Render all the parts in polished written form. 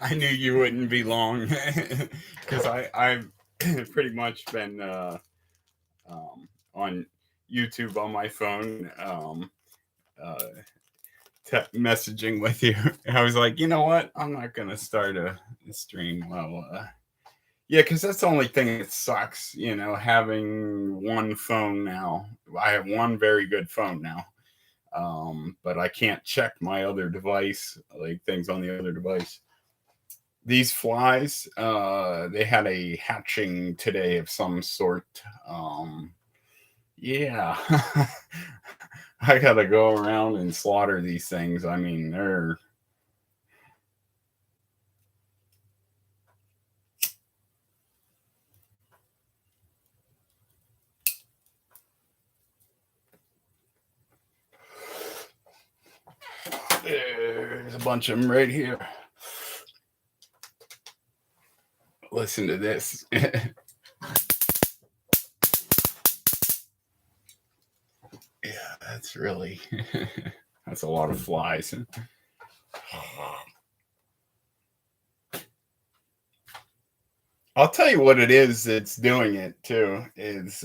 I knew you wouldn't be long because I've pretty much been on YouTube on my phone, messaging with you. I was like, you know what? I'm not gonna start a stream. Well, yeah, because that's the only thing that sucks. Having one phone now. I have one very good phone now, but I can't check my other device, like things on the other device. These flies, they had a hatching today of some sort. Yeah, I gotta go around and slaughter these things. I mean, they're there's a bunch of them right here. Listen to this. Yeah, that's really that's a lot of flies. I'll tell you what it is that's doing it too is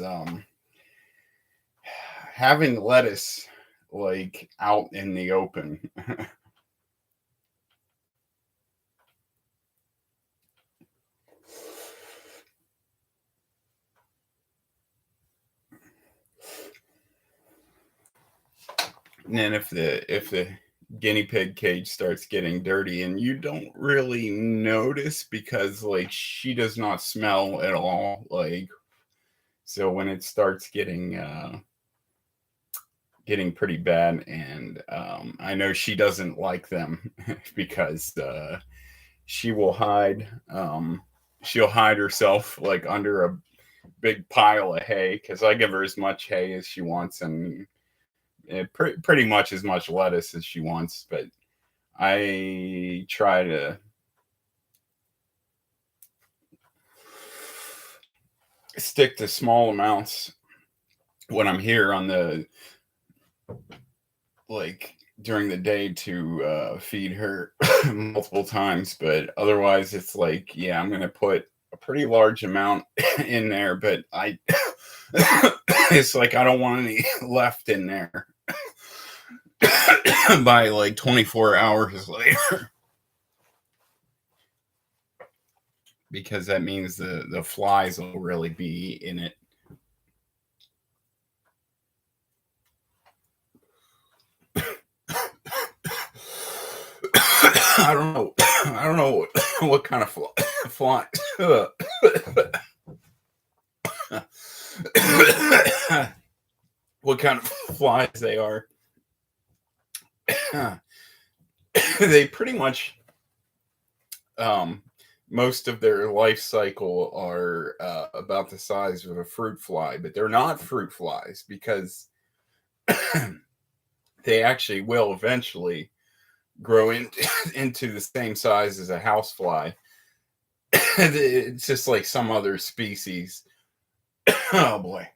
having lettuce like out in the open. And then if the guinea pig cage starts getting dirty and you don't really notice because like she does not smell at all, like, so when it starts getting pretty bad, and I know she doesn't like them because she will hide she'll hide herself like under a big pile of hay because I give her as much hay as she wants, and pretty much as much lettuce as she wants, but I try to stick to small amounts when I'm here on the like during the day to feed her multiple times, but otherwise it's like, yeah, I'm gonna put a pretty large amount in there, but I it's like I don't want any left in there by like 24 hours later, because that means the flies will really be in it. I don't know. I don't know what kind of fly. What kind of flies they are. They pretty much, most of their life cycle are about the size of a fruit fly, but they're not fruit flies because they actually will eventually grow into the same size as a housefly. It's just like some other species. Oh boy.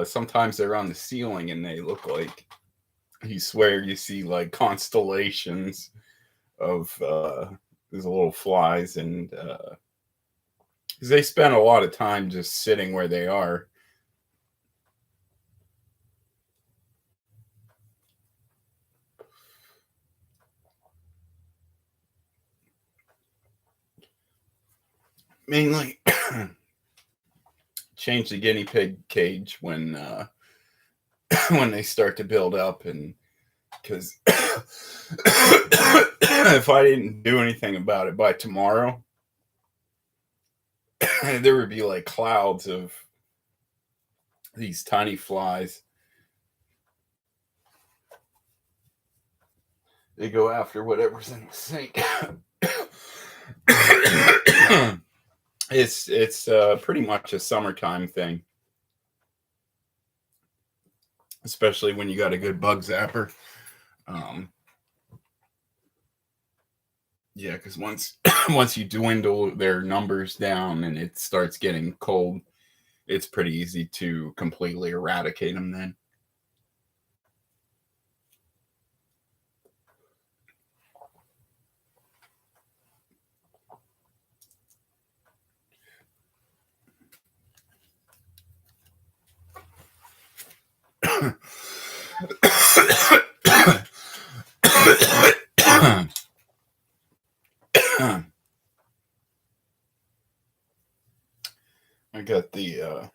Sometimes they're on the ceiling and they look like, you swear you see like constellations of these little flies, and because they spend a lot of time just sitting where they are. Mainly change the guinea pig cage when when they start to build up, and because if I didn't do anything about it by tomorrow, there would be like clouds of these tiny flies. They go after whatever's in the sink. It's pretty much a summertime thing, especially when you got a good bug zapper. Um, yeah, because once once you dwindle their numbers down and it starts getting cold, it's pretty easy to completely eradicate them then. I got the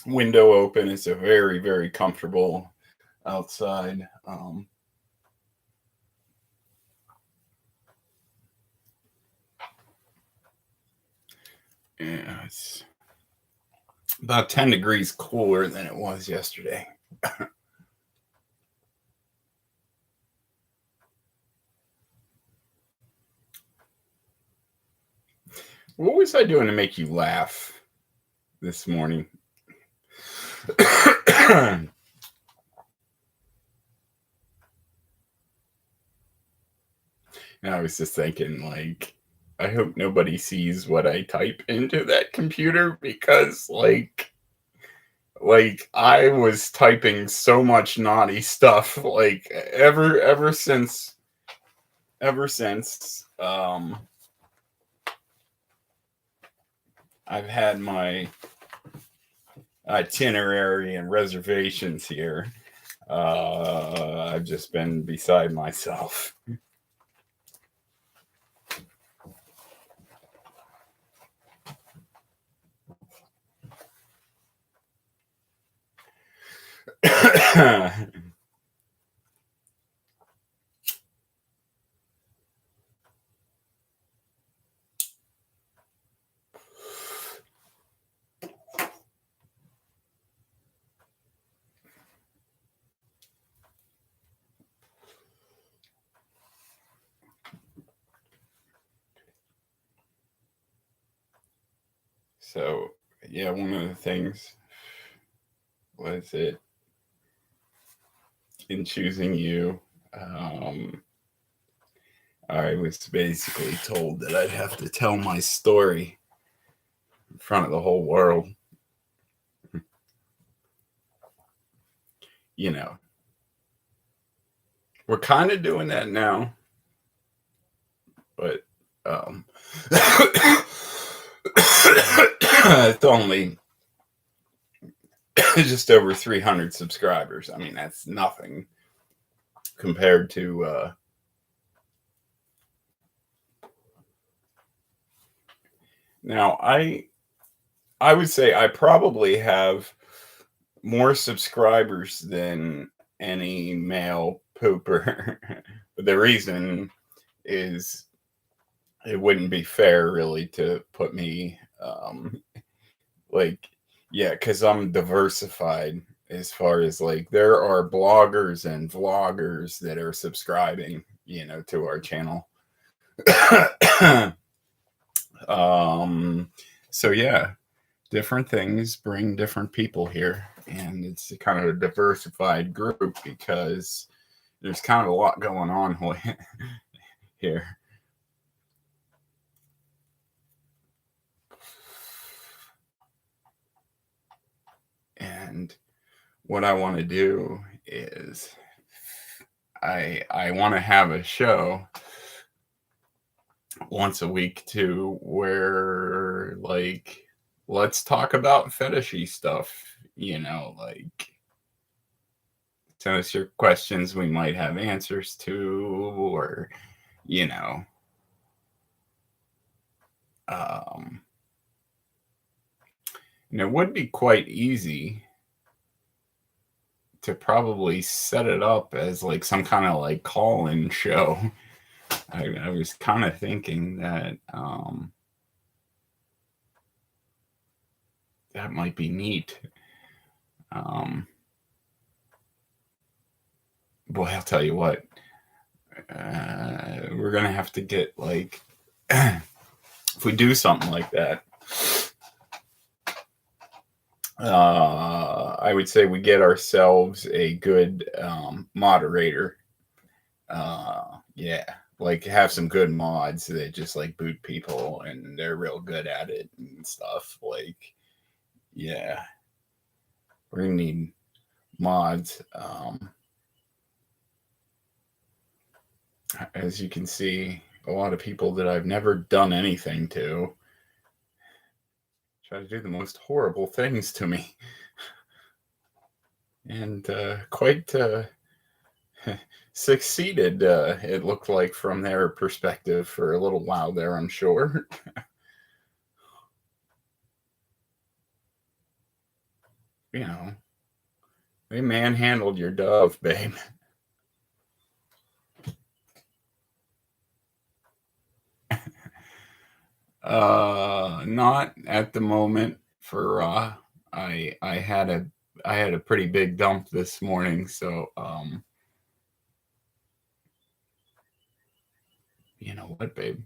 window open. It's a very, very comfortable outside. Yeah, it's about 10 degrees cooler than it was yesterday. What was I doing to make you laugh this morning? I was just thinking, like, I hope nobody sees what I type into that computer because, like I was typing so much naughty stuff, like ever since I've had my itinerary and reservations here. I've just been beside myself. So, yeah, one of the things was it in choosing you. I was basically told that I'd have to tell my story in front of the whole world. You know, we're kind of doing that now, but it's only just over 300 subscribers. I mean, that's nothing compared to now I would say I probably have more subscribers than any male pooper. But the reason is it wouldn't be fair really to put me like, yeah, because I'm diversified as far as like there are bloggers and vloggers that are subscribing, to our channel. So yeah, different things bring different people here, and it's kind of a diversified group because there's kind of a lot going on here. And what I want to do is I want to have a show once a week too where like let's talk about fetishy stuff, like send us your questions we might have answers to, or um and it would be quite easy to probably set it up as like some kind of like call-in show. I was kind of thinking that that might be neat. Boy, I'll tell you what, we're gonna have to get like if we do something like that. I would say we get ourselves a good moderator. Yeah, like have some good mods that just like boot people and they're real good at it and stuff. Like, yeah, we're gonna need mods. As you can see, a lot of people that I've never done anything to try to do the most horrible things to me. And quite succeeded, it looked like from their perspective for a little while there, I'm sure. you know, they manhandled your dove, babe. Not at the moment for I had a pretty big dump this morning, so you know what, babe?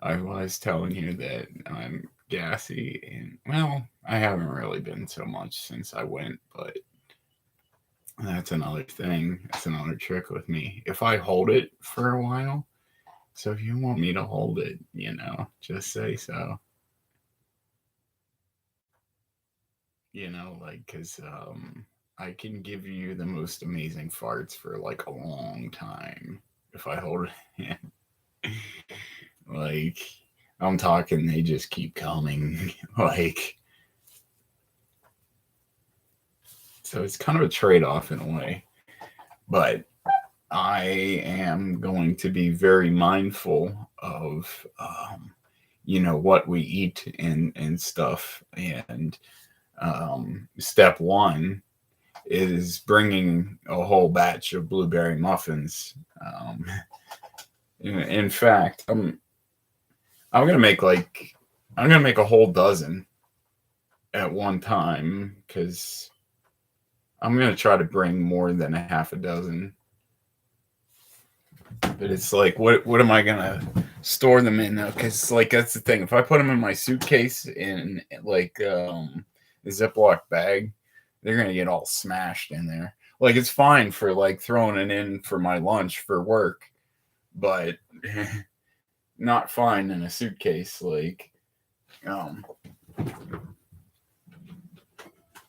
I was telling you that I'm gassy, and well, I haven't really been so much since I went, but that's another thing. That's another trick with me. If I hold it for a while, so if you want me to hold it, just say so. Like, because I can give you the most amazing farts for like a long time if I hold it. Like, I'm talking, they just keep coming. Like, so it's kind of a trade off in a way. But I am going to be very mindful of, what we eat and stuff. And step one is bringing a whole batch of blueberry muffins. In fact, I'm gonna make a whole dozen at one time because I'm gonna try to bring more than a half a dozen. But it's like, what am I gonna store them in? Because like that's the thing. If I put them in my suitcase in like a Ziploc bag, they're gonna get all smashed in there. Like it's fine for like throwing it in for my lunch for work, but not fine in a suitcase. Like, um,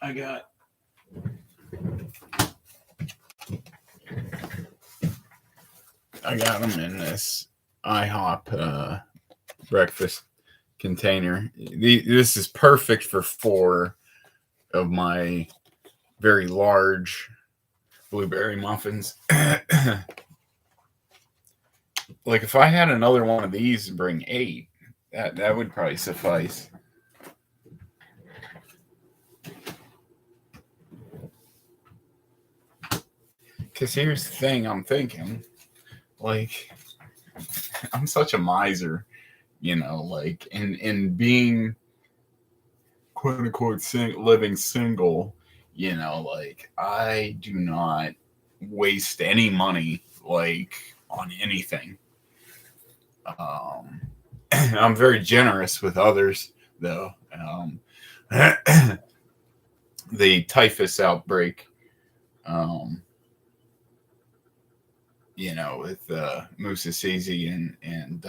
I got them in this IHOP breakfast container. This is perfect for 4 of my very large blueberry muffins. Like if I had another one of these and bring 8, that would probably suffice. Because here's the thing I'm thinking. Like, I'm such a miser, like in being quote unquote living single, like I do not waste any money like on anything. I'm very generous with others though. The typhus outbreak, um, with Musa Sisi and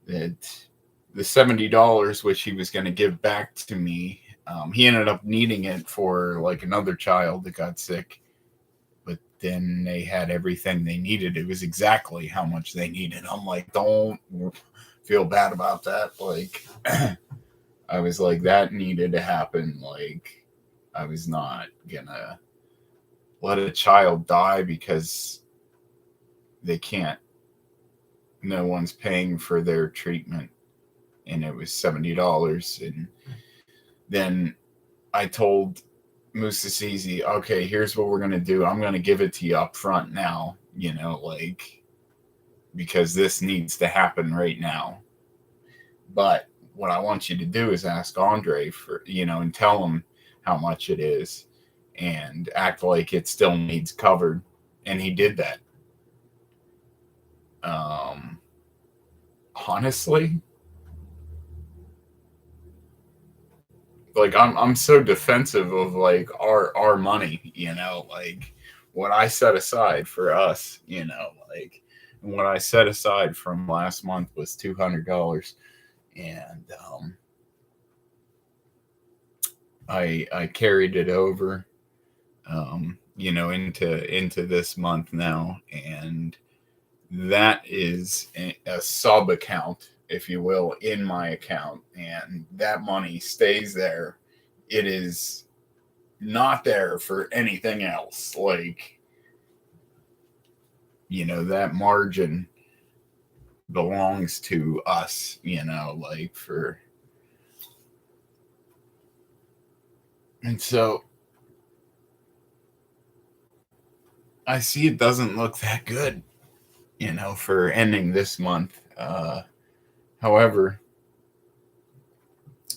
that the $70 which he was going to give back to me, he ended up needing it for like another child that got sick, but then they had everything they needed. It was exactly how much they needed. I'm like, don't feel bad about that. Like, I was like, that needed to happen. Like, I was not gonna let a child die because they can't, no one's paying for their treatment. And it was $70. And then I told Musa Sisi, okay, here's what we're gonna do. I'm gonna give it to you up front now, like because this needs to happen right now. But what I want you to do is ask Andre for, and tell him how much it is and act like it still needs covered. And he did that. Honestly, like I'm so defensive of like our money, like what I set aside for us, like and what I set aside from last month was $200, and I carried it over, into this month now, and that is a sub account, if you will, in my account, and that money stays there. It is not there for anything else. Like, that margin belongs to us, like for And so I see it doesn't look that good, for ending this month. However,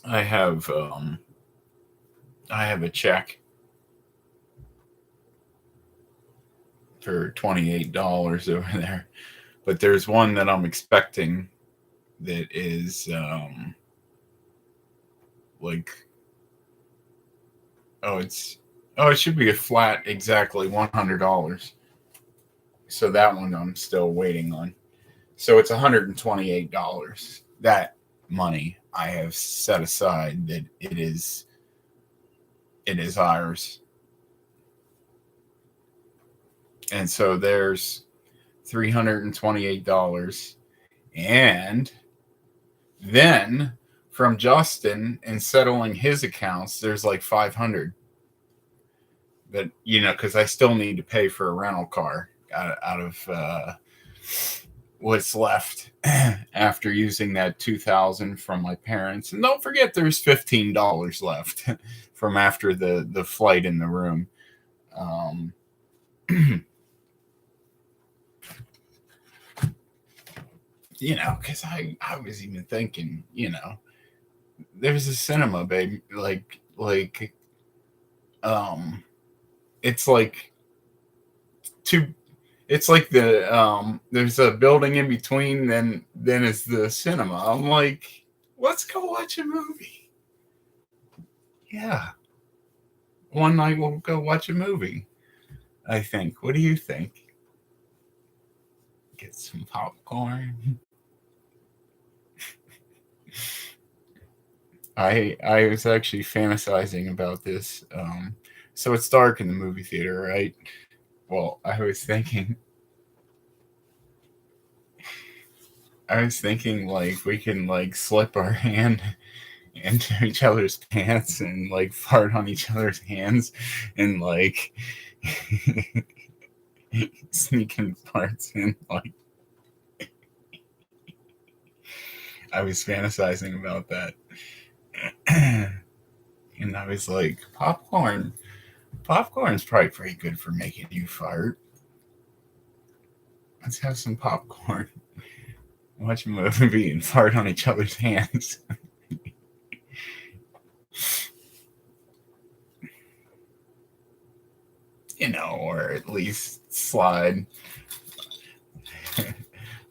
I have I have a check for $28 over there, but there's one that I'm expecting that is like it should be a flat exactly $100. So that one I'm still waiting on. So it's $128. That money I have set aside that it is ours. And so there's $328. And then from Justin and settling his accounts, there's like 500. But because I still need to pay for a rental car out of what's left after using that $2,000 from my parents. And don't forget, there's $15 left from after the flight in the room. Because I was even thinking, there's a cinema, baby, it's like two. It's like there's a building in between, then is the cinema. I'm like, let's go watch a movie. Yeah. One night we'll go watch a movie, I think. What do you think? Get some popcorn. I was actually fantasizing about this. So it's dark in the movie theater, right? Well, I was thinking like we can like slip our hand into each other's pants and like fart on each other's hands and like sneaking farts in. Like, I was fantasizing about that. And I was like, popcorn's probably pretty good for making you fart. Let's have some popcorn, watch a movie, and fart on each other's hands. Or at least slide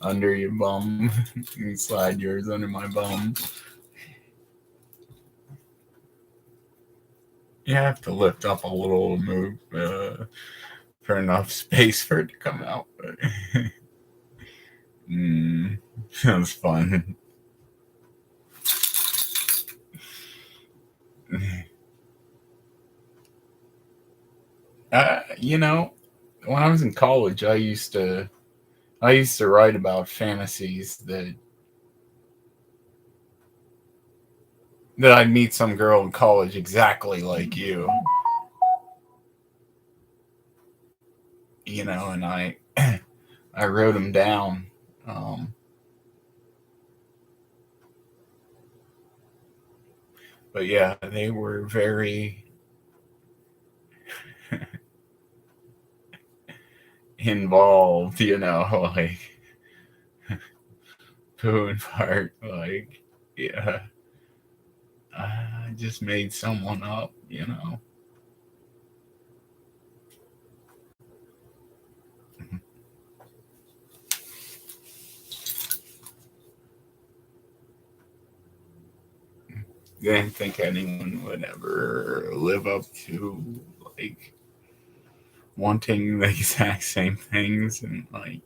under your bum. You slide yours under my bum. You have to lift up a little to move for enough space for it to come out. But sounds fun. When I was in college, I used to write about fantasies that I'd meet some girl in college exactly like you. And I I wrote them down. But yeah, they were very involved, like poo and fart, like, yeah, I just made someone up. Didn't think anyone would ever live up to like wanting the exact same things and like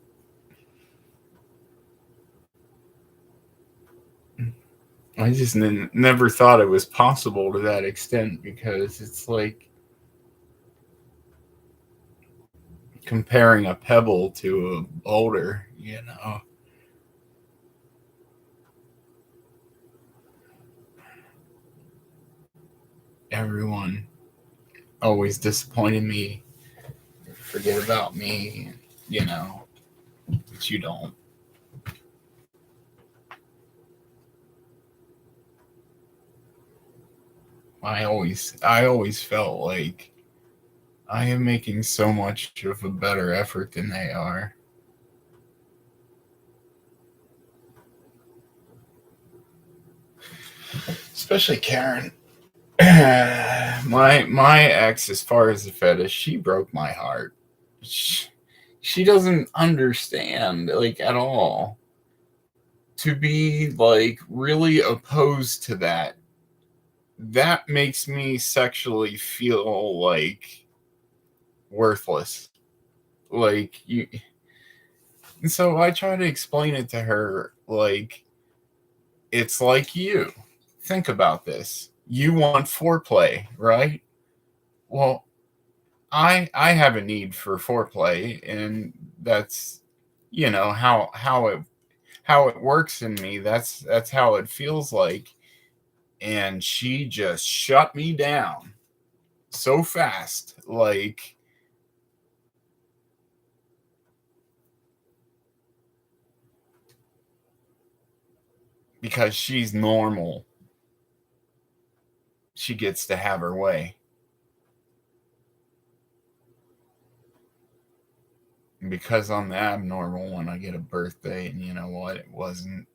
I just never thought it was possible to that extent because it's like comparing a pebble to a boulder. Everyone always disappointed me, forget about me, but you don't. I always felt like I am making so much of a better effort than they are. Especially Karen. My ex, as far as the fetish, she broke my heart. She doesn't understand like at all. To be like really opposed to that makes me sexually feel like worthless. Like you and so I try to explain it to her like it's like you. Think about this. You want foreplay, right? Well, I have a need for foreplay, and that's how it works in me. That's how it feels like. And she just shut me down so fast, like because she's normal, she gets to have her way. And because I'm the abnormal one, I get a birthday, and you know what? It wasn't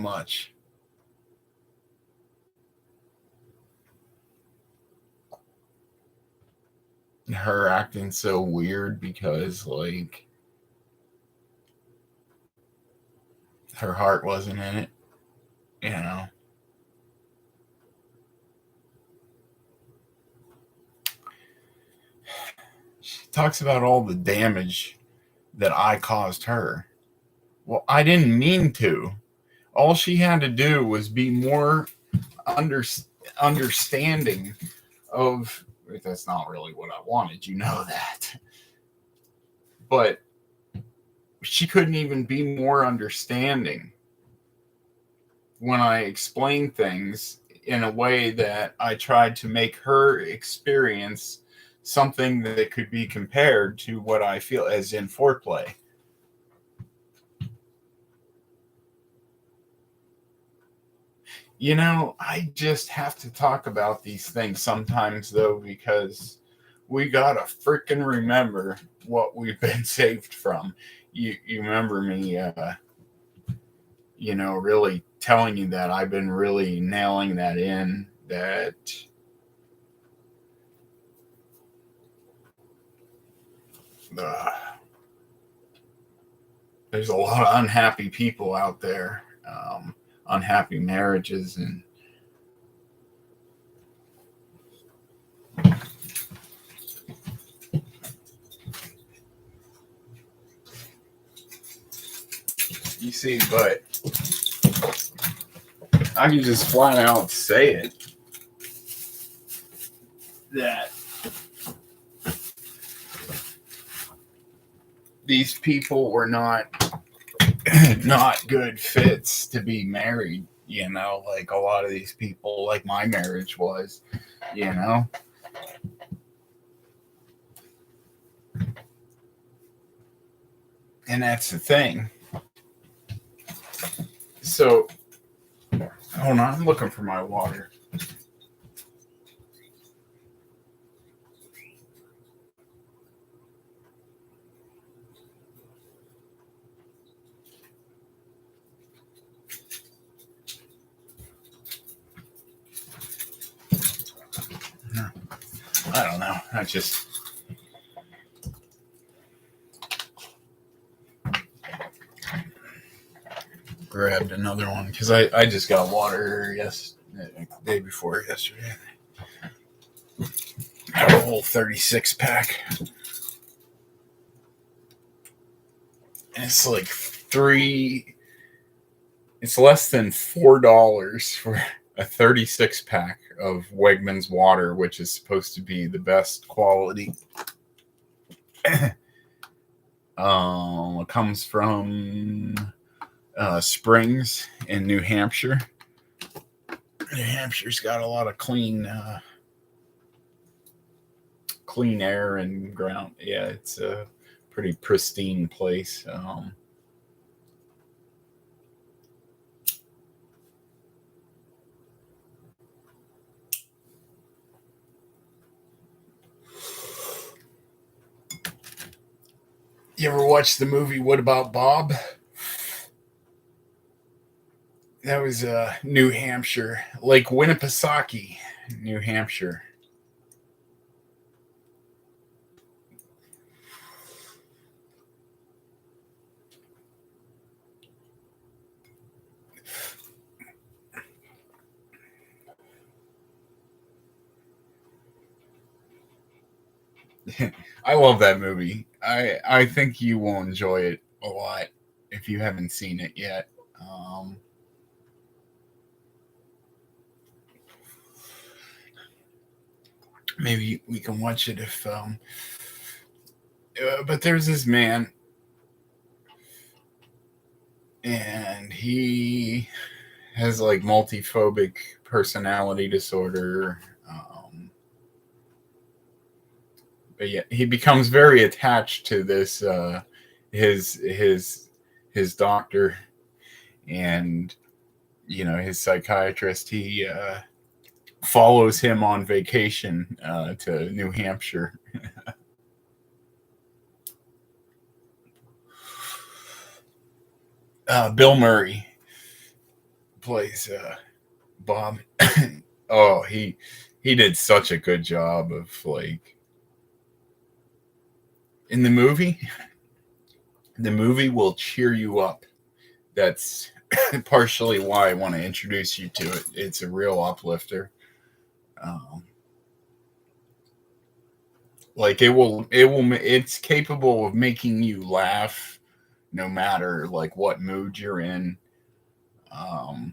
much. Her acting so weird because like her heart wasn't in it, you know. She talks about all the damage that I caused her. Well, I didn't mean to. All she had to do was be more under, understanding of. That's not really what I wanted, you know that. But she couldn't even be more understanding when I explained things in a way that I tried to make her experience something that could be compared to what I feel as in foreplay. I just have to talk about these things sometimes, though, because we gotta freaking remember what we've been saved from. You remember me, really telling you that I've been really nailing that in. That uh, there's a lot of unhappy people out there, unhappy marriages, and you see, but I can just flat out say it that these people were not not good fits to be married. Like a lot of these people, like my marriage was. You know, and that's the thing. So, hold on, I'm looking for my water. I don't know. I just grabbed another one because I just got water the day before yesterday. I have a whole 36 pack. And it's like it's less than $4 for a 36 pack of Wegmans water, which is supposed to be the best quality. It comes from Springs in New Hampshire. New Hampshire's got a lot of clean air and ground. Yeah, it's a pretty pristine place. You ever watch the movie What About Bob? That was New Hampshire, like Winnipesaukee, New Hampshire. I love that movie. I think you will enjoy it a lot if you haven't seen it yet. Um, Maybe we can watch it if. But there's this man, and he has like multiphobic personality disorder. But yeah, he becomes very attached to this his his doctor, and his psychiatrist. He follows him on vacation to New Hampshire. Bill Murray plays Bob. Oh, he did such a good job of like in the movie. The movie will cheer you up. That's partially why I want to introduce you to it. It's a real uplifter. Um, like it's capable of making you laugh no matter like what mood you're in. Um,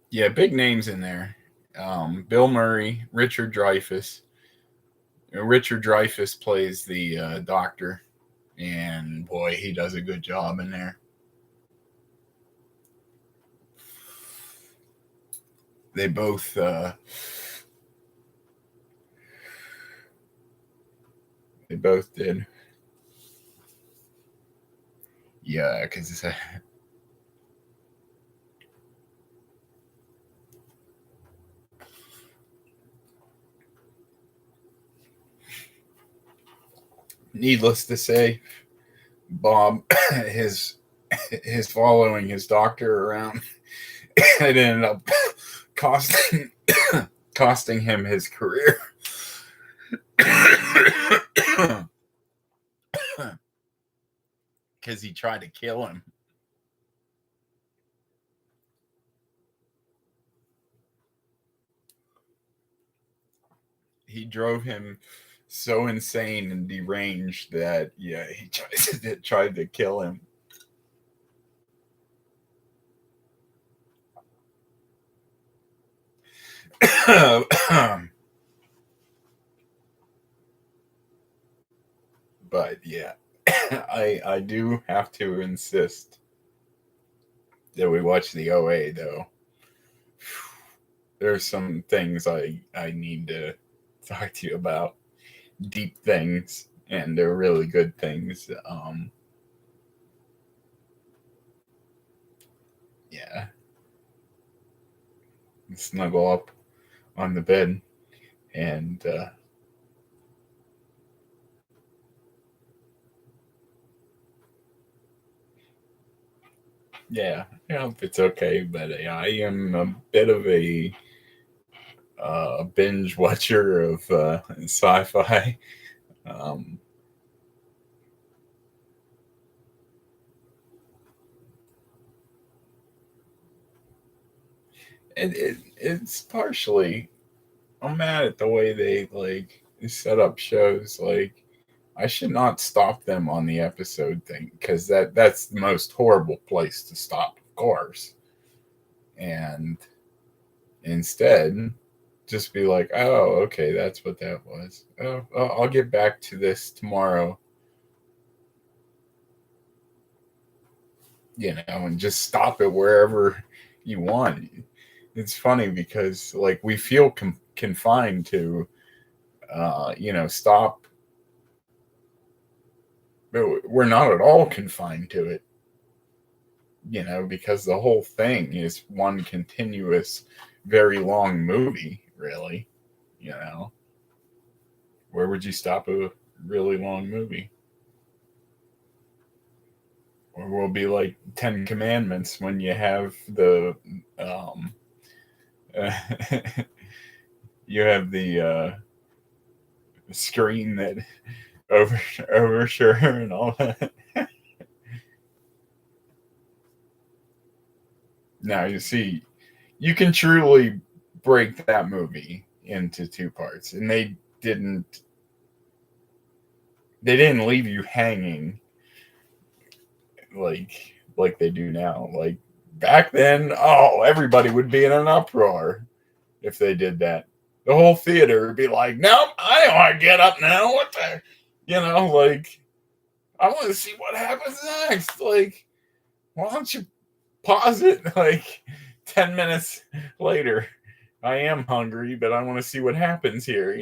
yeah, big names in there. Bill Murray, Richard Dreyfuss. Richard Dreyfuss plays the doctor, and boy, he does a good job in there. They both did. Yeah, because needless to say, Bob, his following his doctor around, it ended up costing costing him his career. Because he tried to kill him. He drove him so insane and deranged that he tried to kill him. But yeah, I do have to insist that we watch the OA though. There's some things I need to talk to you about, deep things, and they're really good things. Yeah, snuggle up on the bed and yeah, I hope it's okay. But I am a bit of a binge watcher of sci-fi. Um, it's partially I'm mad at the way they like set up shows. Like I should not stop them on the episode thing because that's the most horrible place to stop, of course. And instead, just be like, oh, okay, that's what that was. Oh, I'll get back to this tomorrow. And just stop it wherever you want. It's funny because like we feel confined to, stop. But we're not at all confined to it. because the whole thing is one continuous, very long movie, really. You know, where would you stop a really long movie? Or will be like Ten Commandments when you have the uh, you have the screen that overture and all that. Now you see, you can truly break that movie into two parts, and didn't they didn't leave you hanging like they do now. Like back then, oh, everybody would be in an uproar if they did that. The whole theater would be like, "Nope, I don't want to get up now. What the, like I want to see what happens next. Like, why don't you pause it like 10 minutes later? I am hungry, but I want to see what happens here.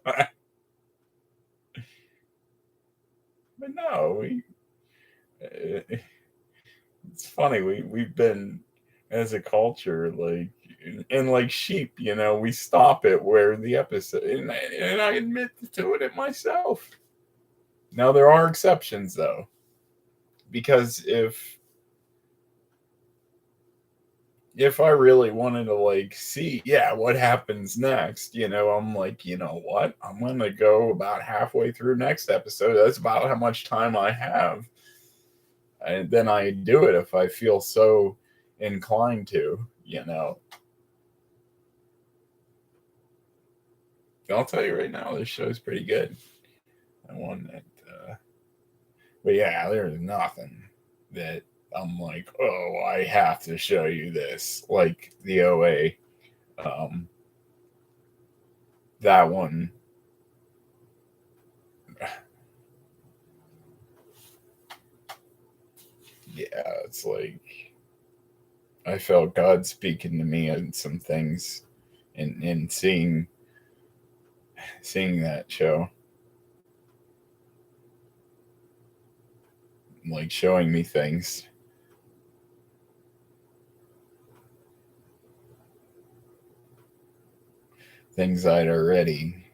But no, it's funny. We've been as a culture and like sheep. We stop it where the episode, and I admit to it myself. Now there are exceptions though, because if I really wanted to like see, yeah, what happens next, I'm like, you know what? I'm gonna go about halfway through next episode. That's about how much time I have. And then I do it if I feel so inclined to. I'll tell you right now, this show's pretty good. I one that but yeah, there's nothing that I'm like, oh, I have to show you this. Like the OA. That one. Yeah, it's like I felt God speaking to me on some things in seeing that show. Like showing me things. Things I'd already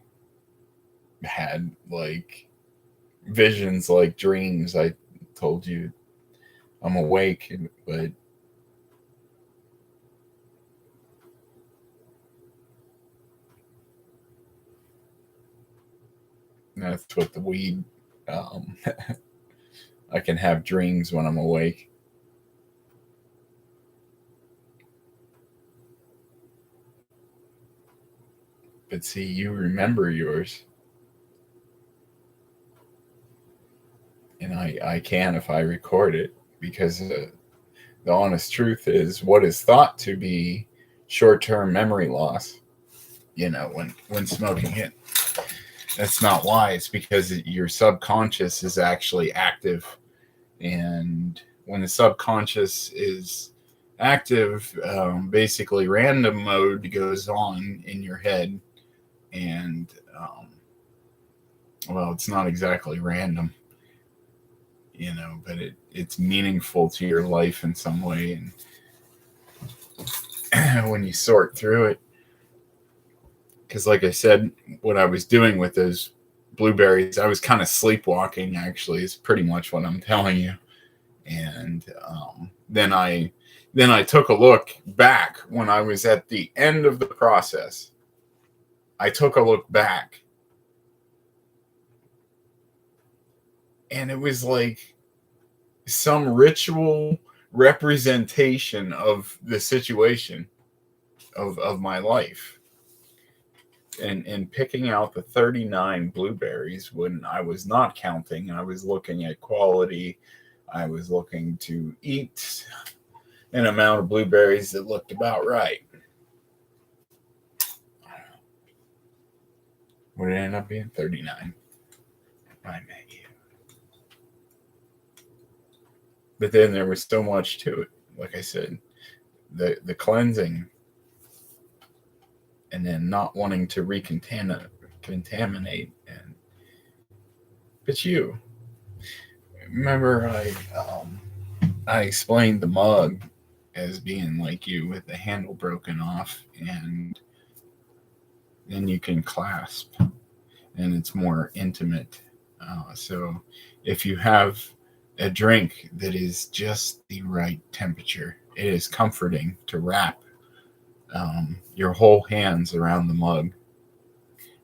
had, like visions, like dreams. I told you I'm awake, but that's what the weed. I can have dreams when I'm awake. But see, you remember yours. And I can if I record it, because the honest truth is what is thought to be short-term memory loss, when smoking it. That's not why. It's because your subconscious is actually active. And when the subconscious is active, basically random mode goes on in your head. And, well, it's not exactly random, but it's meaningful to your life in some way. And when you sort through it, because like I said, what I was doing with those blueberries, I was kind of sleepwalking, actually, is pretty much what I'm telling you. And then I took a look back when I was at the end of the process. I took a look back, and it was like some ritual representation of the situation of my life. And picking out the 39 blueberries when I was not counting. I was looking at quality. I was looking to eat an amount of blueberries that looked about right. Would it end up being 39? I met you. But then there was so much to it. Like I said, the cleansing, and then not wanting to contaminate. But you remember, I explained the mug as being like you with the handle broken off, and then you can clasp, and it's more intimate. So if you have a drink that is just the right temperature, it is comforting to wrap your whole hands around the mug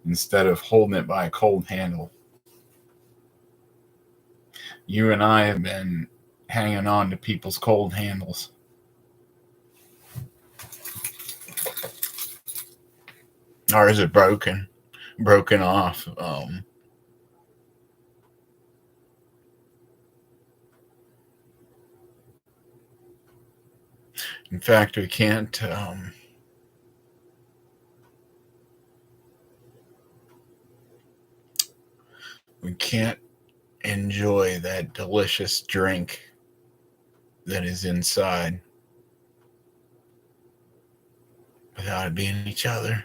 instead of holding it by a cold handle. You and I have been hanging on to people's cold handles. Ours are broken off. In fact, we can't enjoy that delicious drink that is inside without it being each other.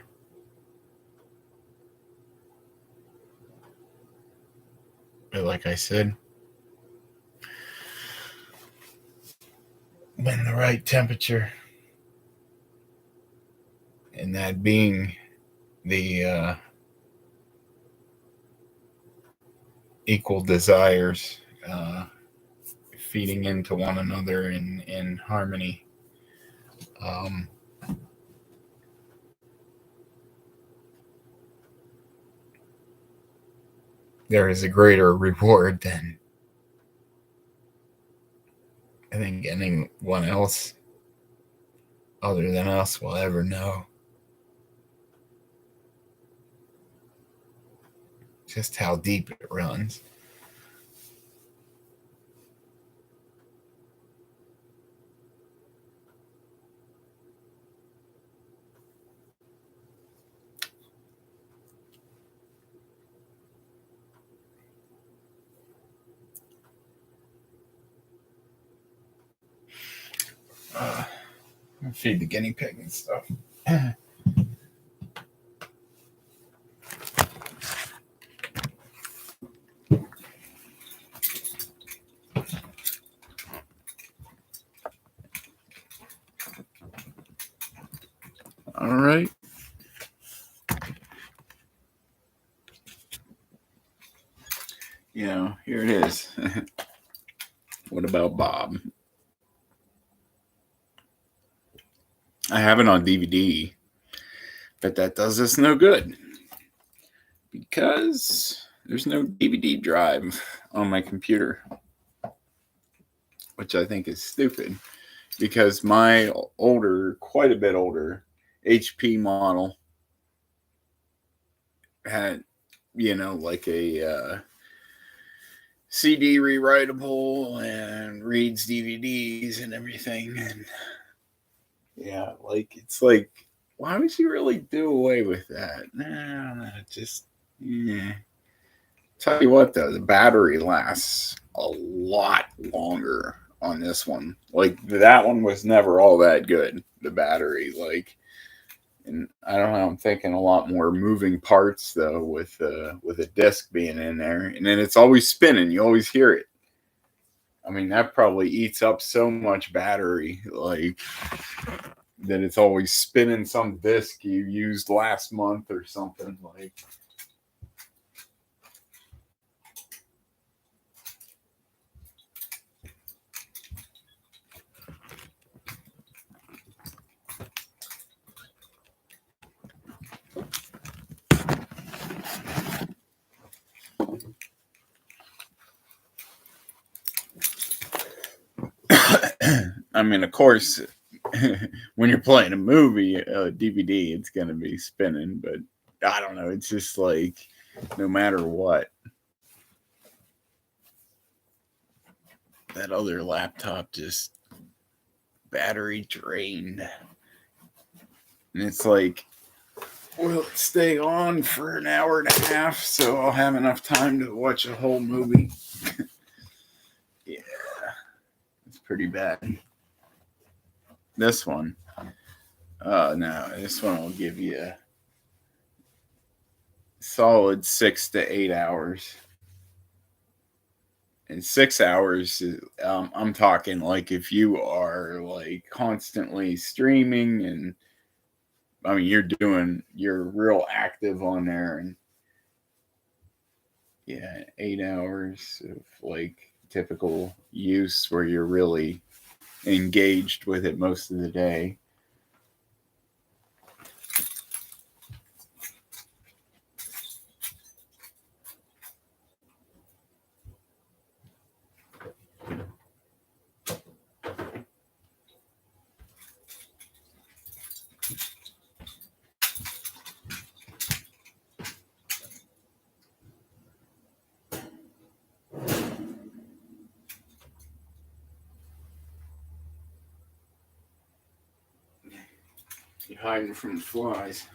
But like I said, when the right temperature, and that being the equal desires feeding into one another in harmony. Um, there is a greater reward than I think anyone else other than us will ever know. Just how deep it runs. Uh, Feed the guinea pig and stuff. All right. Here it is. What about Bob? I have it on DVD, but that does us no good because there's no DVD drive on my computer, which I think is stupid because my quite a bit older HP model had, like a CD rewritable and reads DVDs and everything. And yeah, it's like, why would you really do away with that? Nah, just, yeah. Tell you what, though, the battery lasts a lot longer on this one. Like, that one was never all that good, the battery. And I don't know, I'm thinking a lot more moving parts, though, with a disc being in there. And then it's always spinning. You always hear it. I mean, that probably eats up so much battery, that it's always spinning some disc you used last month or something. I mean, of course, when you're playing a movie, a DVD, it's going to be spinning, but I don't know. It's just like, no matter what, that other laptop just battery drained. And it's like, will it stay on for an hour and a half so I'll have enough time to watch a whole movie? Yeah, it's pretty bad. This one, no, this one will give you a solid 6 to 8 hours. And 6 hours, I'm talking like if you are like constantly streaming and I mean you're real active on there and yeah, 8 hours of like typical use where you're really engaged with it most of the day. You're hiding from the flies.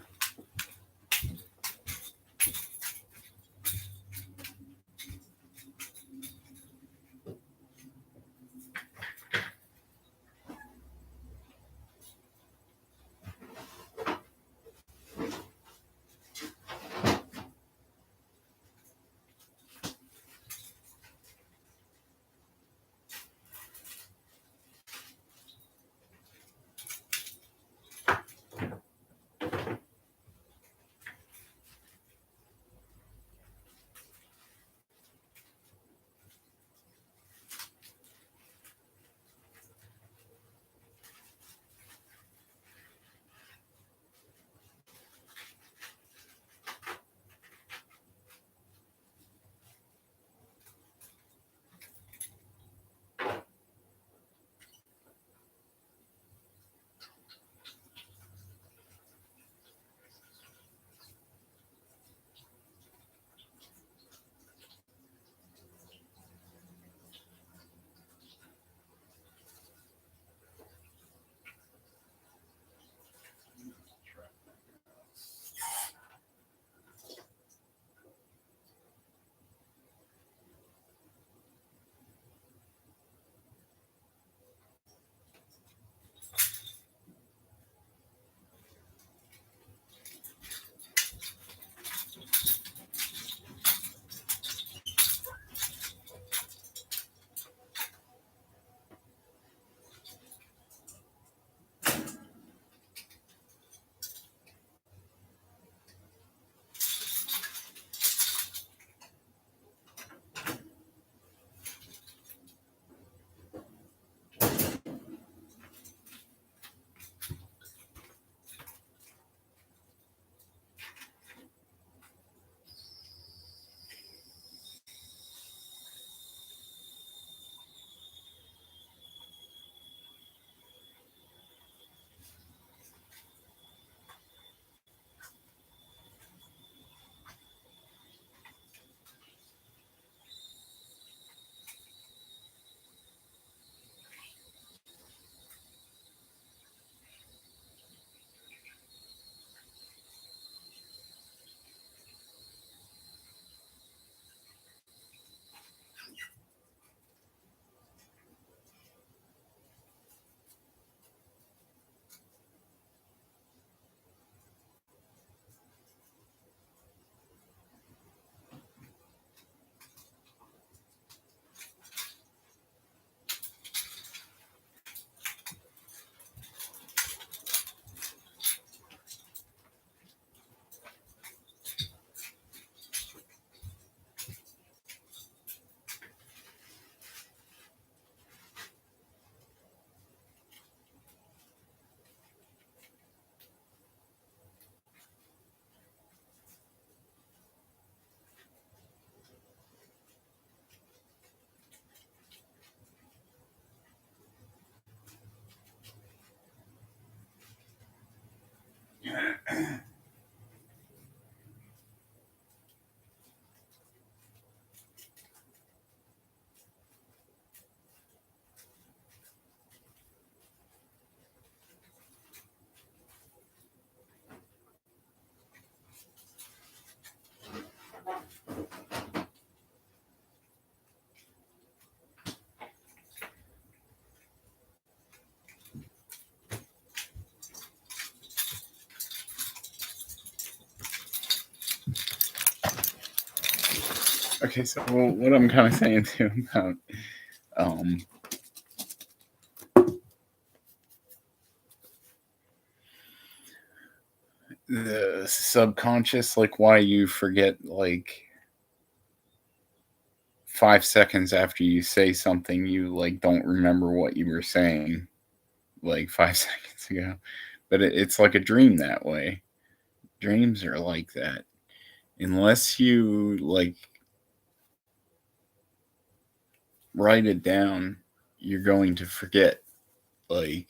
Okay, so what I'm kind of saying too about um, the subconscious, like why you forget like 5 seconds after you say something, you like don't remember what you were saying like 5 seconds ago. But it's like a dream that way. Dreams are like that. Unless you like write it down, you're going to forget like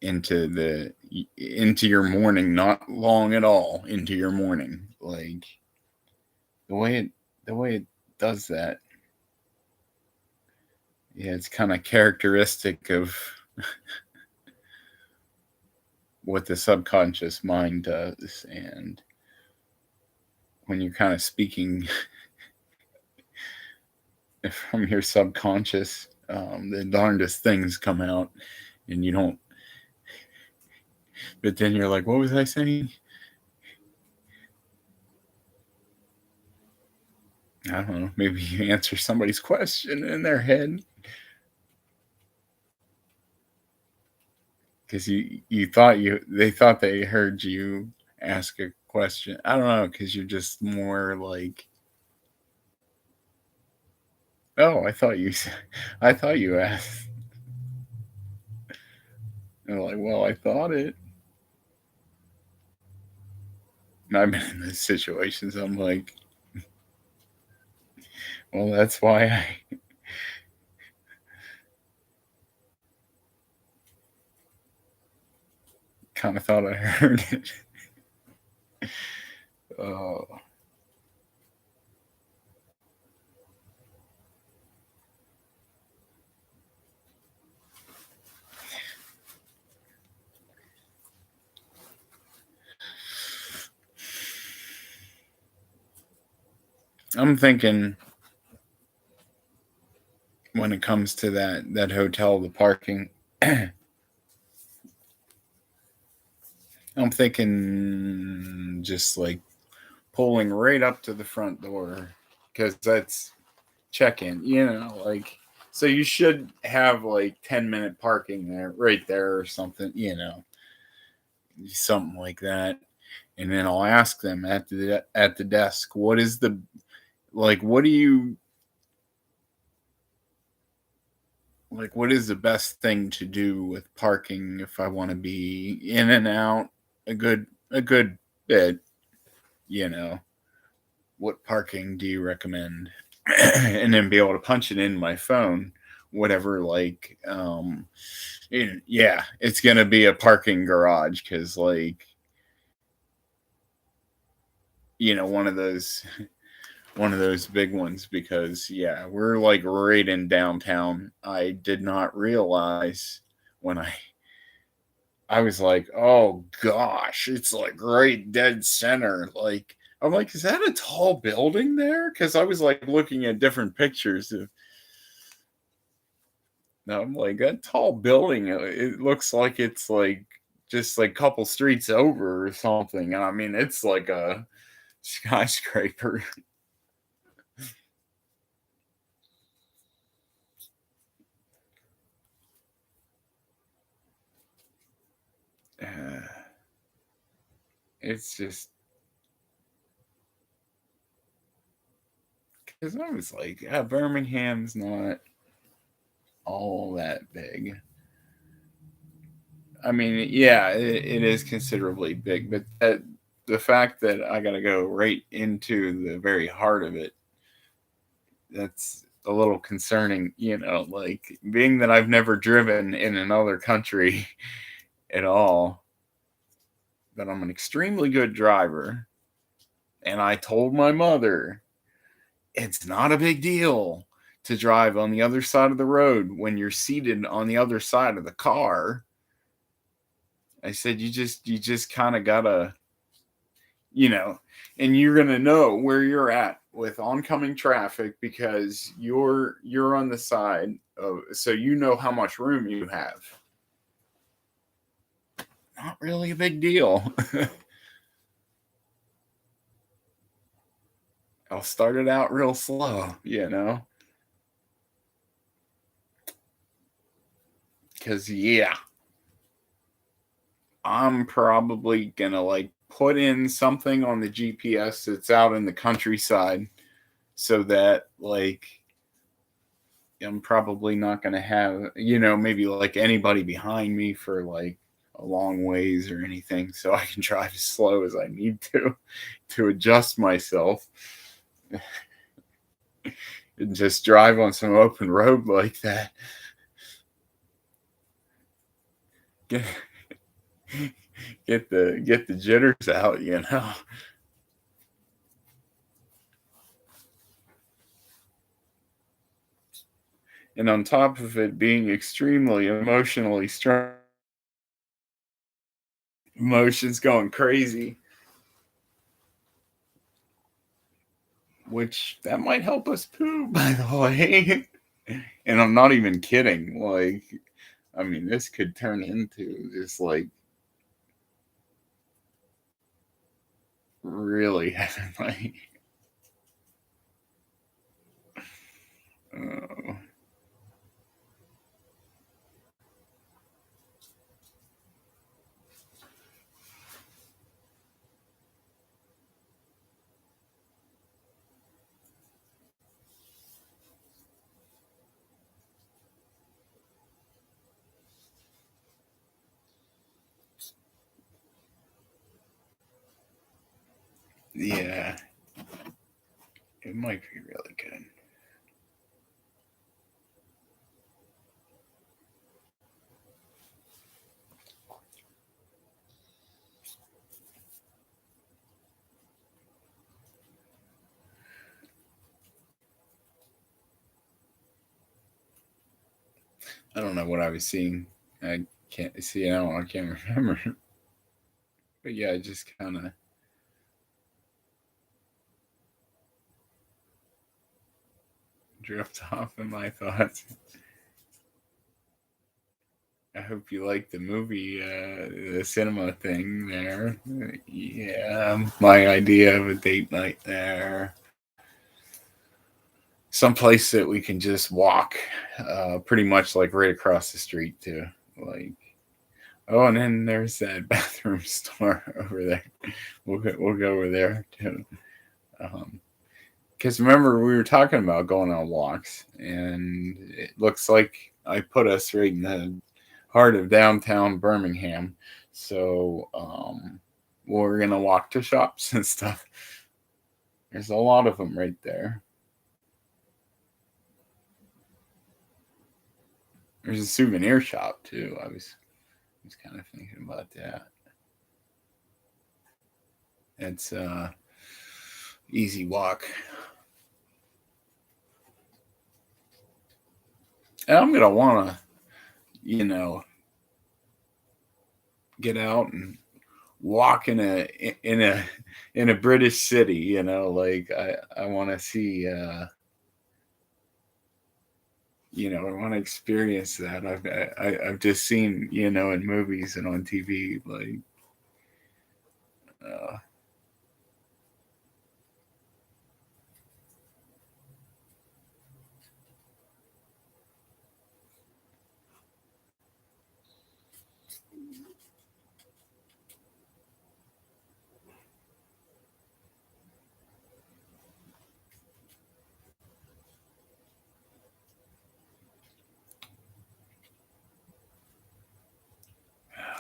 into the into your morning, not long at all into your morning. Like the way it does that. Yeah, it's kind of characteristic of what the subconscious mind does. And when you're kind of speaking from your subconscious, the darndest things come out, and you don't. But then you're like, "What was I saying?" I don't know. Maybe you answer somebody's question in their head because you thought they thought they heard you ask a question. I don't know, because you're just more like, "Oh, I thought you asked." And they're like, "Well, I thought it." And I've been in those situations. I'm like, "Well, that's why I kind of thought I heard it." Oh, I'm thinking when it comes to that hotel, the parking, I'm thinking just like pulling right up to the front door because that's check in, like so you should have like 10-minute parking there, right there or something, something like that. And then I'll ask them at the desk, what is the like, what is the best thing to do with parking if I want to be in and out a good bit, you know? What parking do you recommend? And then be able to punch it in my phone, whatever, like, yeah, it's gonna be a parking garage because, like, one of those big ones. Because yeah, we're like right in downtown. I did not realize when I was like, oh gosh, it's like right dead center. Like, I'm like, is that a tall building there? Because I was like looking at different pictures of. No, I'm like, that tall building. It looks like it's like just like a couple streets over or something. And I mean, it's like a skyscraper. Uh, it's just because I was like, Birmingham's not all that big. I mean, yeah, it is considerably big, but the fact that I got to go right into the very heart of it, that's a little concerning, like being that I've never driven in another country at all, but I'm an extremely good driver. And I told my mother it's not a big deal to drive on the other side of the road when you're seated on the other side of the car. I said you just kind of gotta, you know, and you're gonna know where you're at with oncoming traffic because you're on the side of, so you know how much room you have. Not really a big deal. I'll start it out real slow, because yeah, I'm probably gonna like put in something on the GPS that's out in the countryside so that like I'm probably not gonna have, maybe like anybody behind me for like a long ways or anything, so I can drive as slow as I need to adjust myself and just drive on some open road like that. Get get the jitters out. And on top of it being extremely emotionally strong, emotions going crazy, which that might help us poo, by the way. And I'm not even kidding. Like, I mean, this could turn into just like really like, uh, yeah, it might be really good. I don't know what I was seeing. I can't see. I can't remember. But yeah, I just kind of drift off in my thoughts. I hope you like the movie, the cinema thing there. Yeah, my idea of a date night there. Someplace that we can just walk, pretty much like right across the street to. Like, oh, and then there's that bathroom store over there. We'll go over there too. Because remember we were talking about going on walks, and it looks like I put us right in the heart of downtown Birmingham. So we're gonna walk to shops and stuff. There's a lot of them right there. There's a souvenir shop too. I was kind of thinking about that. It's easy walk. And I'm gonna wanna, you know, get out and walk in a British city, like I want to see I want to experience that. I've just seen, in movies and on TV, like uh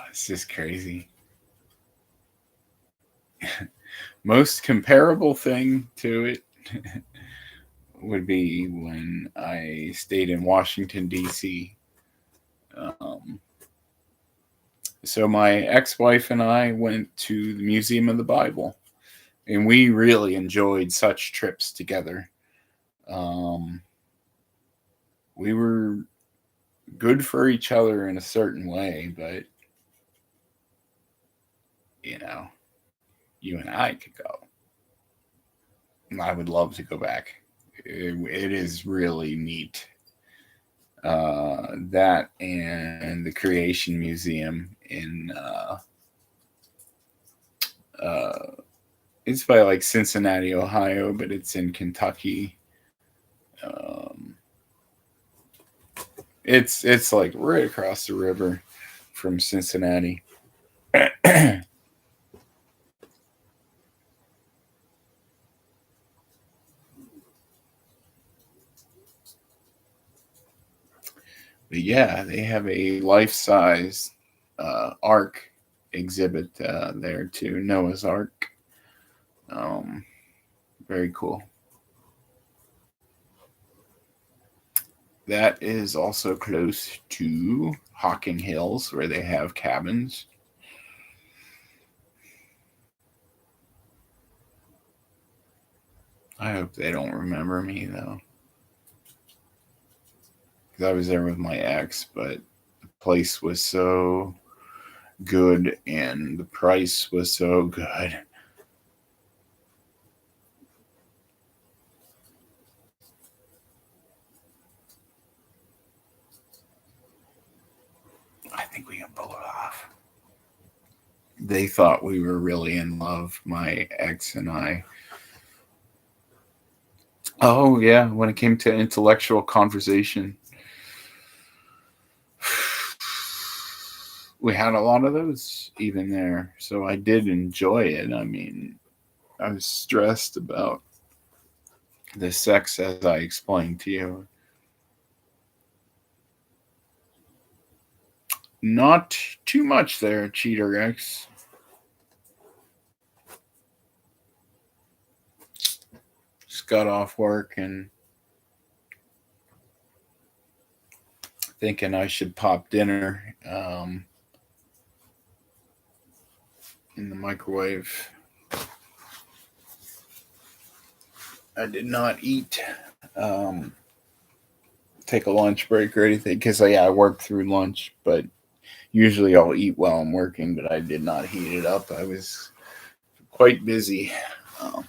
it's just crazy. Most comparable thing to it would be when I stayed in Washington D.C. um so my ex-wife and I went to the Museum of the Bible, and we really enjoyed such trips together. Um, we were good for each other in a certain way, but you know, you and I could go. And I would love to go back. It is really neat. That and the Creation Museum uh, It's by like Cincinnati, Ohio, but it's in Kentucky. Um, it's like right across the river from Cincinnati. But yeah, they have a life-size Ark exhibit there too, Noah's Ark. Um, Very cool. That is also close to Hocking Hills, where they have cabins. I hope they don't remember me though, because I was there with my ex, but the place was so good and the price was so good. I think we can pull it off. They thought we were really in love, my ex and I. Oh, yeah, when it came to intellectual conversation, we had a lot of those even there. So I did enjoy it. I mean, I was stressed about the sex as I explained to you. Not too much there, Cheater X. Just got off work and thinking I should pop dinner in the microwave. I did not eat, um, take a lunch break or anything because yeah, I work through lunch, but usually I'll eat while I'm working. But I did not heat it up. I was quite busy. Um,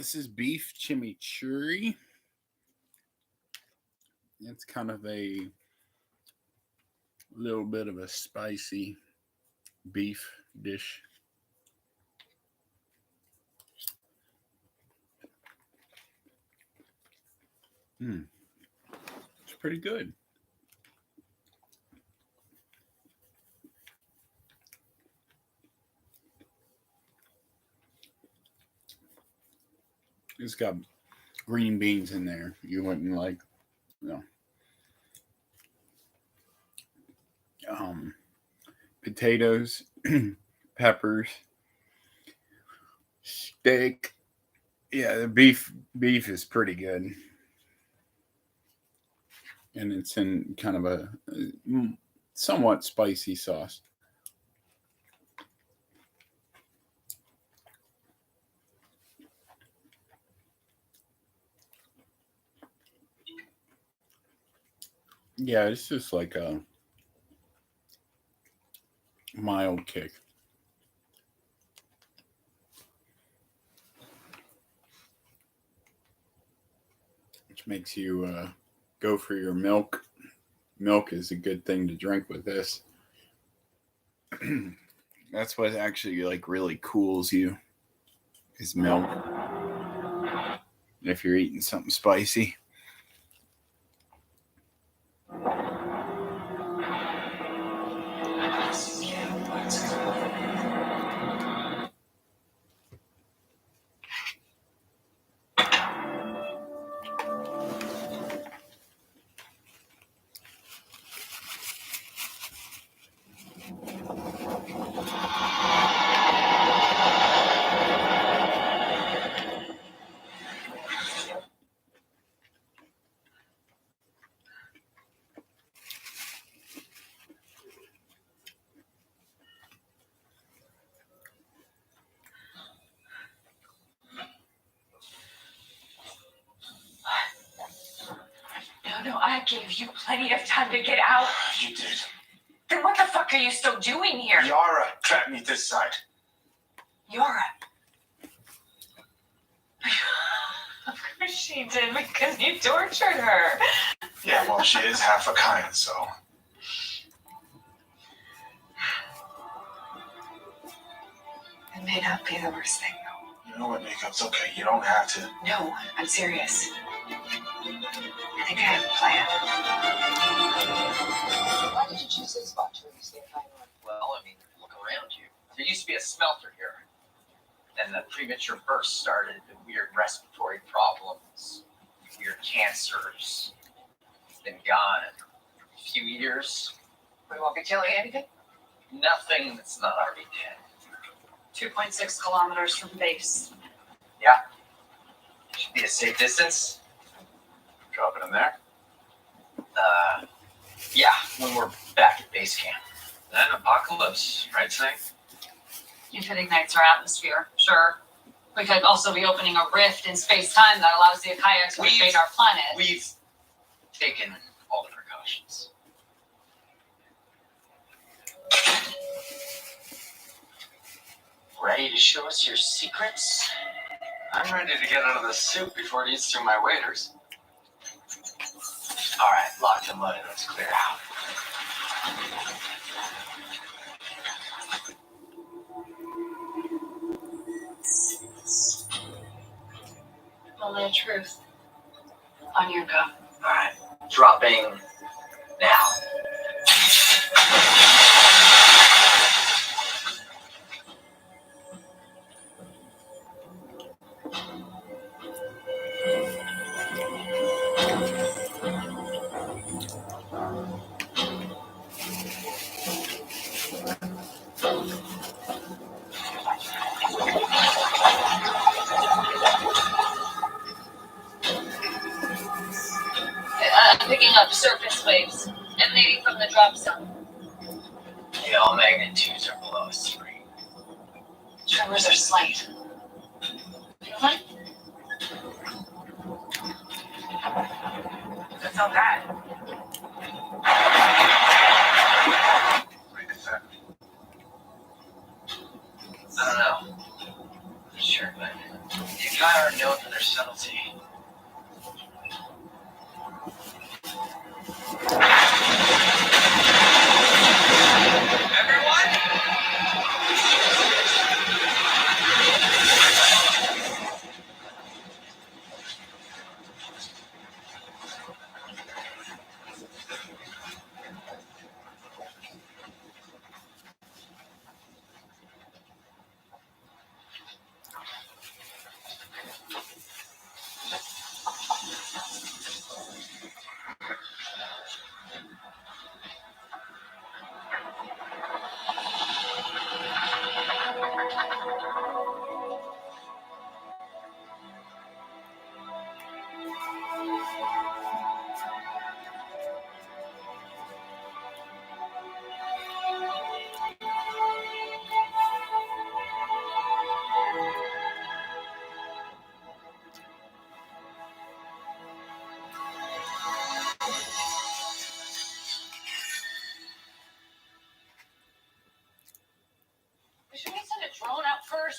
This is beef chimichurri. It's kind of a little bit of a spicy beef dish. It's pretty good. It's got green beans in there. You wouldn't like, potatoes, peppers, steak. Yeah, the beef is pretty good. And it's in kind of a somewhat spicy sauce. Yeah, it's just like a mild kick. Which makes you go for your milk. Milk is a good thing to drink with this. That's what actually like really cools you is milk. If you're eating something spicy. No, I gave you plenty of time to get out. You did. Then what the fuck are you still doing here? Yara trapped me this side. Yara. Of course she did, because you tortured her. Yeah, well, she is half a kind, so. It may not be the worst thing, though. You know what, Nick? It's okay. You don't have to. No, I'm serious. I think I have a plan. Why did you choose this spot to release the entire one? Well, I mean, look around you. There used to be a smelter here. Then the premature burst started, the weird respiratory problems, weird cancers. It's been gone in a few years. We won't be killing anything? Nothing that's not already dead. 2.6 kilometers from base. Should be a safe distance. Drop it in there. Yeah, when we're back at base camp. Then apocalypse, right, Snake? If it ignites our atmosphere, sure. We could also be opening a rift in space-time that allows the Akaya to invade our planet. We've taken all the precautions. Ready to show us your secrets? I'm ready to get out of the soup before it eats through my waders. All right, lock and loaded. Let's clear out. Only the truth. On your go. All right, dropping now. I'm picking up surface waves emanating from the drop zone. Yeah, all magnitudes are below 3. Tremors are slight. Feel that? That's not bad. Wait a sec. I don't know. Sure, but you got our note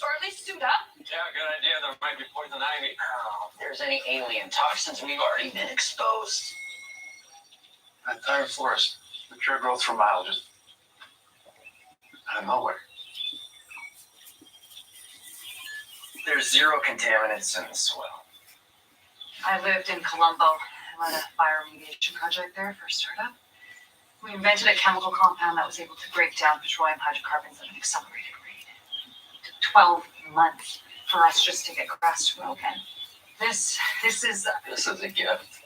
or at least suit up. Yeah, good idea. There might be poison ivy. Oh, if there's any alien toxins, we've already been exposed. An entire forest, mature growth for miles, just out of nowhere. There's zero contaminants in the soil. I lived in Colombo. I led a bioremediation project there for a startup. We invented a chemical compound that was able to break down petroleum hydrocarbons at an accelerated rate. It took 12 months for us just to get grass to grow again. This is This is a gift.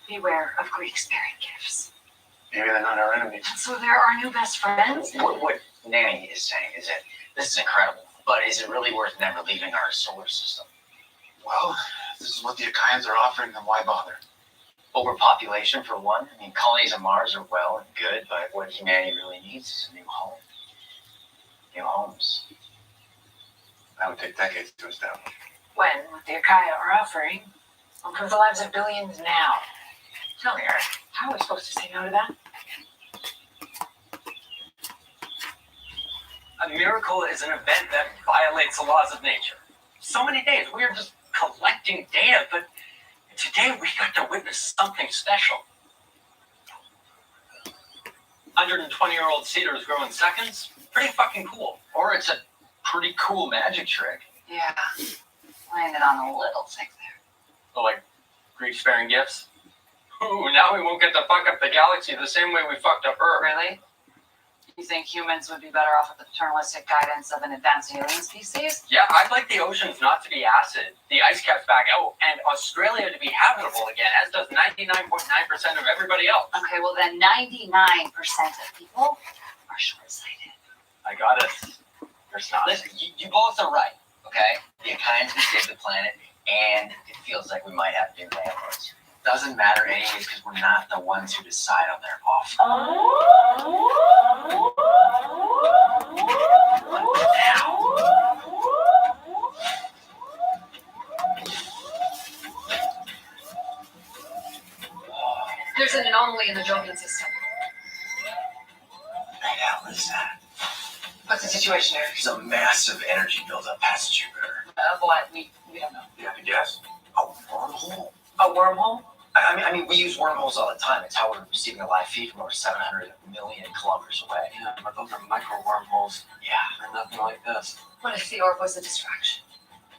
beware of Greek spirit gifts. Maybe they're not our enemies. So they're our new best friends. What Nanny is saying is that this is incredible, but is it really worth never leaving our solar system? Well, if this is what the Akaians are offering, then why bother? Overpopulation for one. I mean, colonies on Mars are well and good, but what humanity really needs is a new home. New homes. That would take decades to establish. When what the Akaya are offering will improve the lives of billions now. Tell me, Eric, how are we supposed to say no to that? A miracle is an event that violates the laws of nature. So many days, we are just collecting data, but today we got to witness something special. 120-year-old cedars grow in seconds? Pretty fucking cool. Or it's a pretty cool magic trick. Yeah, landed on a little thick there. So, like, grief-sparing gifts? Ooh, now we won't get to fuck up the galaxy the same way we fucked up Earth. Really? You think humans would be better off with the paternalistic guidance of an advanced alien species? Yeah, I'd like the oceans not to be acid, the ice caps back out, and Australia to be habitable again, as does 99.9% of everybody else. Okay, well then 99% of people are short-sighted. I got it. There's not. Listen, you both are right, okay? The Akaians can save the planet, and it feels like we might have new landlords. Doesn't matter anyways, because we're not the ones who decide on their offer. What now? There's an anomaly in the Jovian system. The hell is that? What's the situation, Eric? There's a massive energy buildup past Jupiter. What? We don't know. You have to guess? A wormhole? A wormhole? I mean, we use wormholes all the time. It's how we're receiving a live feed from over 700 million kilometers away. Yeah, but those are micro wormholes. Yeah. They're nothing like this. What if the orb was a distraction?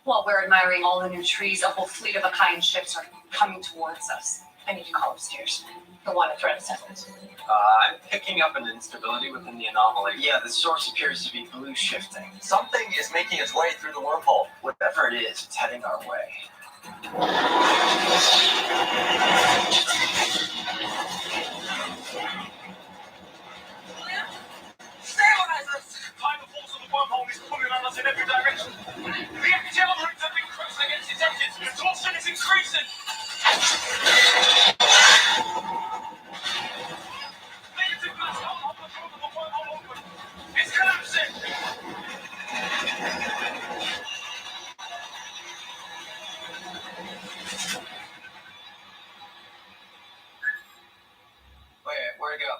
While we're admiring all the new trees, a whole fleet of Akaian ships are coming towards us. I need to call upstairs. The one at threat assessment. I'm picking up an instability within the anomaly. Yeah, the source appears to be blue shifting. Something is making its way through the wormhole. Whatever it is, it's heading our way. Stabilize us! Find the force of the wormhole is pulling on us in every direction. The accelerator have been crushed against its edges. The torsion is increasing. Negative blast on the front of the wormhole open. It's collapsing. Where'd it go?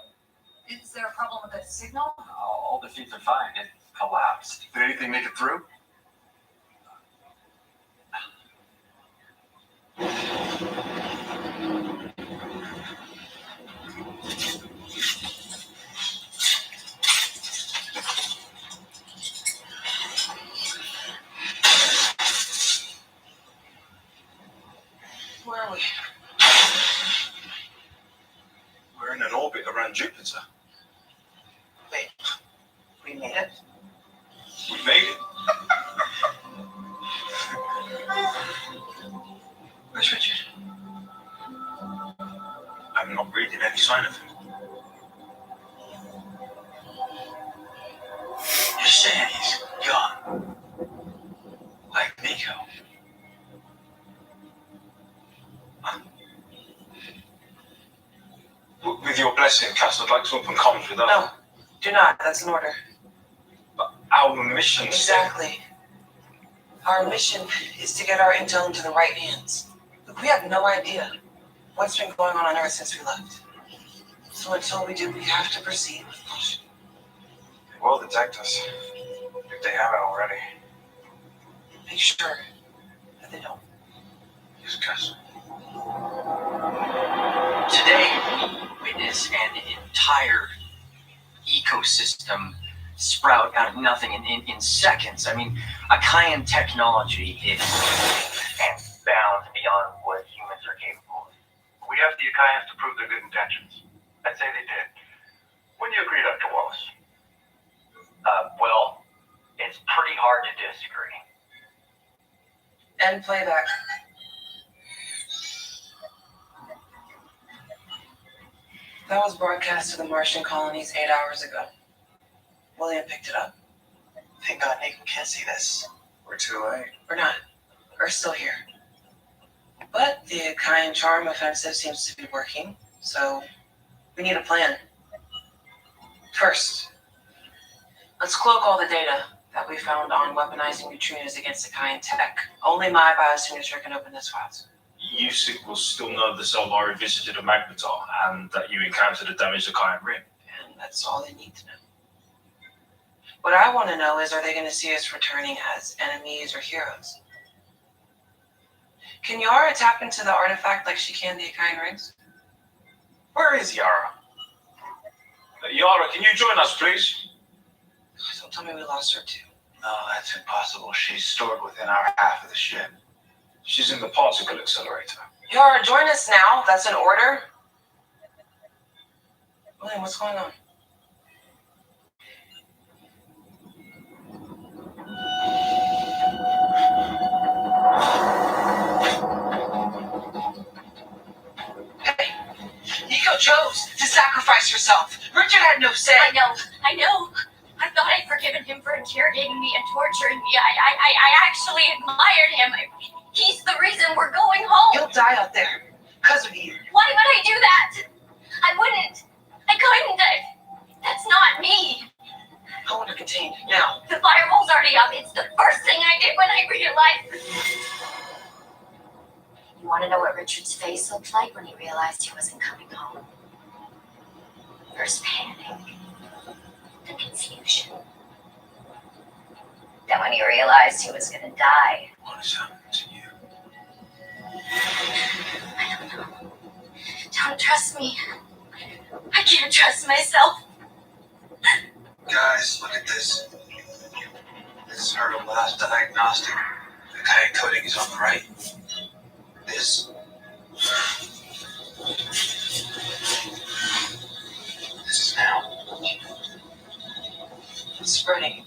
Is there a problem with the signal? All the feeds are fine. It collapsed. Did anything make it through? Where are we? We're in an orbit around Jupiter. Wait, we made it? We made it. Where's Richard? I'm not reading any sign of him. You're saying he's gone? Like Nico? With your blessing, Cass, I'd like to open comms with us. No, do not. That's an order. But our mission Exactly. Our mission is to get our intel into the right hands. Look, we have no idea what's been going on Earth since we left. So until we do, we have to proceed with caution. They will detect us. If If they haven't already. Make sure that they don't. Yes, Gus. Today, we witness an entire ecosystem sprout out of nothing in seconds. I mean, Akayan technology is and bound beyond what humans are capable of. We asked the Akayans to prove their good intentions. I'd say they did. Wouldn't you agree, Dr. Wallace? Well, it's pretty hard to disagree. End playback. That was broadcast to the Martian colonies 8 hours ago. William picked it up. Thank God Nico can't see this. We're too late. We're not. We're still here. But the Akayan charm offensive seems to be working, so we need a plan. First, let's cloak all the data that we found on weaponizing neutrinos against Akayan tech. Only my biosignature can open this files. USIC will still know the Selvari visited a Magnetar and that you encountered a damaged Akayan ring. And that's all they need to know. What I want to know is, are they going to see us returning as enemies or heroes? Can Yara tap into the artifact like she can the Akayan rings? Where is Yara? Yara, can you join us, please? Don't tell me we lost her too. No, that's impossible. She's stored within our half of the ship. She's in the particle accelerator. Yara, join us now. That's an order. William, what's going on? Hey, Nico chose to sacrifice herself. Richard had no say. I know. I thought I'd forgiven him for interrogating me and torturing me. I actually admired him. He's the reason we're going home. You'll die out there because of you. Why would I do that? I wouldn't. I couldn't. That's not me. I want her contained now. The firewall's already up. It's the first thing I did when I realized. You want to know what Richard's face looked like when he realized he wasn't coming home? First panic. The confusion. Then when he realized he was going to die. What has happened to you? I don't know. Don't trust me. I can't trust myself. Guys, look at this. This is her last diagnostic. The Akayan coding is on the right. This is now. It's spreading.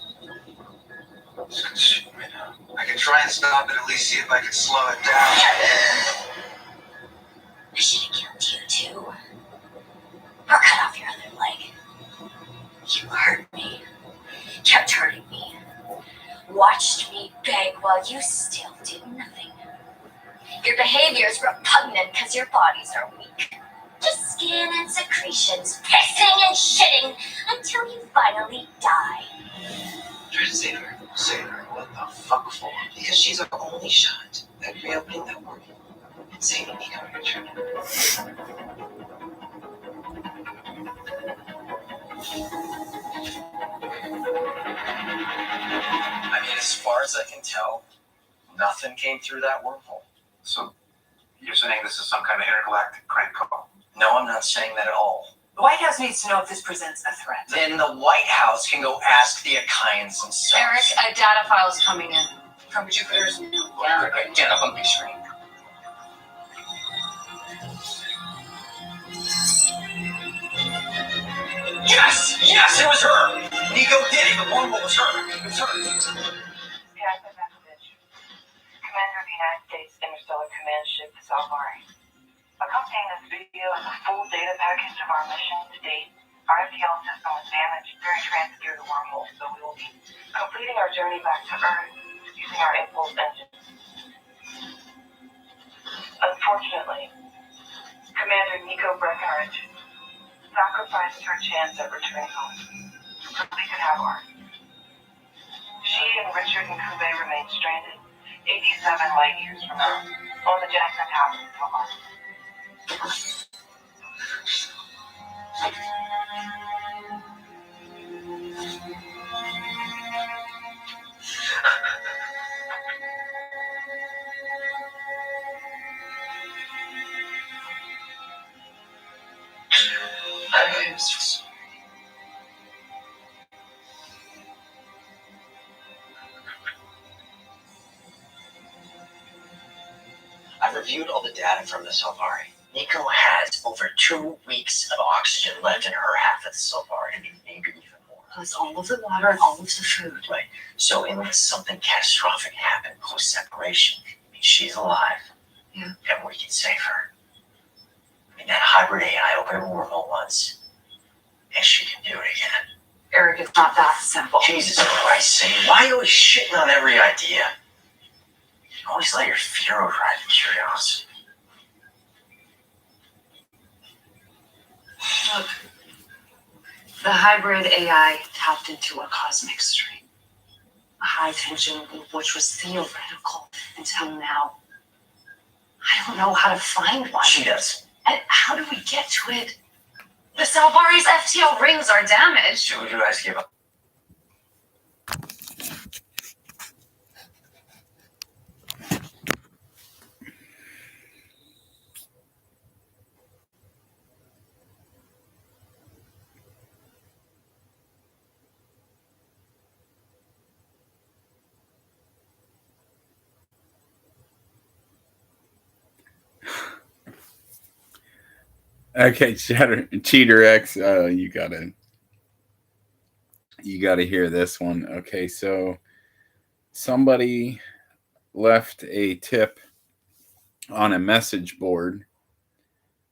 It's consuming me now. I can try and stop it, at least see if I can slow it down. I should have killed you too. Or cut off your other leg. You hurt me. Kept hurting me. Watched me beg while you still did nothing. Your behavior is repugnant because your bodies are weak. Just skin and secretions, pissing and shitting until you finally die. Try to save her. Save her. What the fuck for? Because she's our only shot at reopening that portal and saving Nico and Richard. I mean, as far as I can tell, nothing came through that wormhole. So, you're saying this is some kind of intergalactic crank call? No, I'm not saying that at all. The White House needs to know if this presents a threat. Then the White House can go ask the Akayans themselves. Eric, a data file is coming in from Jupiter's new Get up on big screen. Yes, it was her. Nico did it. The wormhole was her. It was her. Passing message. Commander of the United States Interstellar Command Ship Selvari. Accompanying this video is a full data package of our mission to date. Our FTL system was damaged during transit through the wormhole, so we will be completing our journey back to Earth using our impulse engine. Unfortunately, Commander Nico Breckenridge sacrificed her chance at returning home so we could have ours. She and Richard and Kube remain stranded 87 light years from Earth on the Jackson Tower until Mars. reviewed all the data from the Solvari. Nico has over 2 weeks of oxygen left in her half of the Solvari, and maybe even more. Plus all of the water and all of the food. Right. So unless something catastrophic happened post-separation, I mean, she's alive. Yeah. And we can save her. I mean, that hybrid AI opened a wormhole once, and she can do it again. Eric, it's not that simple. Jesus Christ, Sadie, why are you always shitting on every idea? You always let your fear override the curiosity. Look, the hybrid AI tapped into a cosmic stream. A high tension loop which was theoretical until now. I don't know how to find one. She does. And how do we get to it? The Salvari's FTL rings are damaged. So would you guys give up? Okay, Cheater X, you gotta hear this one. Okay, so somebody left a tip on a message board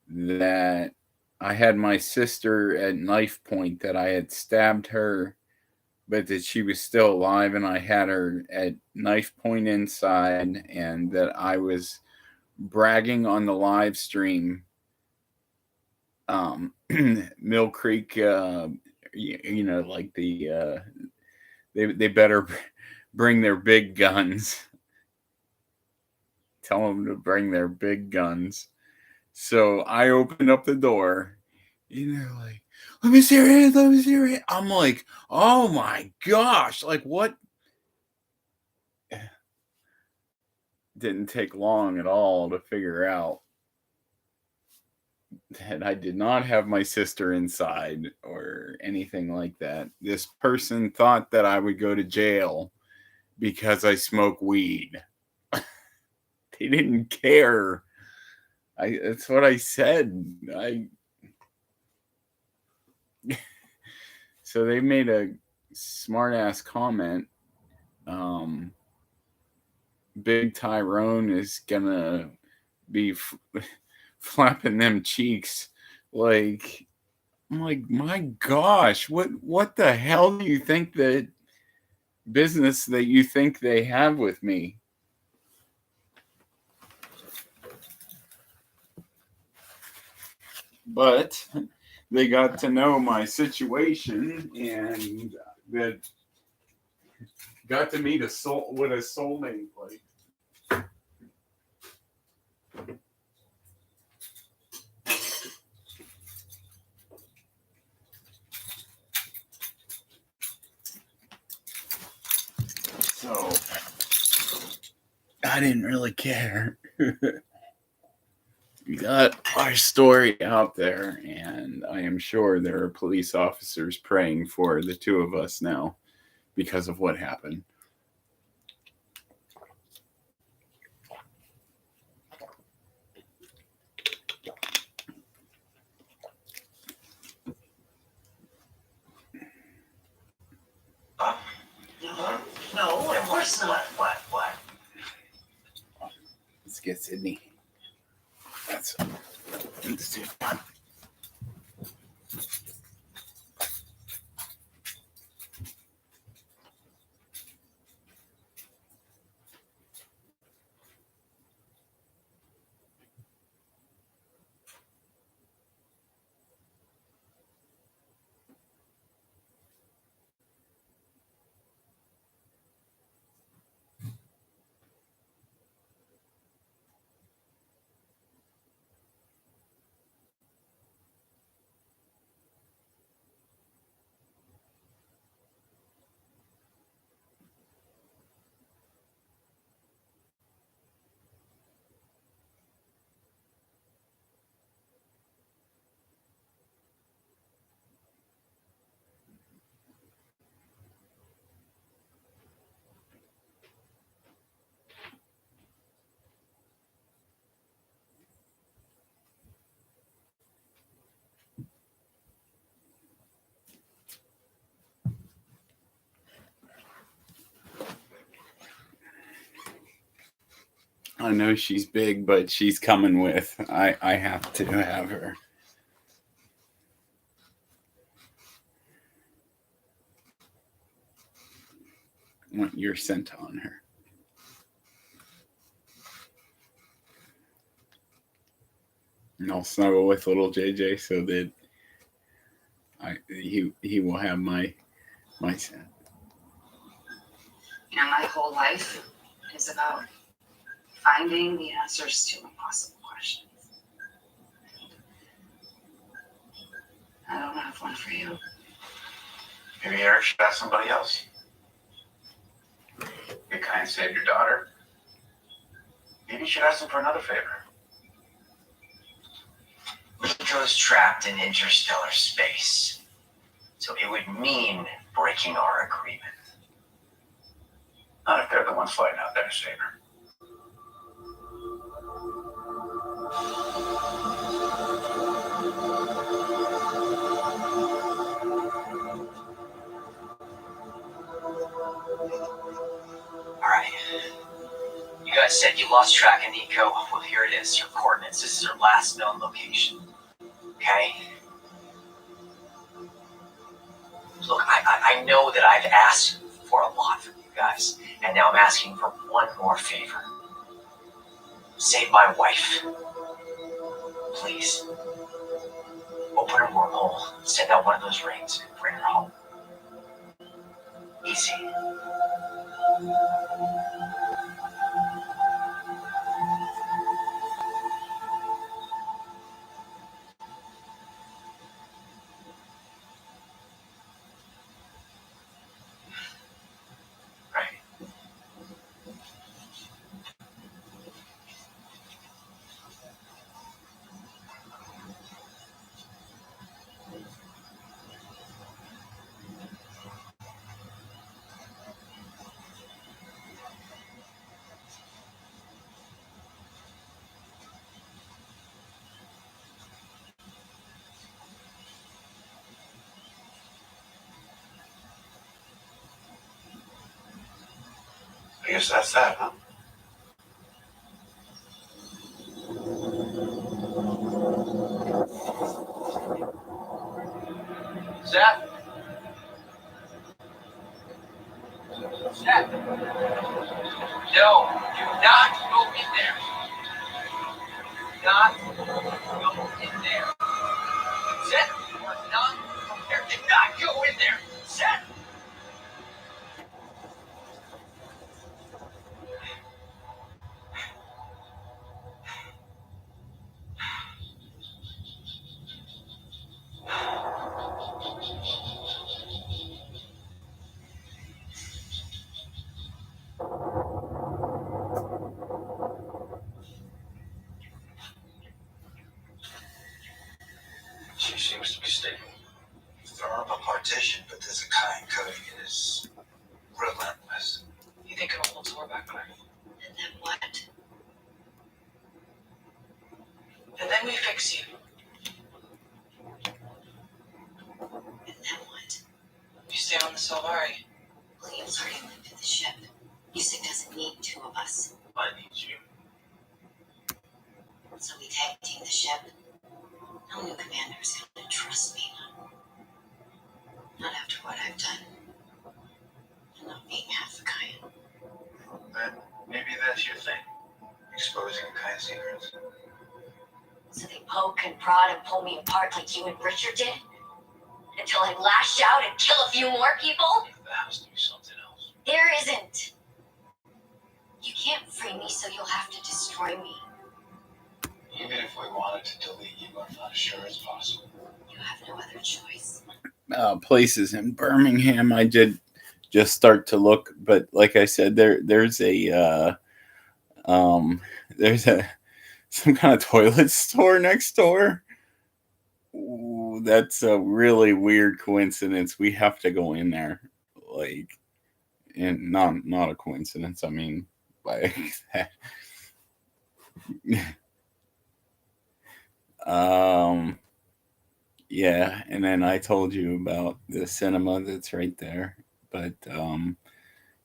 that I had my sister at knife point, that I had stabbed her, but that she was still alive, and I had her at knife point inside, and that I was bragging on the live stream. Mill Creek, you know, like they better bring their big guns. Tell them to bring their big guns. So I opened up the door, and they're like, "Let me see your hand. Let me see your hand." I'm like, "Oh my gosh! Like what?" Didn't take long at all to figure out that I did not have my sister inside or anything like that. This person thought that I would go to jail because I smoke weed. They didn't care. That's what I said. So they made a smart ass comment. Big Tyrone is gonna be flapping them cheeks. Like, I'm like, my gosh, what the hell do you think that business that you think they have with me? But they got to know my situation, and that got to meet what a soulmate like. So I didn't really care. We got our story out there, and I am sure there are police officers praying for the two of us now because of what happened. No, of course not. What? Let's get Sydney. Let's do it. I know she's big, but she's coming with. I have to have her. I want your scent on her. And I'll snuggle with little JJ so that he will have my scent. You know, my whole life is about finding the answers to impossible questions. I don't have one for you. Maybe Eric should ask somebody else. Your kind saved your daughter. Maybe you should ask him for another favor. Nico's trapped in interstellar space, so it would mean breaking our agreement. Not if they're the ones fighting out there to save her. Alright. You guys said you lost track of Nico. Well, here it is, your coordinates. This is her last known location. Okay? Look, I know that I've asked for a lot from you guys, and now I'm asking for one more favor. Save my wife. Please. Open a wormhole, send out one of those rings, and bring her home. Easy. Right. I guess that's that, huh? Zach? Zach? No, do not go in there. Do not go in there. Zach, you are not prepared. Do not go in there. Zach! She seems to be sticking. Throwing up a partition, but there's a kind coding. It is relentless. You think it'll hold Tor back, Claire? And then what? And then we fix you. And then what? You stay on the Solvari. William's already lifted the ship. Yusik doesn't need two of us. I need you. So we tag team the ship. No new commander is going to trust me. Not after what I've done. And not being half the kind. Then maybe that's your thing. Exposing kind secrets. So they poke and prod and pull me apart like you and Richard did? Until I lash out and kill a few more people? There has to be something else. There isn't. You can't free me, so you'll have to destroy me. Even if we wanted to delete you, I'm not sure it's possible. You have no other choice. Places in Birmingham. I did just start to look, but like I said, there's some kind of toilet store next door. Ooh, that's a really weird coincidence. We have to go in there, like, and not a coincidence. I mean, like that. Yeah, and then I told you about the cinema that's right there, but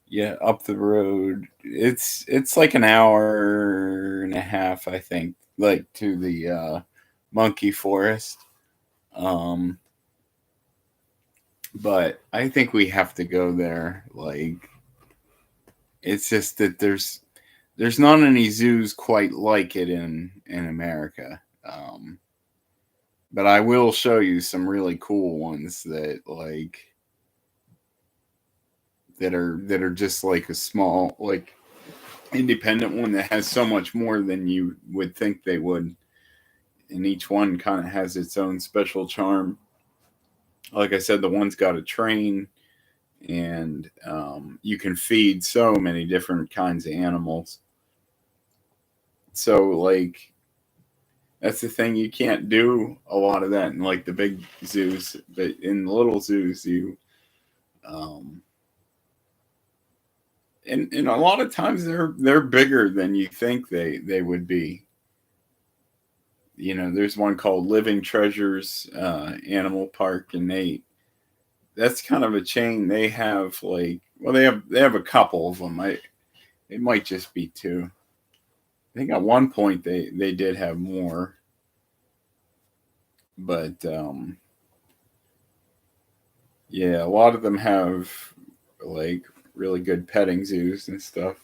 Yeah, up the road. It's like an hour and a half, I think, like to the monkey forest. Um, but I think we have to go there. Like, it's just that there's not any zoos quite like it in America. But I will show you some really cool ones that are just like a small, like, independent one that has so much more than you would think they would, and each one kind of has its own special charm. Like I said, the one's got a train, and you can feed so many different kinds of animals. So, like, that's the thing, you can't do a lot of that in like the big zoos, but in the little zoos you um and a lot of times they're bigger than you think they would be. You know, there's one called Living Treasures Animal Park, and that's kind of a chain. They have like, well, they have a couple of them. It might just be two. I think at one point they did have more, but yeah, a lot of them have like really good petting zoos and stuff.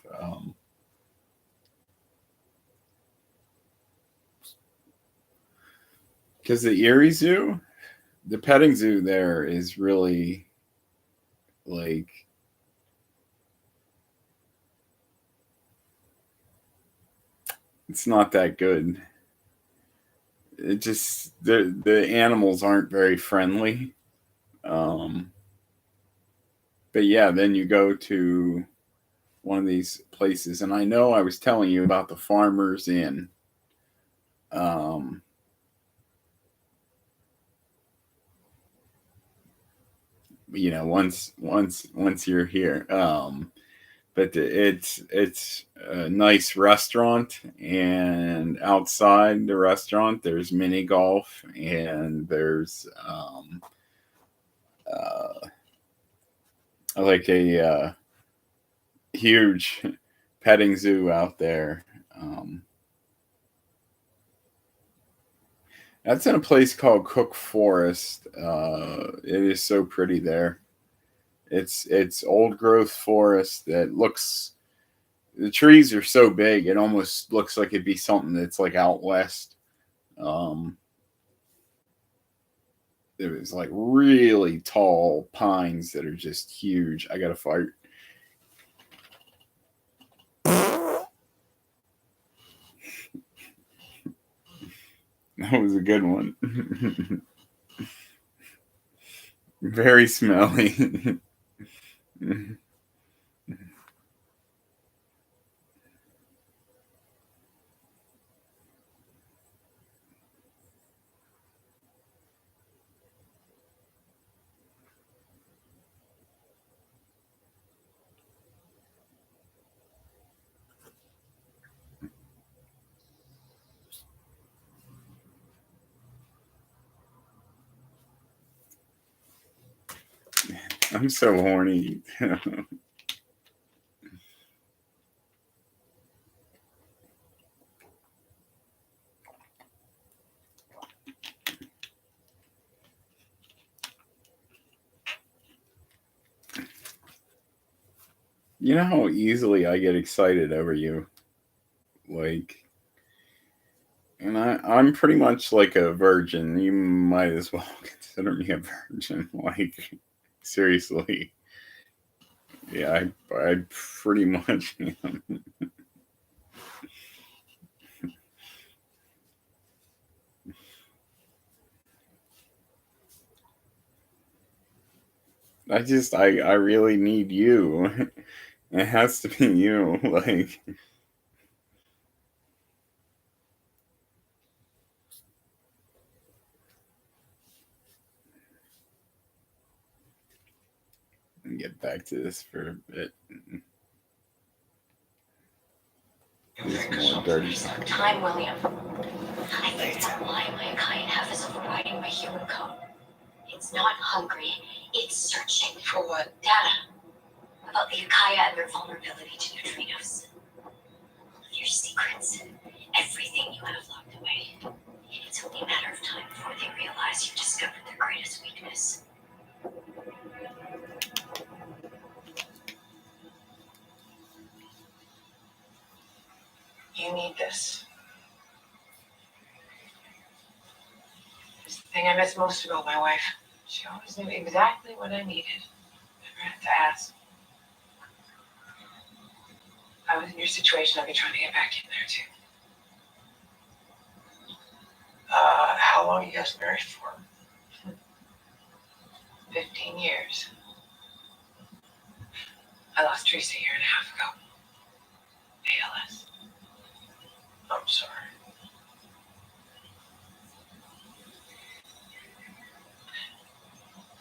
Because the Erie Zoo, the petting zoo there is really like, it's not that good. It just, the animals aren't very friendly. Um, but yeah, then you go to one of these places, and I know I was telling you about the Farmers Inn. Um, you know, once you're here. But it's a nice restaurant, and outside the restaurant there's mini golf, and there's like a huge petting zoo out there. That's in a place called Cook Forest. It is so pretty there. It's old growth forest that looks, the trees are so big it almost looks like it'd be something that's like out west. Um, there's like really tall pines that are just huge. I got to fart. That was a good one. Very smelly. I'm so horny. You know how easily I get excited over you? Like, and I'm pretty much like a virgin. You might as well consider me a virgin. Like, seriously. Yeah, I pretty much am. I really need you. It has to be you. Like, let me get back to this for a bit. There's more dirty stuff. Time, William. I think it's why my kind half is overriding my human code. It's not hungry, it's searching. For what? Data. about the Akaya and their vulnerability to neutrinos. Your secrets, everything you have locked away. It's only a matter of time before they realize you've discovered their greatest weakness. You need this. It's the thing I miss most about my wife. She always knew exactly what I needed. Never had to ask. If I was in your situation, I'd be trying to get back in there too. How long are you guys married for? 15 years. I lost Teresa a year and a half ago. ALS. I'm sorry.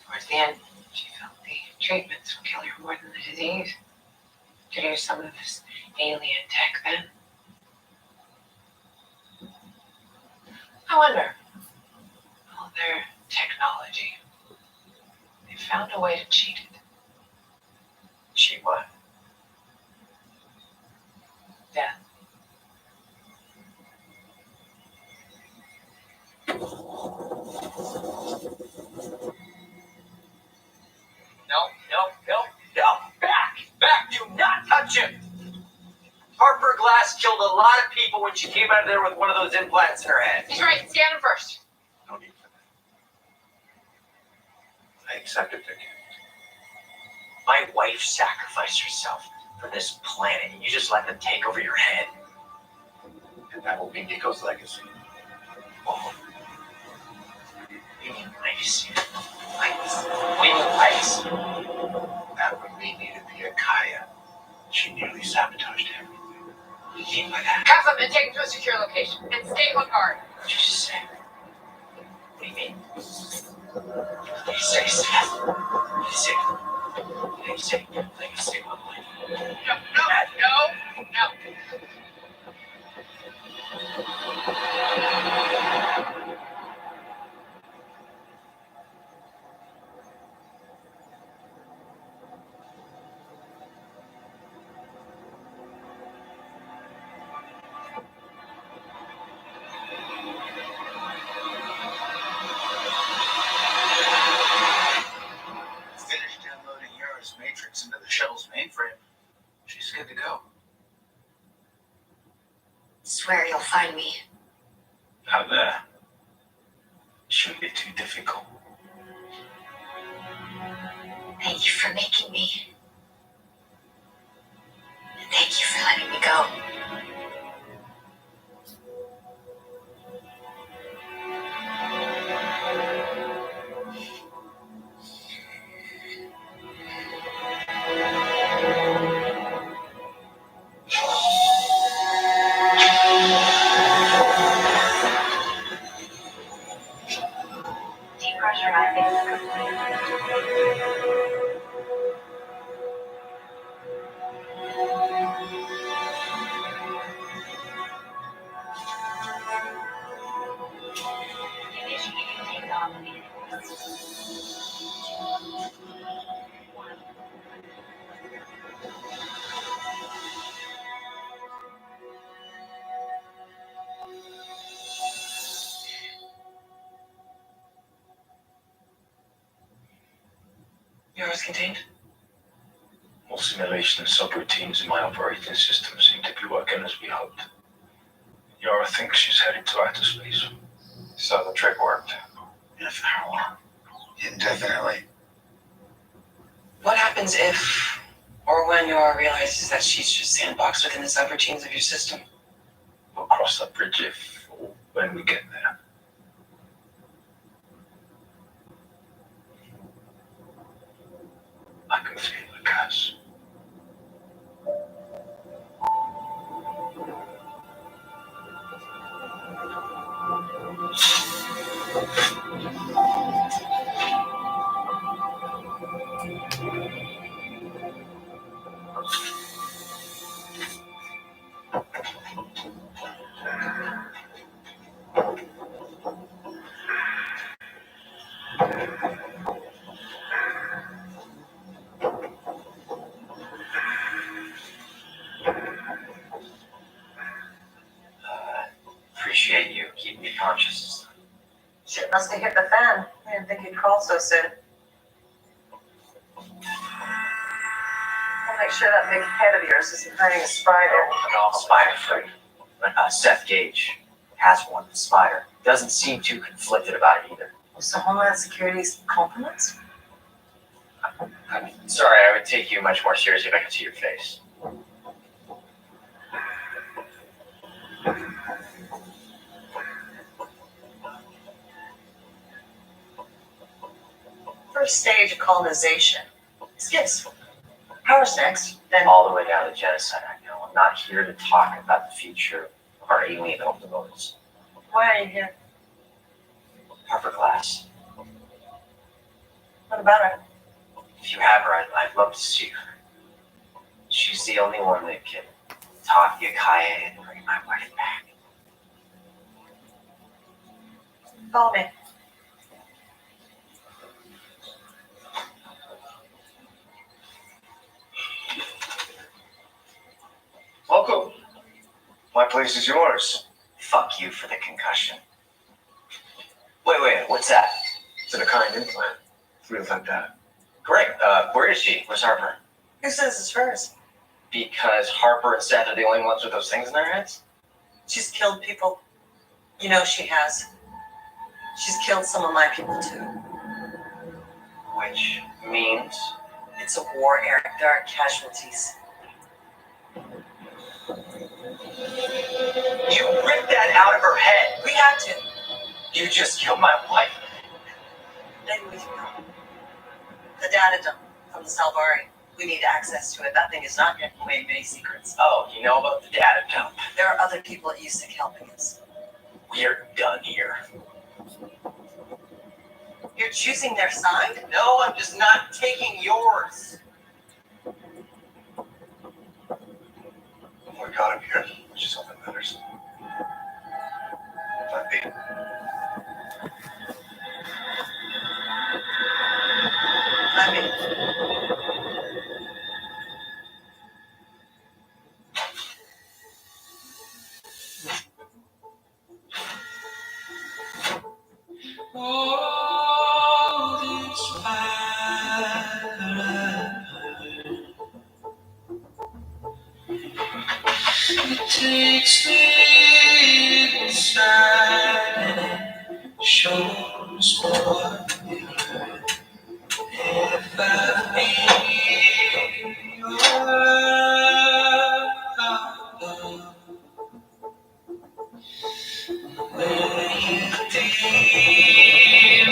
Towards the end, she felt the treatments would kill her more than the disease. Could use some of this alien tech then. I wonder, all their technology, they found a way to cheat it. Cheat what? Death. No. Back, do not touch him. Harper Glass killed a lot of people when she came out of there with one of those implants in her head. He's right, scan him first. No need for that. I accepted the gift. My wife sacrificed herself for this planet, and you just let them take over your head. And that will be Nico's legacy. Oh. You mean legacy? We mean legacy. That would mean needed the Akaya. She nearly sabotaged everything. What do you mean by that? Have them and take him to a secure location. And stay on guard. What did you just say? What do you mean? What did you say, Seth? What did you say? What did you say? What did you say? No. Finished downloading Yara's matrix into the shuttle's mainframe. She's good to go. Swear you'll find me. Out there. Shouldn't be too difficult. Thank you for making me. And thank you for letting me go. Depressurizing complete. Initiating takeoff. Yours contained? All simulation and subroutines in my operating system seem to be working as we hoped. Yara thinks she's headed to outer space. So the trick worked. And for how long? Indefinitely. What happens if or when Yara realizes that she's just sandboxed within the subroutines of your system? We'll cross that bridge if or when we get there. I can feel the gas. also said, I'll make sure that big head of yours isn't hiding a spider. No, spider free. But Seth Gage has one spider. Doesn't seem too conflicted about it either. So Homeland Security's compliments? I mean, sorry, I would take you much more seriously if I could see your face. First stage of colonization. Skips. Power's next, then All the way down to genocide, I know. I'm not here to talk about the future of our alien locomotives. why are you here? Harper Glass. What about her? If you have her, I'd love to see her. She's the only one that can talk Yakaya and bring my wife back. Follow me. Welcome. My place is yours. Fuck you for the concussion. Wait, what's that? It's an kind implant. Feels like that. Great. Where is she? Where's Harper? Who says it's hers? Because Harper and Seth are the only ones with those things in their heads? She's killed people. You know she has. She's killed some of my people too. Which means It's a war, Eric. There are casualties. you ripped that out of her head. We had to. You just killed my wife. Maybe we can help. The data dump from the Salvari. We need access to it. That thing is not giving away many secrets. Oh, you know about the data dump? There are other people at USIC helping us. We're done here. You're choosing their side? No, I'm just not taking yours. We got him here, which is all that matters. Plan B. I mean, It takes me inside and it shows what we learn. If I be your love, will you be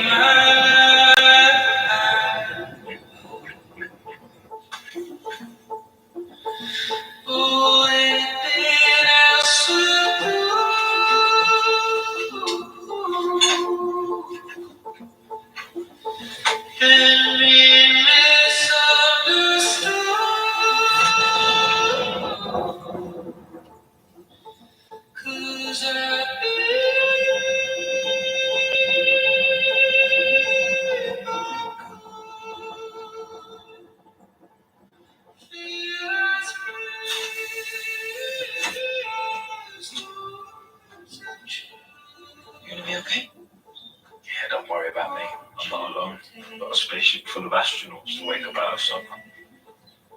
my oh, anything else will do. Can be misunderstood. 'Cause I feel as free as you're gonna be okay? Yeah, don't worry about me. I'm not alone. I've got a spaceship full of astronauts to wake up out of supper.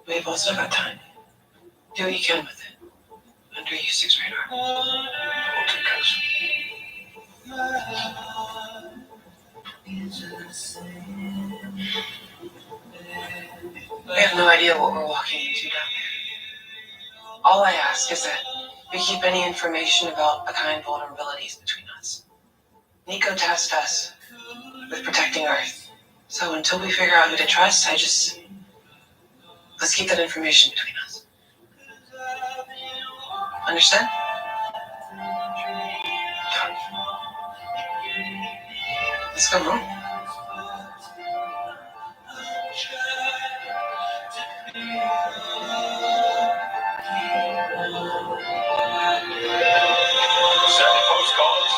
We've also got time. Do what you can with it. Under USIC's radar. We'll take us. We have no idea what we're walking into down there. All I ask is that we keep any information about the kind vulnerabilities between us. Nico tasked us with protecting Earth. So until we figure out who to trust, let's keep that information between us. Understand? Let's go home. Send postcards.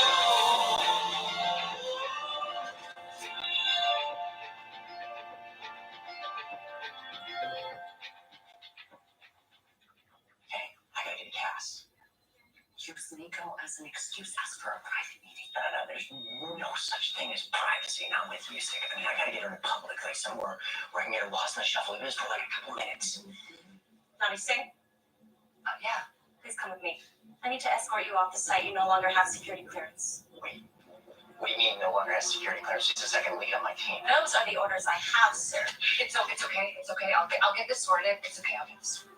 Hey, I gotta get gas. Use Nico as an excuse, ask for a private meeting. No, there's no such thing as privacy, not with music. I mean, I gotta get her in public, like somewhere where I can get her lost in the shuffle, even just for like a couple minutes. Naughty Sting, Yeah. please come with me. I need to escort you off the site. You no longer have security clearance. Wait, what do you mean no longer has security clearance? She's the second lead on my team. Those are the orders I have, sir. It's okay. I'll get this sorted. It's okay. I'll get this sorted.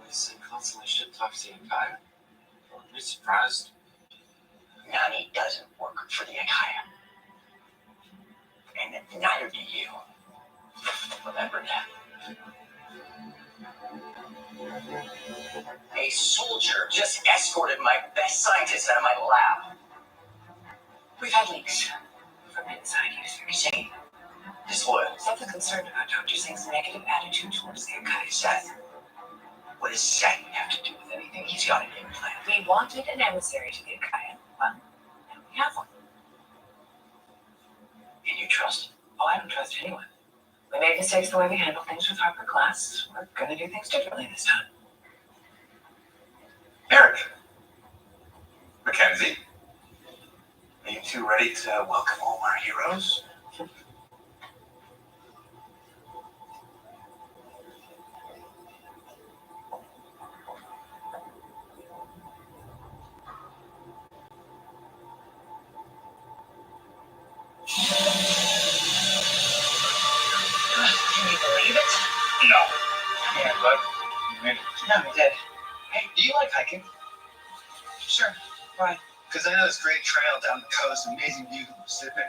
I said constantly shit talk to Akaya. Are you surprised? Nani doesn't work for the Akaya. And neither do you. Remember that. A soldier just escorted my best scientist out of my lab. We've had leaks from inside USRC. Disloyal. Something concerned about Dr. Singh's negative attitude towards the Akai. Seth. What does Seth have to do with anything? He's got an implant. We wanted an emissary to the Akai. Well, now we have one. And you trust him? Oh, I don't trust anyone. We made mistakes the way we handled things with Harper Glass. We're gonna do things differently this time. Eric. Mackenzie. Are you two ready to welcome all our heroes? Can you believe it? No. Yeah, but you made it. No, we did. Hey, do you like hiking? Sure. Why? Because I know this great trail down the coast, amazing view of the Pacific.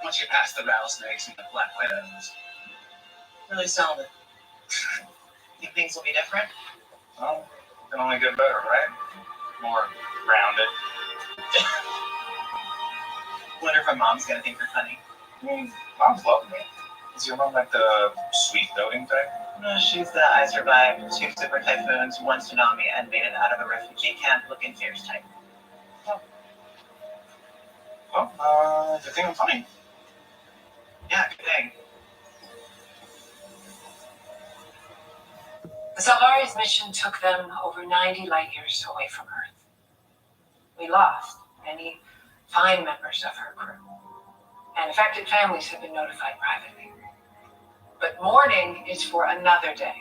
Once you pass the rattlesnakes and the black widows. Really solid. Think things will be different? Well, it can only get better, right? More rounded. Wonder if my mom's gonna think we're funny. Mom's loving me. Is your mom like the sweet doting type? No, she's the I survived 2 super typhoons, 1 tsunami, and made it out of a refugee camp looking fierce type. Well, you think I'm funny? Yeah, good thing. The Salvari's mission took them over 90 light years away from Earth. We lost many fine members of her crew, and affected families have been notified privately. But mourning is for another day.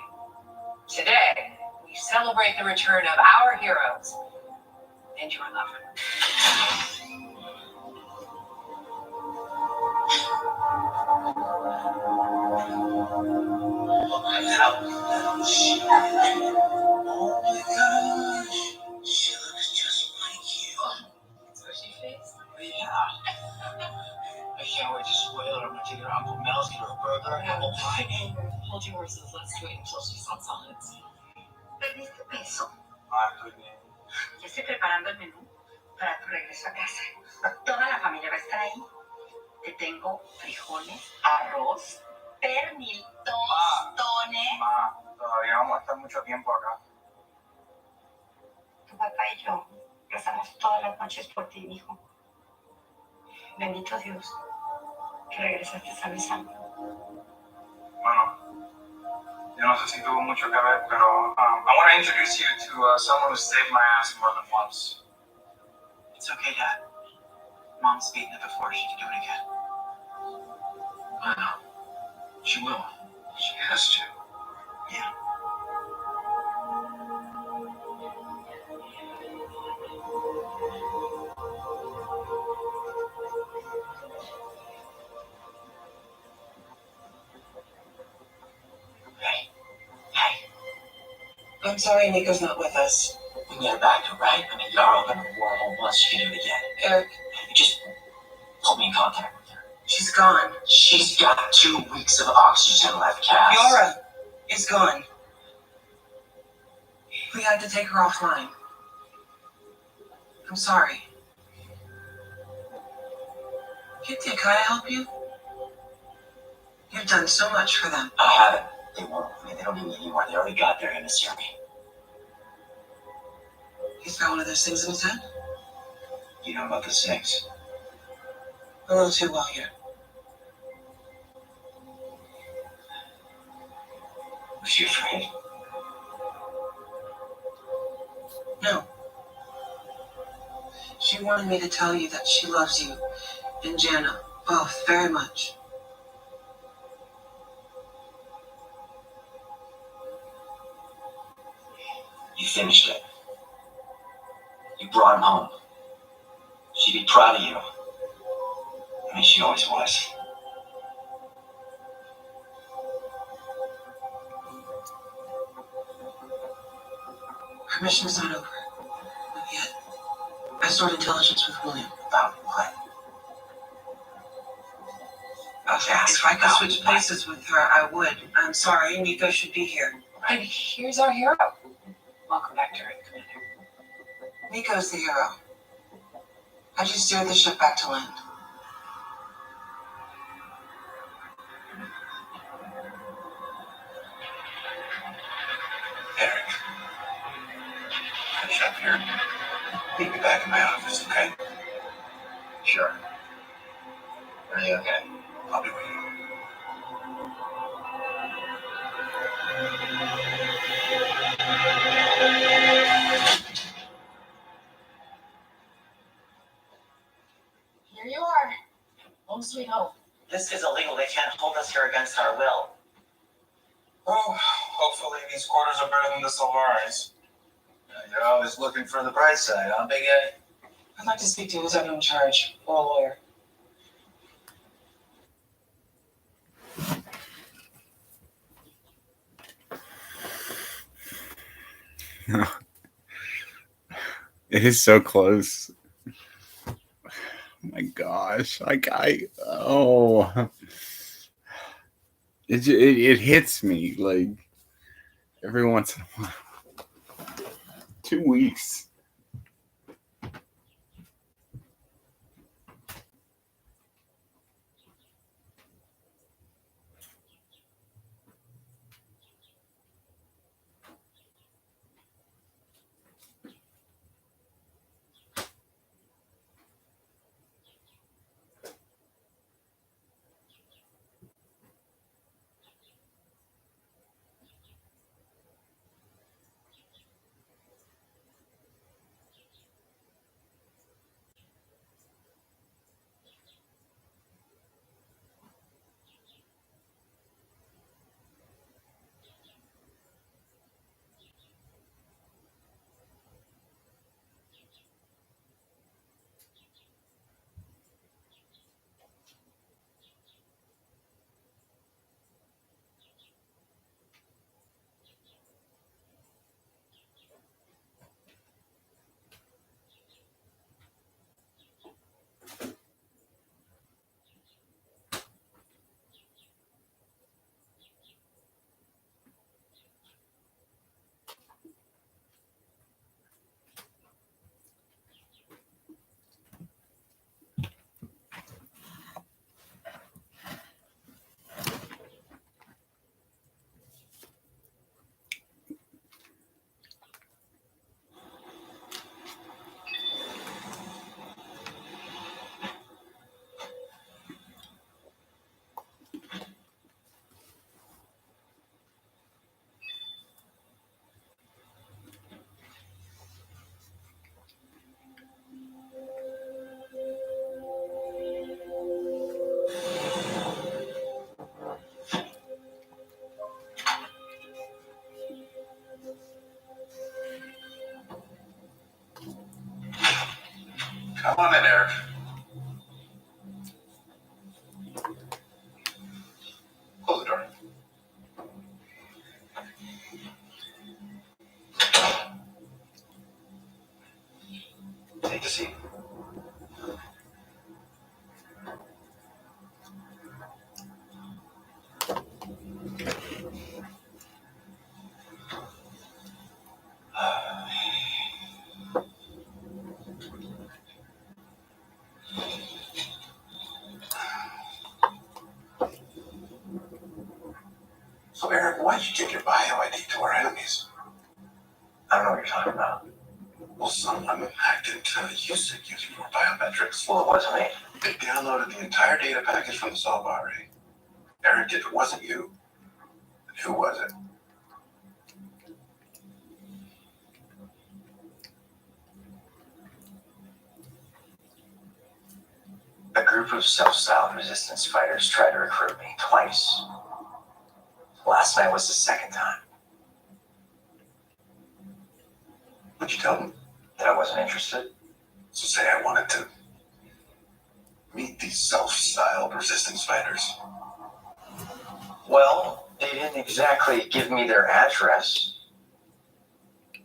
Today, we celebrate the return of our heroes and your lover. Oh my gosh. She looks just like you. Squishy face? Yeah. I can't wait to spoil her. I'm gonna take her to Uncle Mel's, get her a burger, and apple pie. Hold your horses. Let's wait until she's on solids. Perdiste peso. Ah, good name. Ya estoy preparando el menú para tu regreso a casa. Toda la familia va a estar ahí. Te tengo frijoles, arroz, pernil, tostones. Ma, todavía vamos a estar mucho tiempo acá. Tu papá y yo rezamos todas las noches por ti, hijo. Bendito Dios, que regresaste sano y salvo. Bueno, yo no sé si tuvo mucho que ver, pero I want to introduce you to someone who saved my ass more than once. It's okay, Dad. Mom's beaten it before. She can do it again. I know. She will. She has to. Yeah. Hey. I'm sorry Nico's not with us. We can get her back to her, right? I mean, Yara opened the wormhole once, she can do it again. Eric, Just put me in contact with her. she's gone. She's got 2 weeks of oxygen left, Cass. Yara is gone. We had to take her offline. I'm sorry. Can't the Akaya help you? You've done so much for them. I haven't. They won't. I mean, they don't need me anymore. They already got their emissary. He's got one of those things in his head? You know about the Singhs? A little too well yet. she afraid? No. She wanted me to tell you that she loves you and Jana both very much. You finished it. You brought him home. She'd be proud of you. I mean, she always was. Our mission's not over. Not yet. I stored intelligence with William. About what? If I could switch places with her, I would. I'm sorry, Nico should be here. And here's our hero. Welcome back to Earth, Commander. Nico's the hero. I just steered the ship back to land. Eric. Finish up here. Meet me back in my office, okay? Sure. Are you okay? I'll be waiting. Here you are. Home sweet home. This is illegal. They can't hold us here against our will. Oh, hopefully these quarters are better than the Solaris. You're always looking for the bright side, huh, big guy? I'd like to speak to who's ever in charge, or a lawyer. It is so close. Oh my gosh. It hits me like every once in a while. 2 weeks. Come on in, Eric. Close the door. Take a seat. So, Eric, why'd you take your bio ID to our enemies? I don't know what you're talking about. Well, someone hacked into USIC using your biometrics. Well, it wasn't me. They downloaded the entire data package from the Salvare. Eric, if it wasn't you, then who was it? group of self-styled resistance fighters tried to recruit me twice. Last night was the second time. What'd you tell them? That I wasn't interested. So say I wanted to meet these self-styled resistance fighters. Well, they didn't exactly give me their address.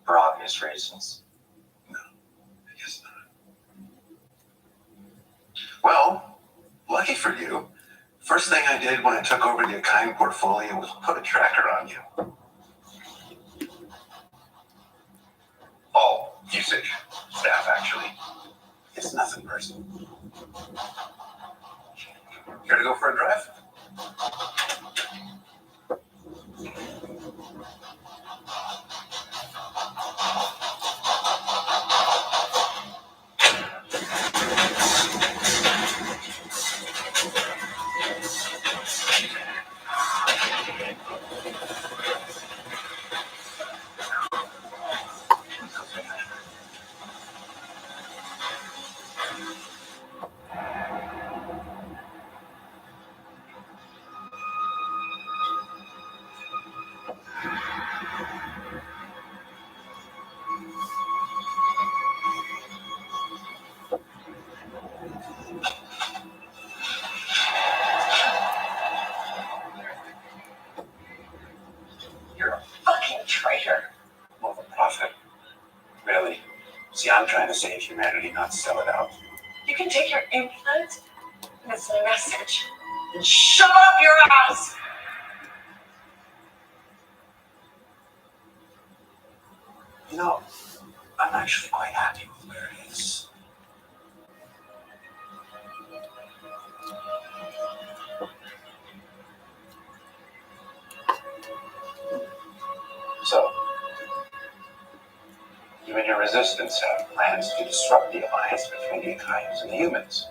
For obvious reasons. I guess not. Well, lucky for you, first thing I did when I took over the Akine portfolio was put a tracker on you. All usage staff, actually. It's nothing personal. Care to go for a drive? You're a fucking traitor. More of a prophet. Really? See, I'm trying to save humanity, not sell it out. You can take your implant and it's a message and shove it up your ass. You know, I'm actually quite happy with where it is. So, you and your resistance have plans to disrupt the alliance between the Akaians and the humans.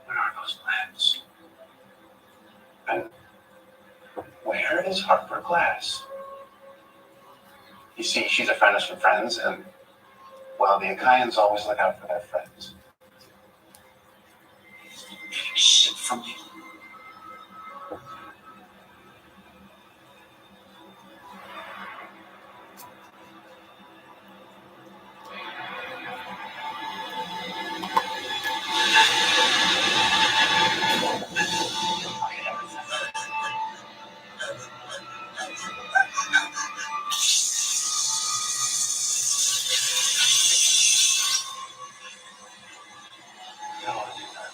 What are those plans? And where is Harper Glass? You see, she's a friend of some friends, and, well, the Akaians always look out for their friends. Getting shit from me. I don't want to do that.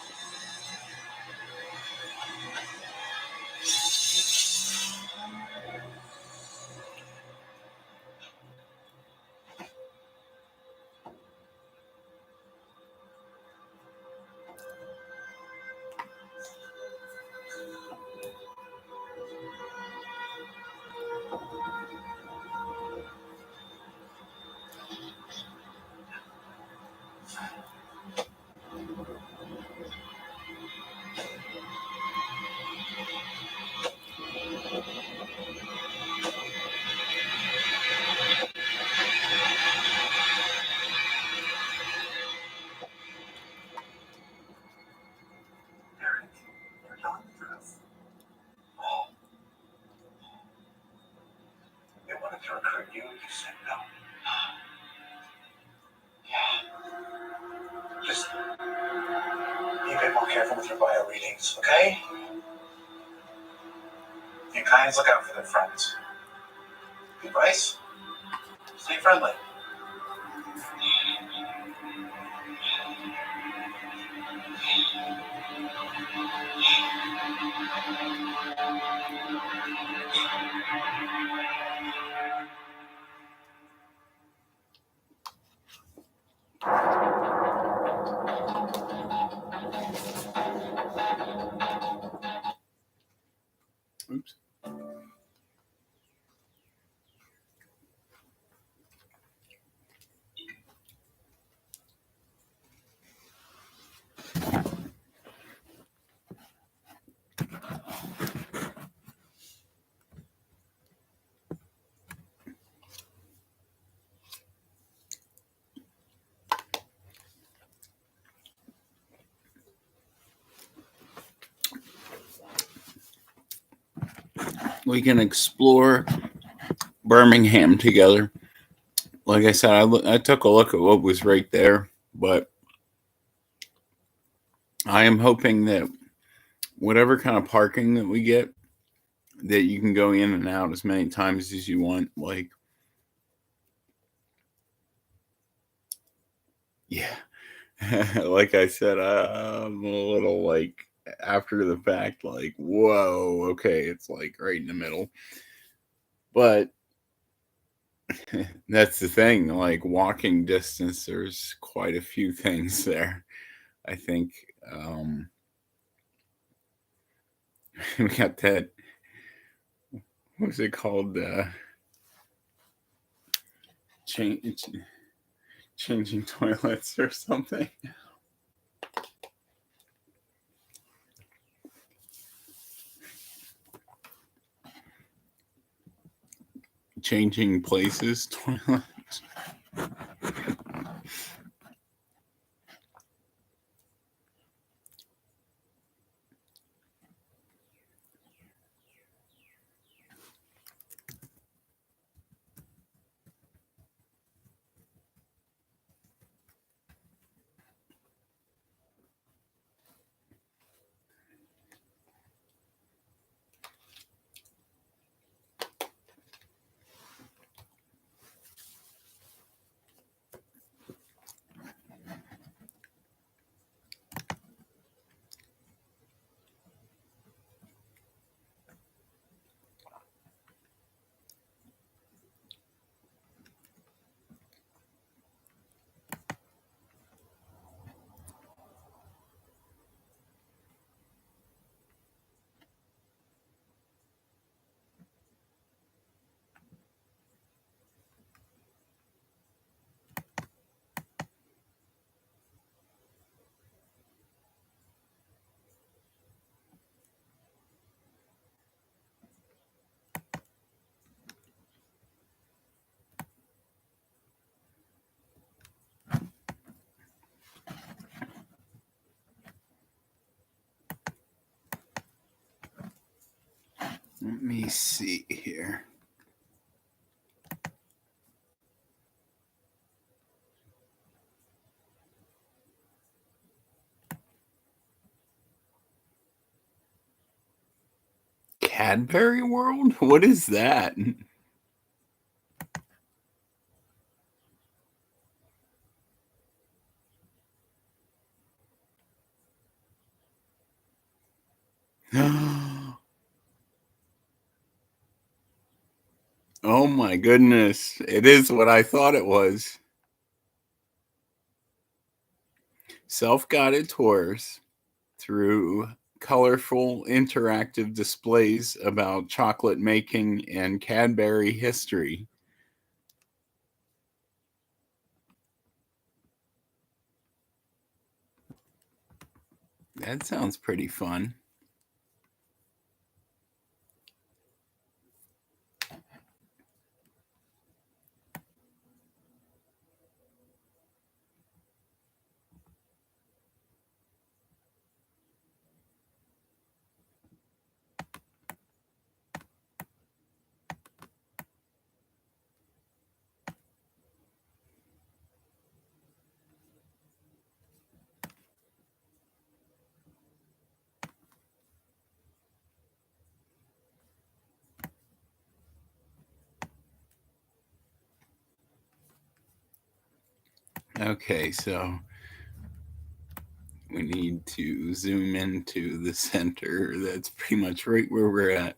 Eric, you're telling the truth. Oh. They wanted to recruit you, you said no. Yeah. Just be a bit more careful with your bio readings, okay? The Akaians look out for their friends. Advice? Stay friendly. Oops. we can explore Birmingham together. Like I said, I took a look at what was right there, but I am hoping that whatever kind of parking that we get, that you can go in and out as many times as you want. Like, yeah, like I said, I'm a little like after the fact, like, whoa, okay, it's like right in the middle. But that's the thing, like walking distance, there's quite a few things there. I think we got that, what's it called? Changing toilets or something. Changing places, toilets. Let me see here. Cadbury World? What is that? Oh my goodness. It is what I thought it was. Self-guided tours through colorful interactive displays about chocolate making and Cadbury history. That sounds pretty fun. Okay, so we need to zoom into the center. That's pretty much right where we're at.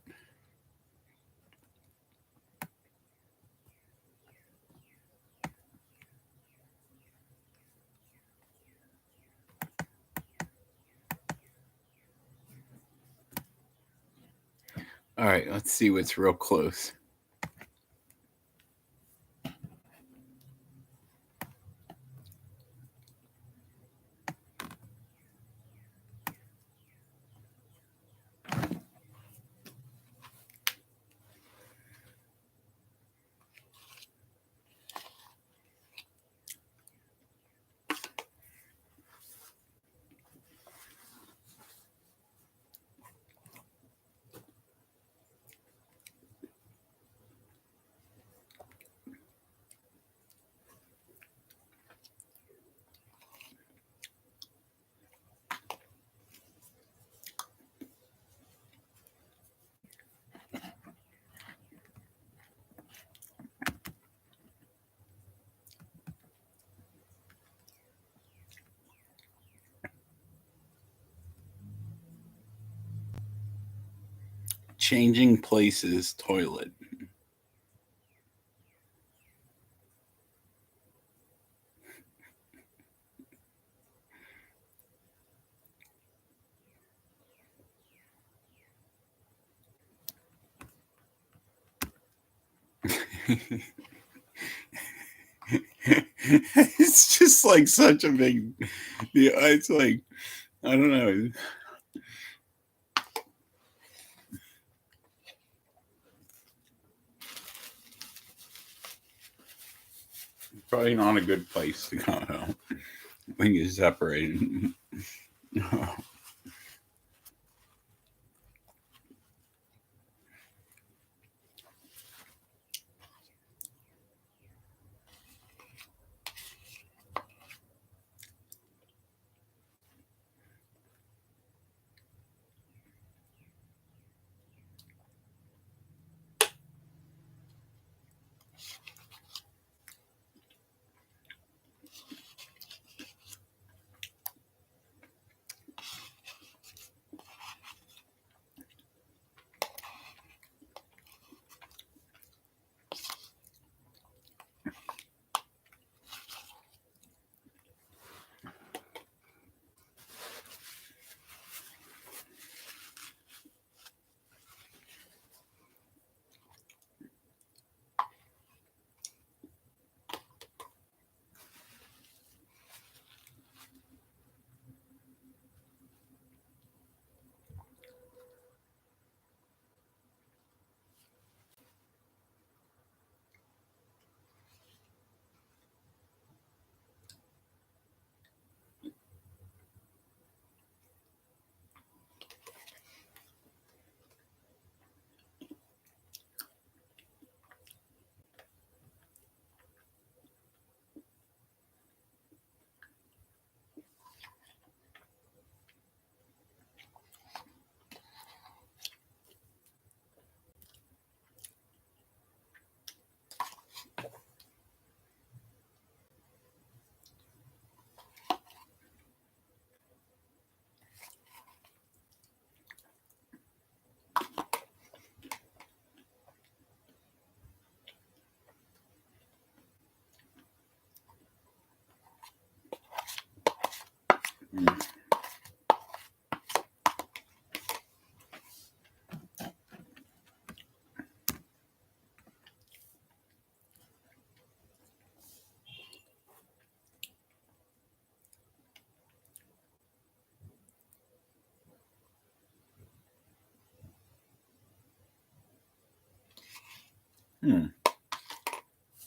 All right, let's see what's real close. Changing places toilet. It's just like such a big deal. It's like, I don't know. Probably not a good place to go home when you're separated.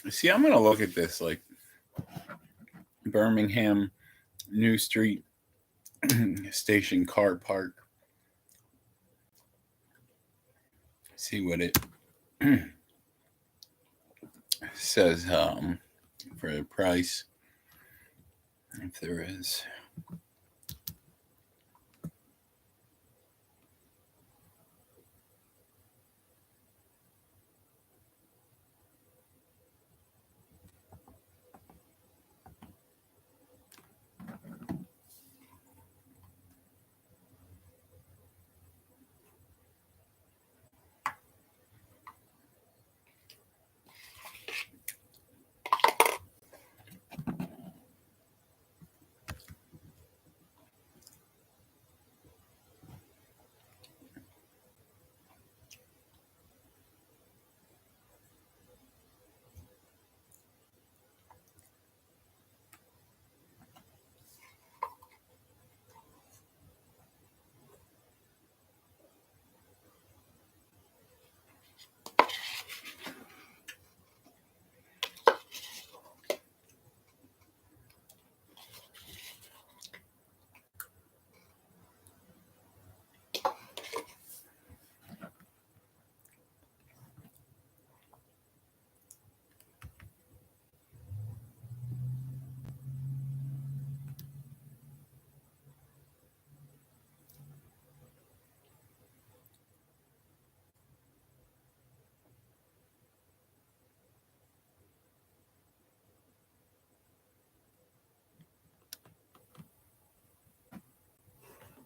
See, I'm going to look at this like Birmingham New Street Station Car Park. See what it says for the price, if there is.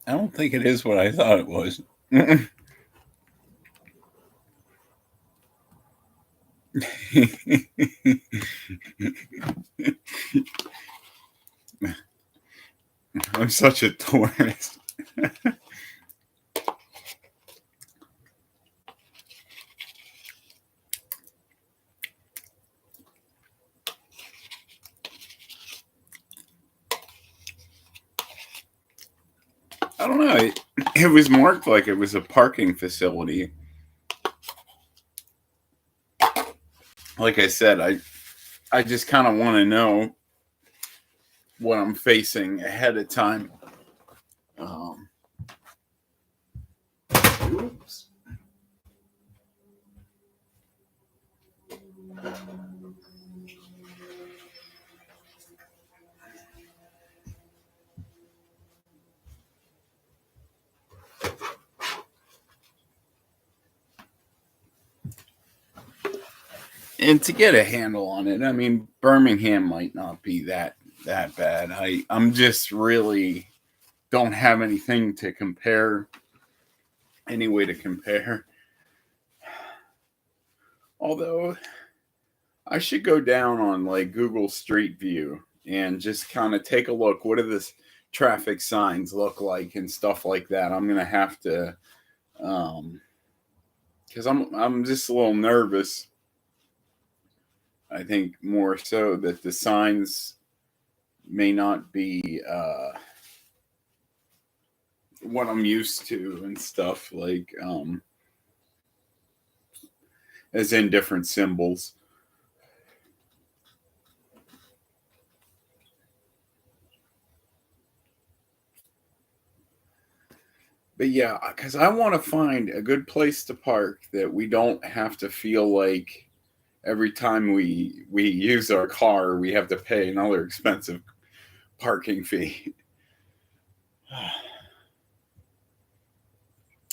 I don't think it is what I thought it was. I'm such a tourist. I don't know. It was marked like it was a parking facility. Like I said, I just kind of want to know what I'm facing ahead of time. Oops. And to get a handle on it, I mean, Birmingham might not be that bad. I'm just really don't have anything to compare, any way to compare. Although I should go down on like Google Street View and just kind of take a look. What do the traffic signs look like and stuff like that? I'm gonna have to, because I'm just a little nervous. I think more so that the signs may not be what I'm used to and stuff, like as in different symbols. But yeah, because I want to find a good place to park that we don't have to feel like every time we use our car, we have to pay another expensive parking fee.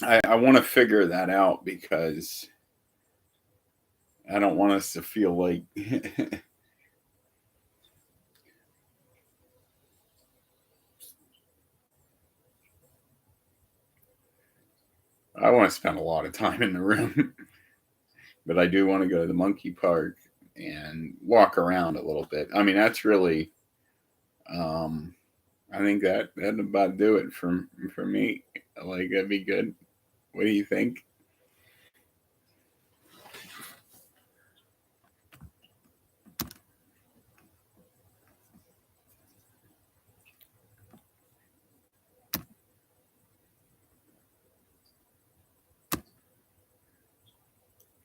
I want to figure that out because I don't want us to feel like I want to spend a lot of time in the room. But I do want to go to the monkey park and walk around a little bit. I mean, that's really, I think that'd about do it for me. Like, that'd be good. What do you think?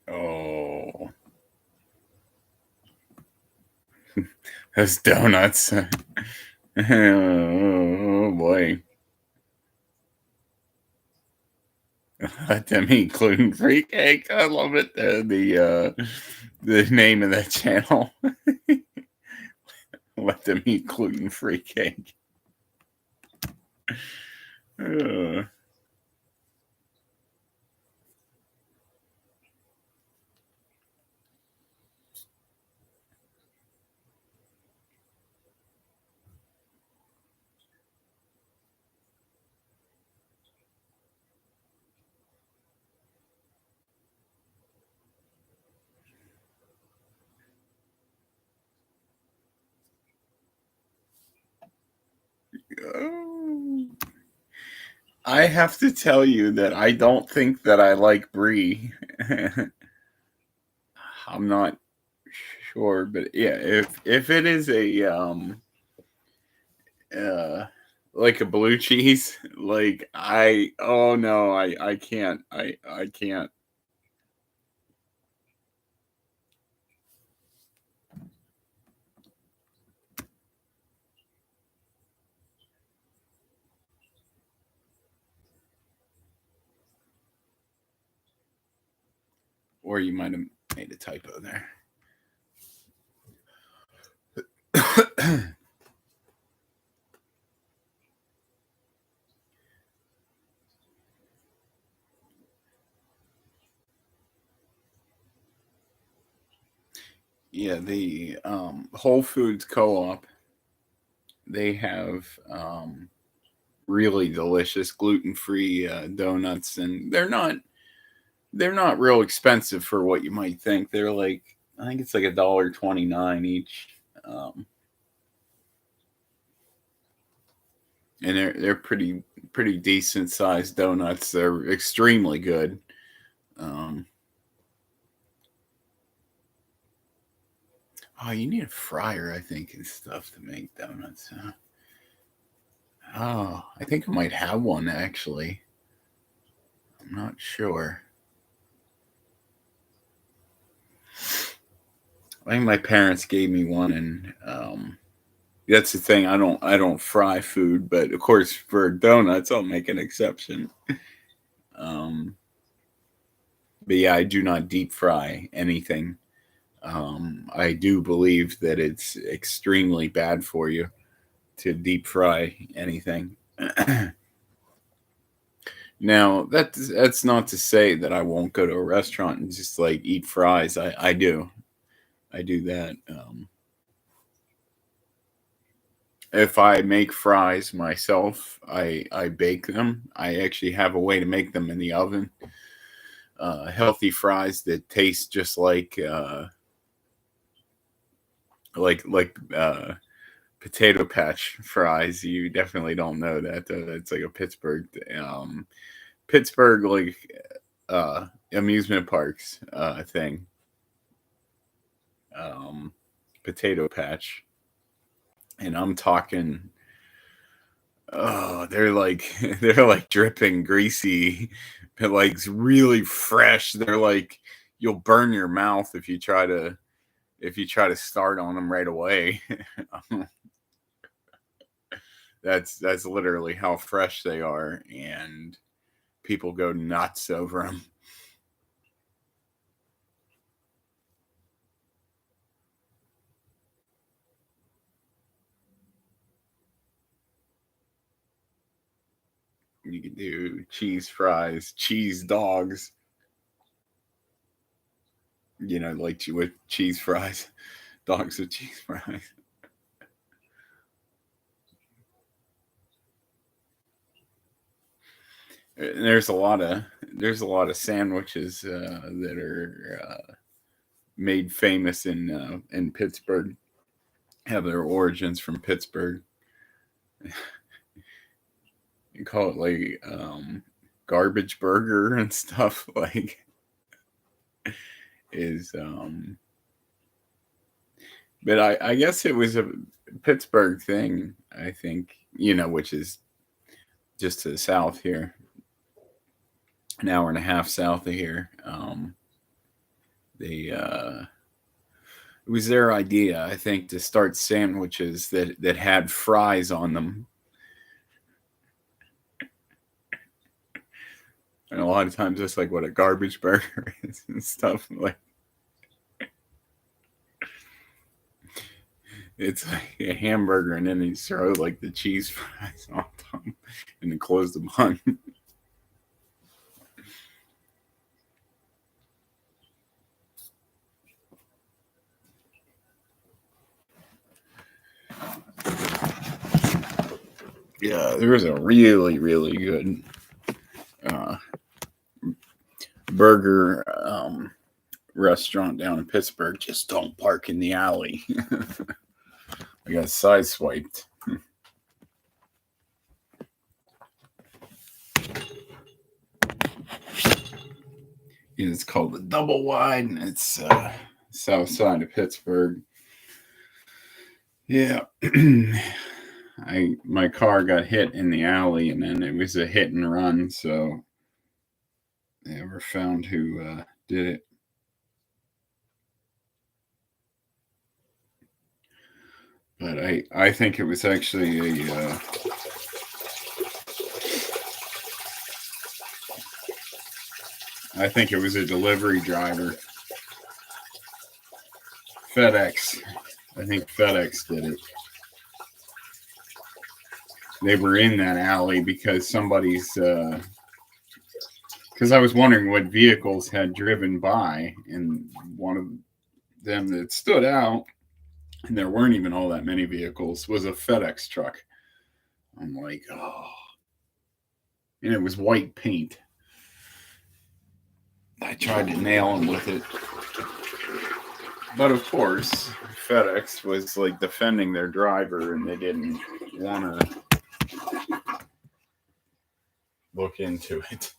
Oh, those donuts. Oh boy. Let them eat gluten-free cake. I love it. The name of that channel. Let them eat gluten-free cake. I have to tell you that I don't think that I like brie. I'm not sure, but yeah, if it is a like a blue cheese, like I can't. I can't. Or you might have made a typo there. Yeah, the Whole Foods Co-op, they have really delicious gluten-free donuts, and they're not real expensive for what you might think. They're like I think it's like $1.29 each. And they're pretty decent sized donuts. They're extremely good. Oh, you need a fryer, I think, and stuff to make donuts. Huh? Oh, I think I might have one actually. I'm not sure. I think my parents gave me one, and that's the thing. I don't fry food, but of course for donuts I'll make an exception. But yeah, I do not deep fry anything. I do believe that it's extremely bad for you to deep fry anything. Now, that's not to say that I won't go to a restaurant and just like eat fries. I do that. If I make fries myself, I bake them. I actually have a way to make them in the oven. Healthy fries that taste just like potato patch fries. You definitely don't know that. It's like a Pittsburgh like amusement parks thing. Potato patch, and I'm talking. Oh, they're like dripping greasy, but like really fresh. They're like you'll burn your mouth if you try to start on them right away. That's literally how fresh they are, and people go nuts over them. You can do cheese fries, cheese dogs. You know, like with cheese fries, dogs with cheese fries. There's a lot of sandwiches that are made famous in Pittsburgh. Have their origins from Pittsburgh. You call it like garbage burger and stuff like is but I guess it was a Pittsburgh thing, I think, which is just to the south here, an hour and a half south of here. It was their idea, I think, to start sandwiches that had fries on them. And a lot of times it's like what a garbage burger is and stuff. Like it's like a hamburger, and then you throw like the cheese fries on top and then close the bun. Yeah, there was a really, really good burger restaurant down in Pittsburgh. Just don't park in the alley. I got sideswiped. It's called the Double Wide, and it's south side of Pittsburgh. Yeah. My car got hit in the alley, and then it was a hit and run, so they never found who did it. But I think it was actually I think it was a delivery driver. FedEx. I think FedEx did it. They were in that alley because somebody's because I was wondering what vehicles had driven by, and one of them that stood out, and there weren't even all that many vehicles, was a FedEx truck. I'm like, oh. And it was white paint. I tried to nail him with it. But of course, FedEx was like defending their driver, and they didn't want to look into it.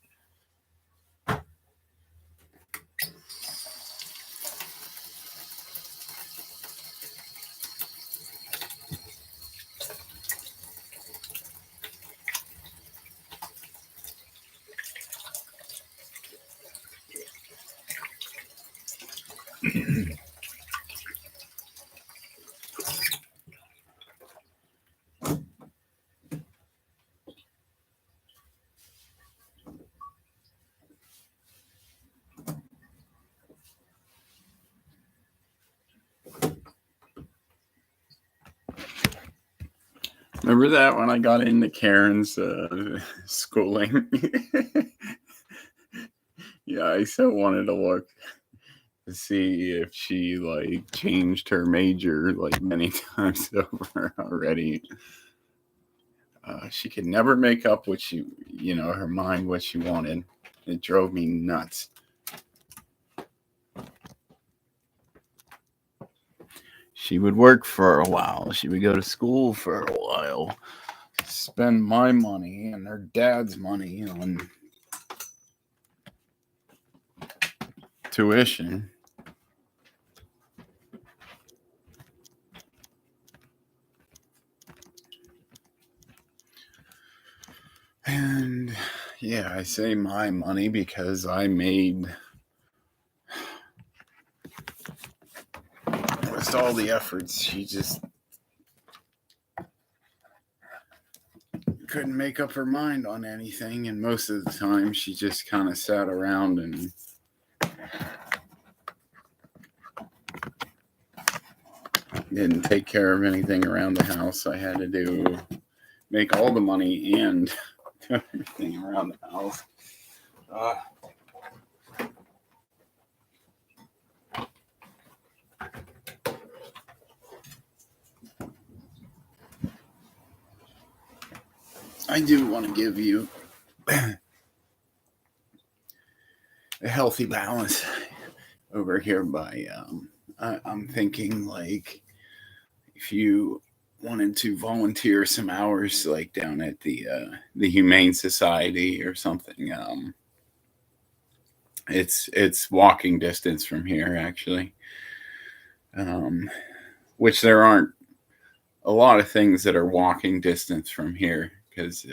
Remember that when I got into Karen's schooling? Yeah, I so wanted to look to see if she like changed her major like many times over already. She could never make up what she, her mind, what she wanted. It drove me nuts. She would work for a while. She would go to school for a while. Spend my money and her dad's money on tuition. And yeah, I say my money because I made with all the efforts. She just couldn't make up her mind on anything, and most of the time she just kind of sat around and didn't take care of anything around the house. I had to make all the money and do everything around the house. I do want to give you a healthy balance over here by I'm thinking like if you wanted to volunteer some hours like down at the Humane Society or something, it's walking distance from here actually, which there aren't a lot of things that are walking distance from here because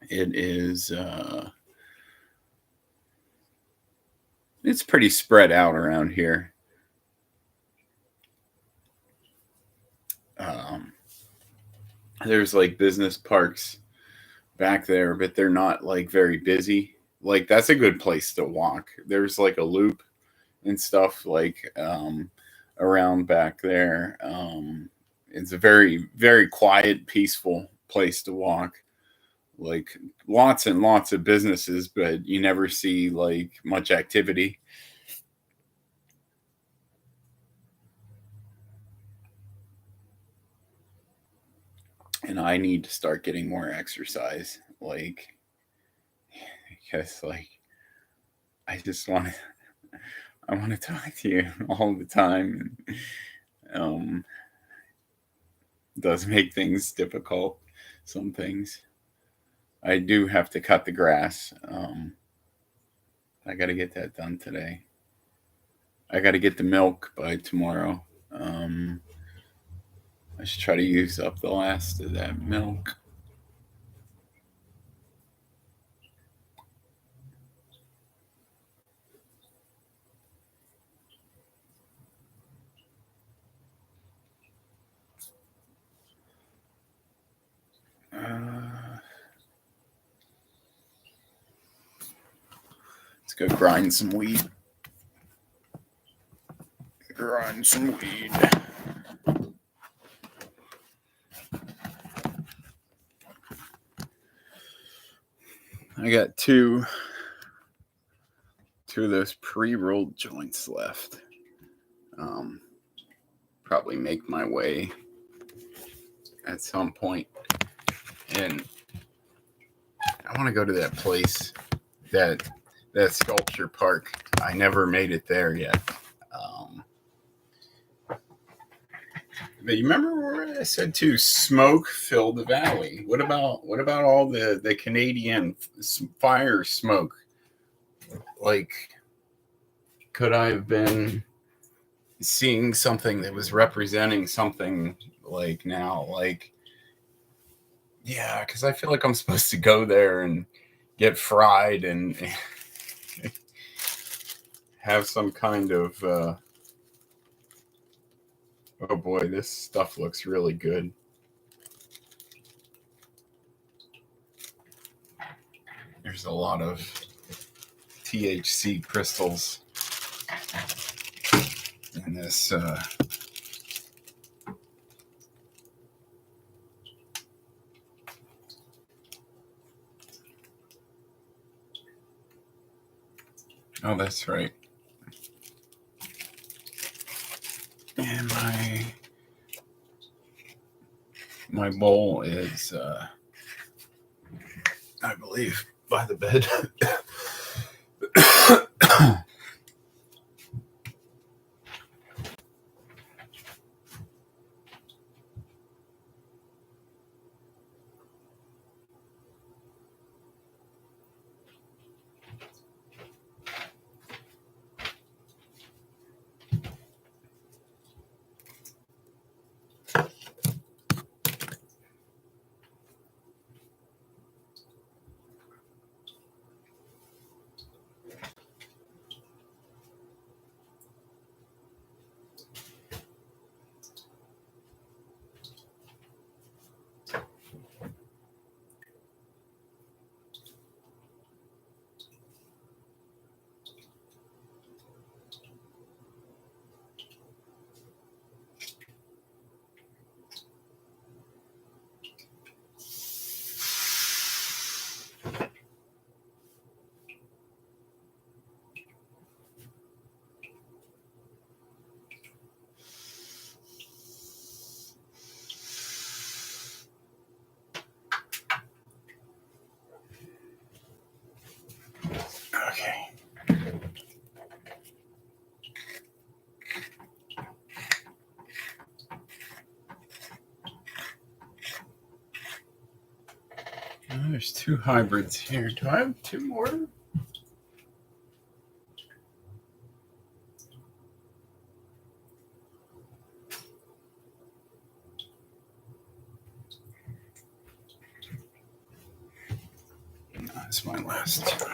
it is it's pretty spread out around here. There's like business parks back there, but they're not like very busy. Like that's a good place to walk. There's like a loop and stuff like around back there. It's a very, very quiet, peaceful place to walk. Like lots and lots of businesses, but you never see like much activity. And I need to start getting more exercise, like, because like I want to talk to you all the time. Does make things difficult. Some things. I do have to cut the grass. I got to get that done today. I got to get the milk by tomorrow. I should try to use up the last of that milk. Let's go grind some weed. Grind some weed. I got two of those pre-rolled joints left. Probably make my way at some point. And I want to go to that place, that sculpture park. I never made it there yet. But you remember where I said too, smoke filled the valley. What about all the Canadian fire smoke? Like, could I have been seeing something that was representing something like now? Like, yeah, because I feel like I'm supposed to go there and get fried and have some kind of oh boy, this stuff looks really good. There's a lot of THC crystals in this oh, that's right. And my bowl is I believe by the bed. Okay. Oh, there's 2 hybrids here. Do I have 2 more? That's my last 2.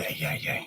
Yeah.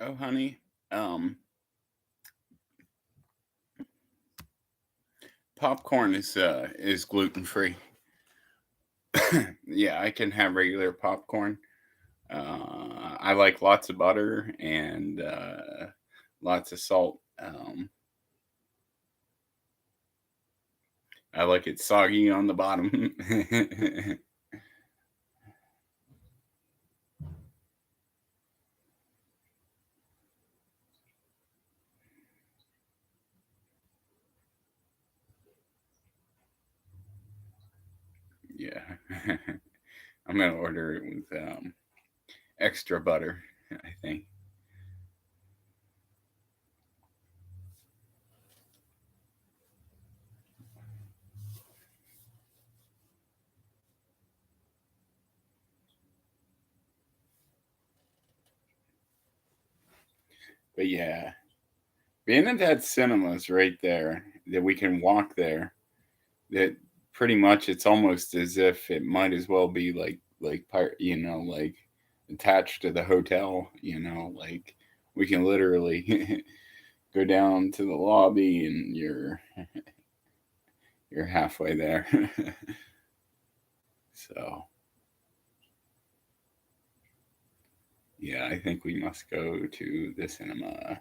Oh, honey, popcorn is gluten free. Yeah, I can have regular popcorn. I like lots of butter and lots of salt. I like it soggy on the bottom. Yeah. I'm gonna order it with extra butter, I think. But yeah, Vanadad Cinema's right there. That we can walk there. That pretty much it's almost as if it might as well be like part, like attached to the hotel. Like we can literally go down to the lobby and you're halfway there. So yeah, I think we must go to the cinema.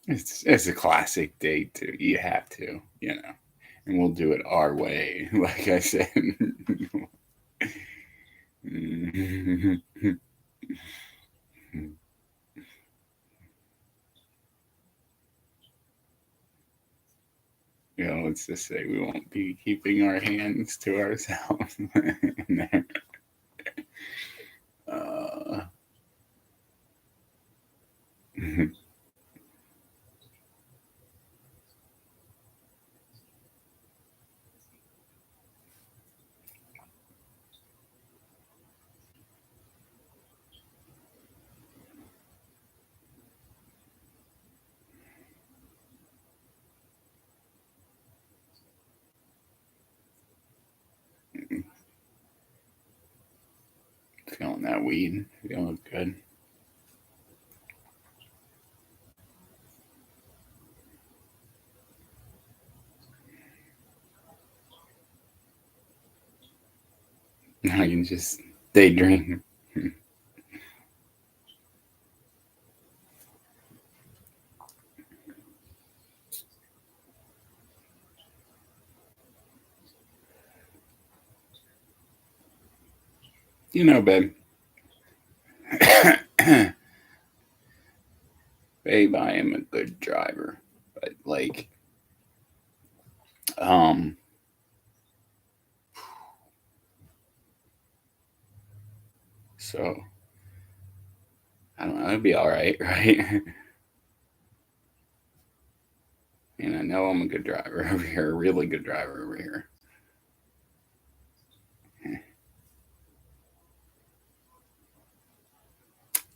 It's a classic date too. You have to, and we'll do it our way, like I said. Let's just say we won't be keeping our hands to ourselves in there. Feeling that weed. Feeling good. I can just daydream. Babe. Babe, I am a good driver. But so I don't know, it'd be all right, right? And I know I'm a good driver over here, a really good driver over here.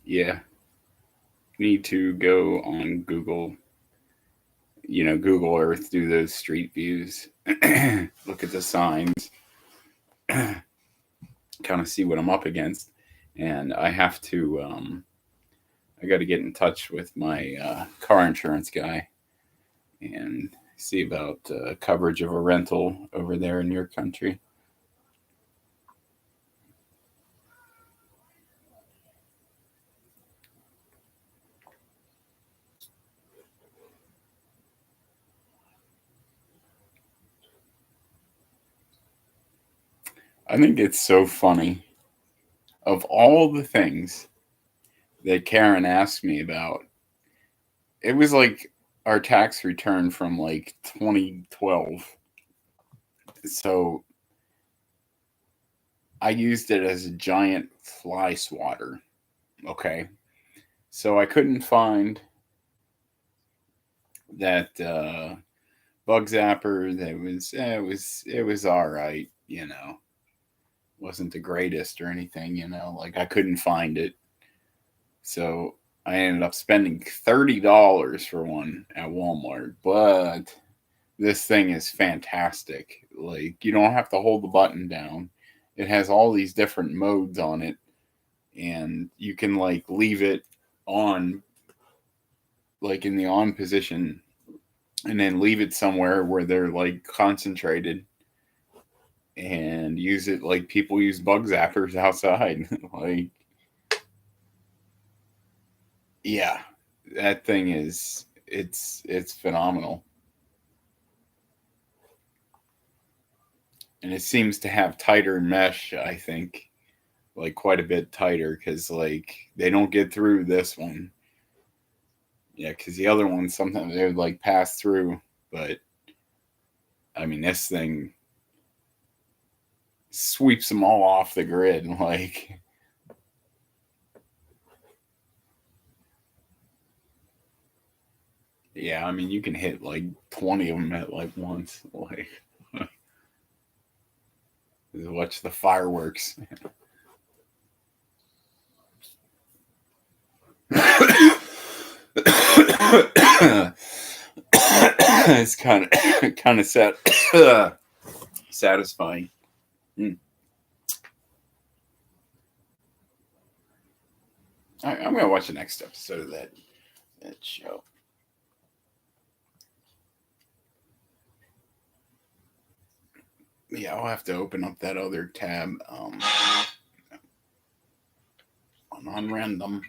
Yeah. Need to go on Google, Google Earth, do those street views, look at the signs, kind of see what I'm up against. And I have to, I got to get in touch with my car insurance guy and see about coverage of a rental over there in your country. I think it's so funny. Of all the things that Karen asked me about, it was like our tax return from like 2012. So I used it as a giant fly swatter. Okay. So I couldn't find that bug zapper that it was all right, wasn't the greatest or anything, like I couldn't find it. So I ended up spending $30 for one at Walmart, but this thing is fantastic. Like, you don't have to hold the button down. It has all these different modes on it, and you can like leave it on, like in the on position, and then leave it somewhere where they're like concentrated, and use it like people use bug zappers outside. Like, yeah, that thing is, it's phenomenal. And it seems to have tighter mesh, I think, like quite a bit tighter, because like they don't get through this one. Yeah, because the other one, sometimes they would like pass through, but I mean, this thing sweeps them all off the grid. Like, yeah, I mean, you can hit like 20 of them at like once. Like, watch the fireworks. It's kind of satisfying. I'm gonna watch the next episode of that show. Yeah, I'll have to open up that other tab on random.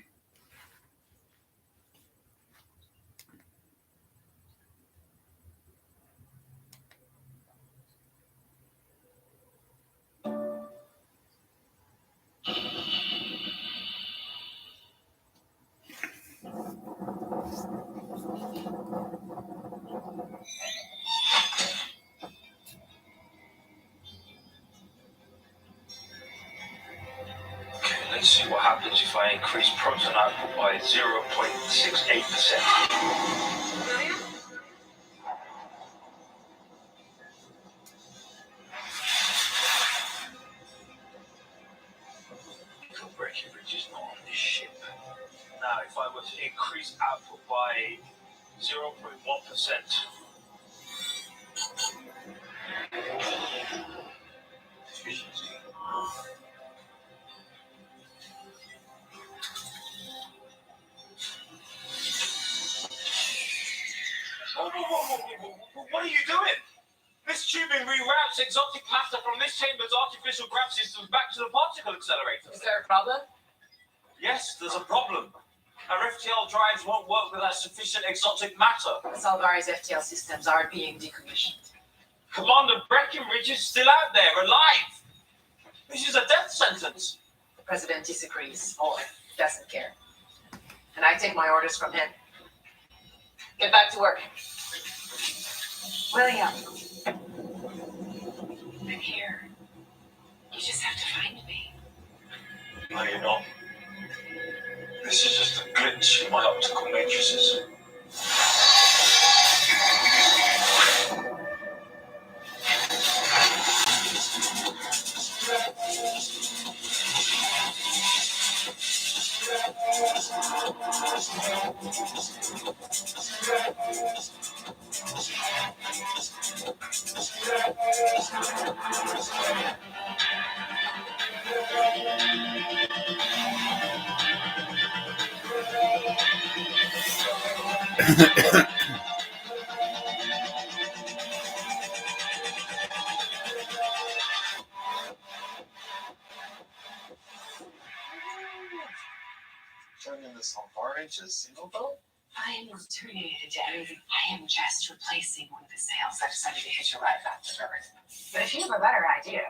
Let's see what happens if I increase proton output by 0.68%. Breckenridge is not on this ship. Now, if I were to increase output by 0.1%. Efficiency. What are you doing? This tubing reroutes exotic matter from this chamber's artificial grav systems back to the particle accelerator. Is there a problem? Yes, there's a problem. Our FTL drives won't work without sufficient exotic matter. Salvari's FTL systems are being decommissioned. Commander Breckenridge is still out there, alive. This is a death sentence. The president disagrees or doesn't care. And I take my orders from him. Get back to work. William. I'm here. You just have to find me. No, you're not. This is just a glitch in my optical matrices. Turning this Alvari into a single boat? I am not turning it into anything. I am just replacing one of the sails that decided to hitch a ride back to Earth. But if you have a better idea,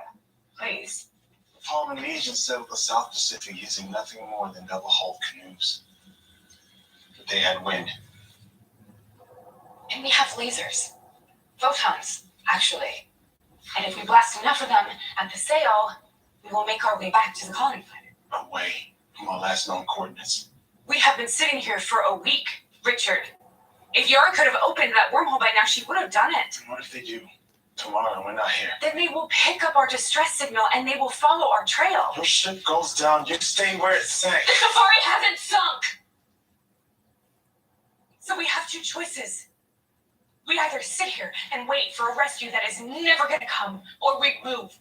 please. The Polynesians sailed the South Pacific using nothing more than double-hulled canoes. But they had wind. And we have lasers. Photons, actually. And if we blast enough of them at the sail, we will make our way back to the colony planet. Away from our last known coordinates. We have been sitting here for a week, Richard. If Yara could have opened that wormhole by now, she would have done it. And what if they do? Tomorrow and we're not here. Then they will pick up our distress signal and they will follow our trail. Your ship goes down, you stay where it sank. The Safari hasn't sunk! So we have two choices. We either sit here and wait for a rescue that is never gonna come, or we move.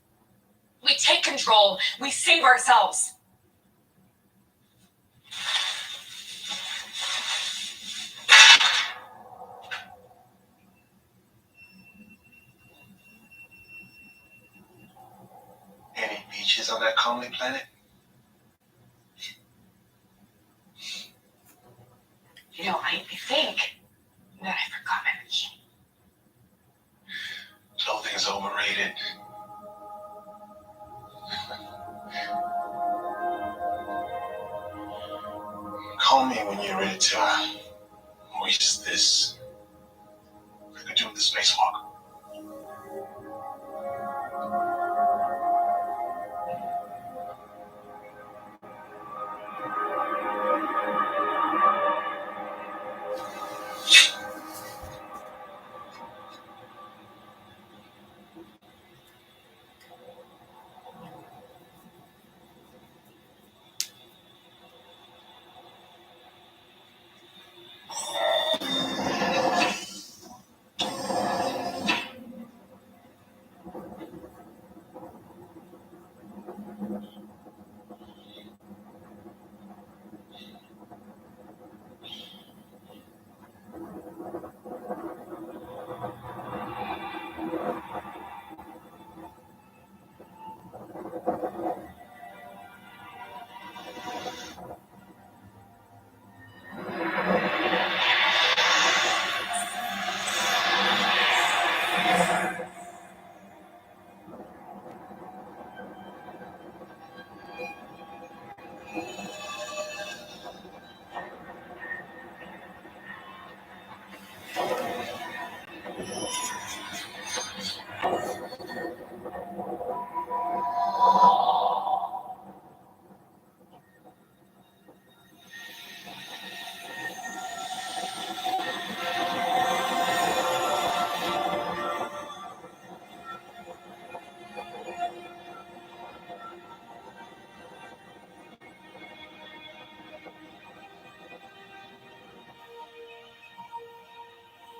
We take control, we save ourselves. Any beaches on that colony planet? You know, I think that I forgot my machine. Clothing's overrated. Call me when you're ready to hoist this. I could do the spacewalk.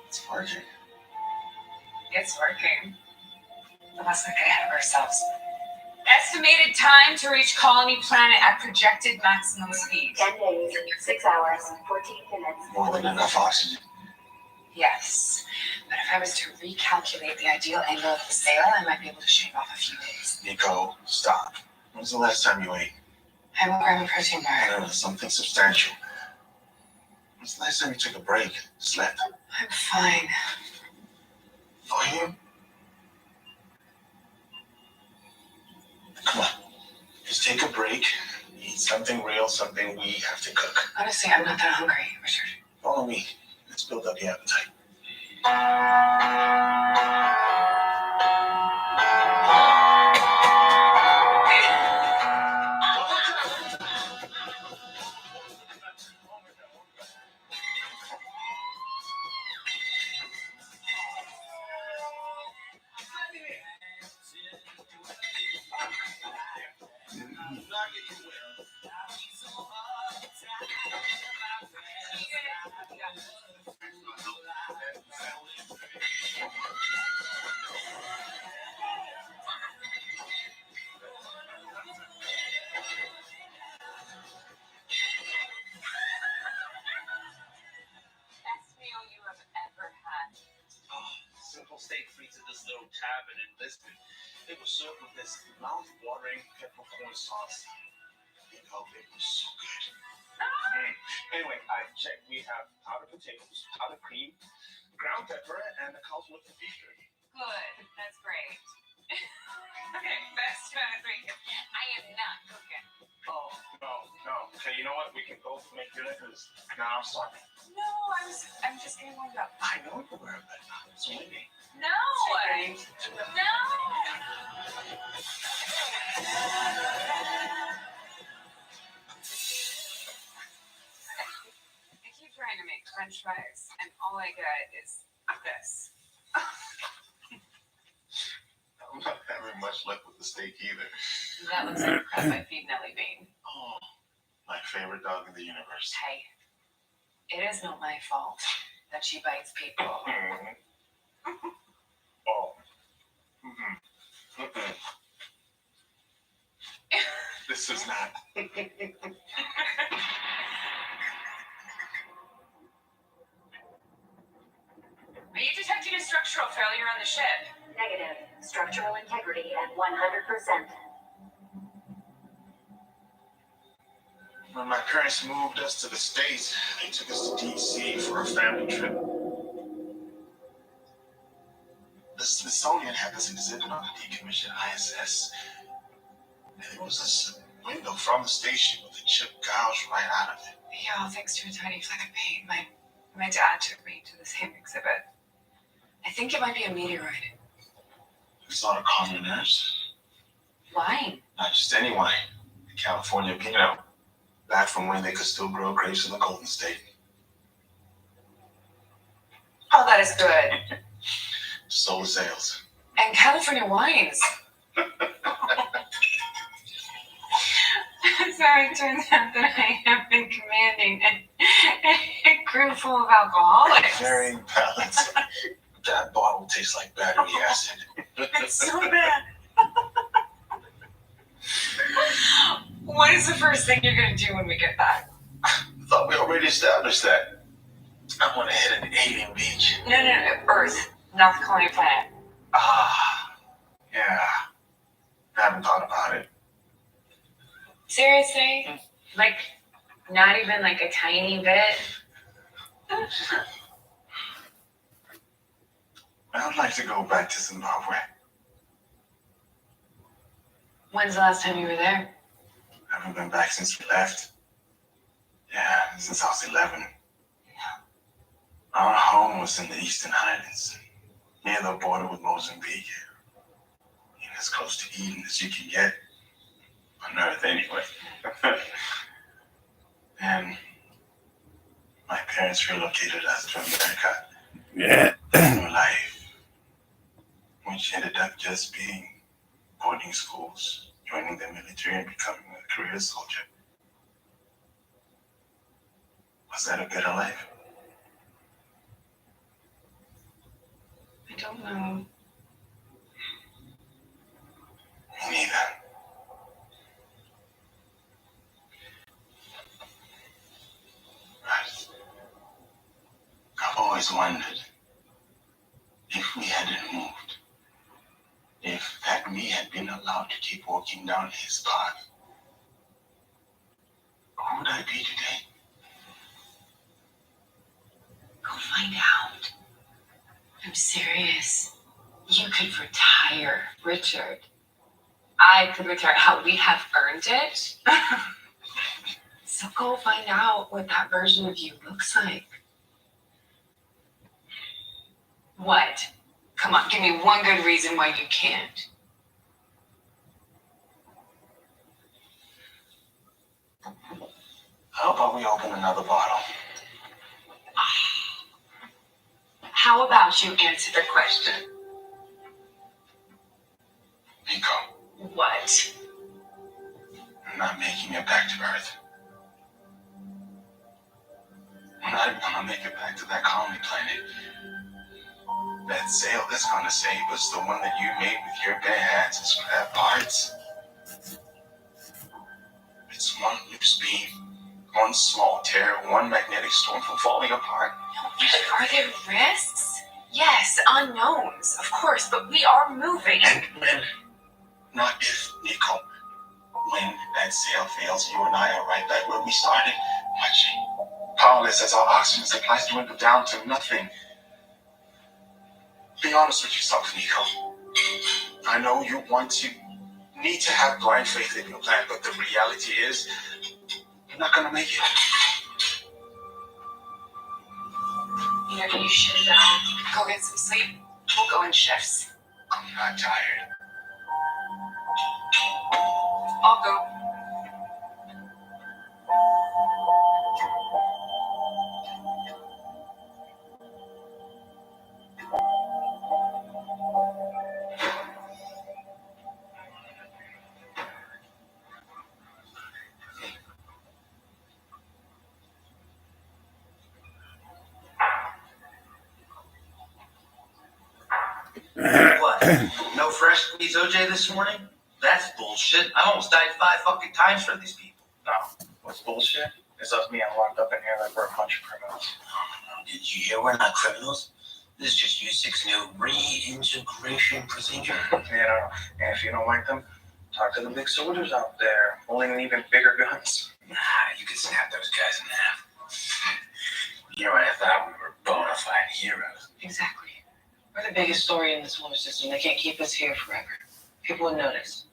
It's working. It's working. But let's not get ahead of ourselves. Estimated time to reach colony planet at projected maximum speed. 10 days, 6 hours, 14 minutes. More than enough oxygen. Yes. But if I was to recalculate the ideal angle of the sail, I might be able to shave off a few days. Nico, stop. When's the last time you ate? I will grab a protein bar. Something substantial. When's the last time you took a break? Slept? I'm fine. For you? Come on. Just take a break. Eat something real, something we have to cook. Honestly, I'm not that hungry, Richard. Follow me. Let's build up the appetite. streets of this little tavern in Lisbon. They were served with this mouth-watering peppercorn sauce. You know, it was so good. Anyway, I checked. We have powdered potatoes, powdered cream, ground pepper, and a cow's milk beef jerky. Good. That's great. Okay, best kind of three. I am not cooking. Oh, no. Okay, you know what? We can both make dinner because now I'm starving. No, I'm just getting warmed up. I know you were, but it's windy. No. No. I keep trying to make French fries, and all I get is this. I'm not having much luck with the steak either. That looks like crap I feed Nelly Bean. Oh, my favorite dog in the universe. Hey, it is not my fault that she bites people. Oh. Mm-mm. Mm-mm. This is not. Are you detecting a structural failure on the ship? Negative. Structural integrity at 100%. When my parents moved us to the States, they took us to D.C. for a family trip. The Smithsonian had this exhibit on the decommissioned ISS. And there was this window from the station with a chip gouged right out of it. Yeah, thanks to a tiny fleck of paint, my dad took me to the same exhibit. I think it might be a meteorite. It's not a common nurse. Wine? Not just any wine. The California Pinot. Back from when they could still grow grapes in the Golden State. Oh, that is good. Solar sales. And California wines. Sorry, it turns out that I have been commanding a crew full of alcoholics. Varying palates. That bottle tastes like battery acid. It's so bad. What is the first thing you're going to do when we get back? I thought we already established that. I want to hit an alien beach. No, Earth, not the colony planet. Yeah. I haven't thought about it. Seriously? Like, not even like a tiny bit? I'd like to go back to Zimbabwe. When's the last time you were there? I haven't been back since we left. Yeah, since I was 11. Our home was in the Eastern Highlands, near the border with Mozambique. And as close to Eden as you can get. On Earth, anyway. And my parents relocated us to America. Yeah. New life. Which ended up just being boarding schools, joining the military, and becoming a career soldier. Was that a better life? I don't know. Me neither. I've always wondered if we hadn't moved, if that me had been allowed to keep walking down his path, who would I be today? Go find out. I'm serious. You could retire, Richard. I could retire. How we have earned it. So go find out what that version of you looks like. What? Come on, give me one good reason why you can't. How about we open another bottle? How about you answer the question? Nico, What? I'm not making it back to Earth. I'm not gonna make it back to that colony planet. That sail that's gonna save us, the one that you made with your bare hands and scrap parts. It's one loose beam, one small tear, one magnetic storm from falling apart. Are there risks? Yes, unknowns, of course, but we are moving. And when, not if, Nico. When that sale fails, you and I are right back where we started, watching. Powerless as our oxygen supplies dwindle down to nothing. Be honest with yourself, Nico. I know you need to have blind faith in your plan, but the reality is, you're not gonna make it. You should go get some sleep. We'll go in shifts. I'm not tired. I'll go. What? No fresh squeeze OJ this morning? That's bullshit. I almost died 5 fucking times for these people. No, what's bullshit is us being locked up in here like we're a bunch of criminals. Did you hear we're not criminals? This is just U6's new reintegration procedure. Yeah, and if you don't like them, talk to the big soldiers out there holding even bigger guns. Nah, you could snap those guys in half. You know what? I thought we were bona fide heroes. Exactly. We're the biggest story in the solar system. They can't keep us here forever. People would notice.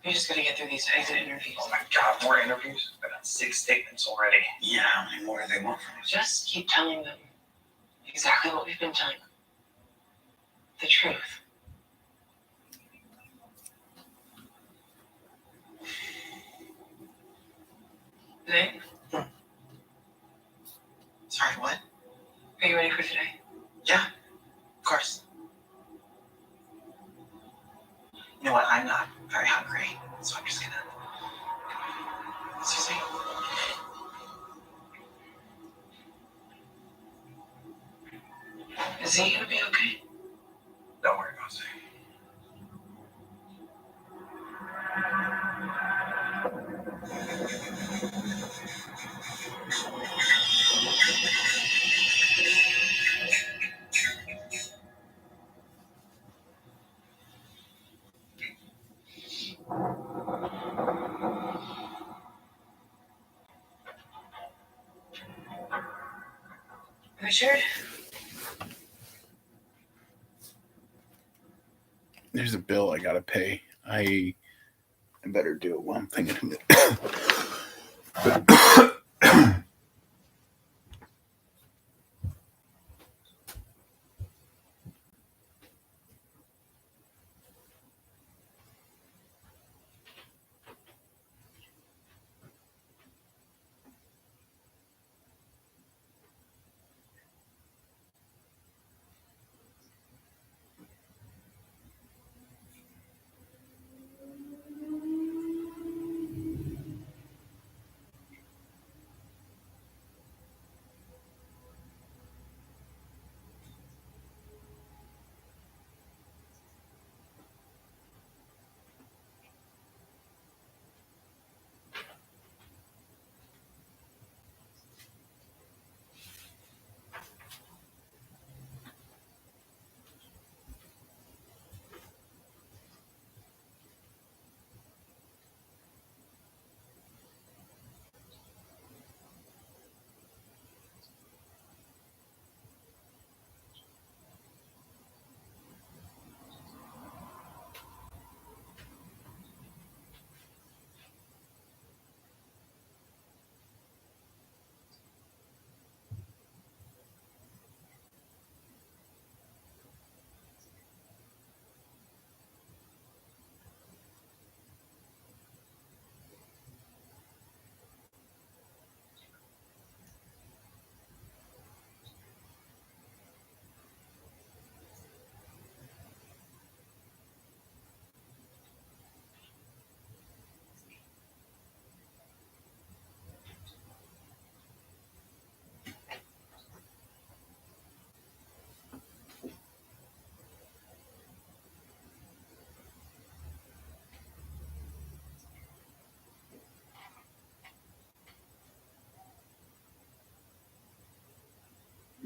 We just gotta get through these exit interviews. Oh my god, more interviews? I've got 6 statements already. Yeah, how many more do they want from us? Just keep telling them exactly what we've been telling them. The truth. Today? Sorry, what? Are you ready for today? Yeah, of course. You know what? I'm not very hungry, so I'm just gonna. Excuse me. Is he gonna be okay? Don't worry about it. Richard? There's a bill I gotta pay. I better do it while I'm thinking of it.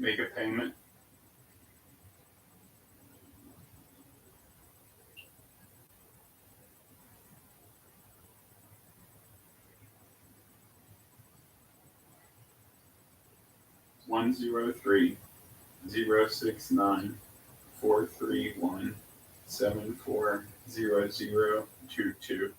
Make a payment. 103-069-431-740022.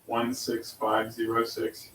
16506.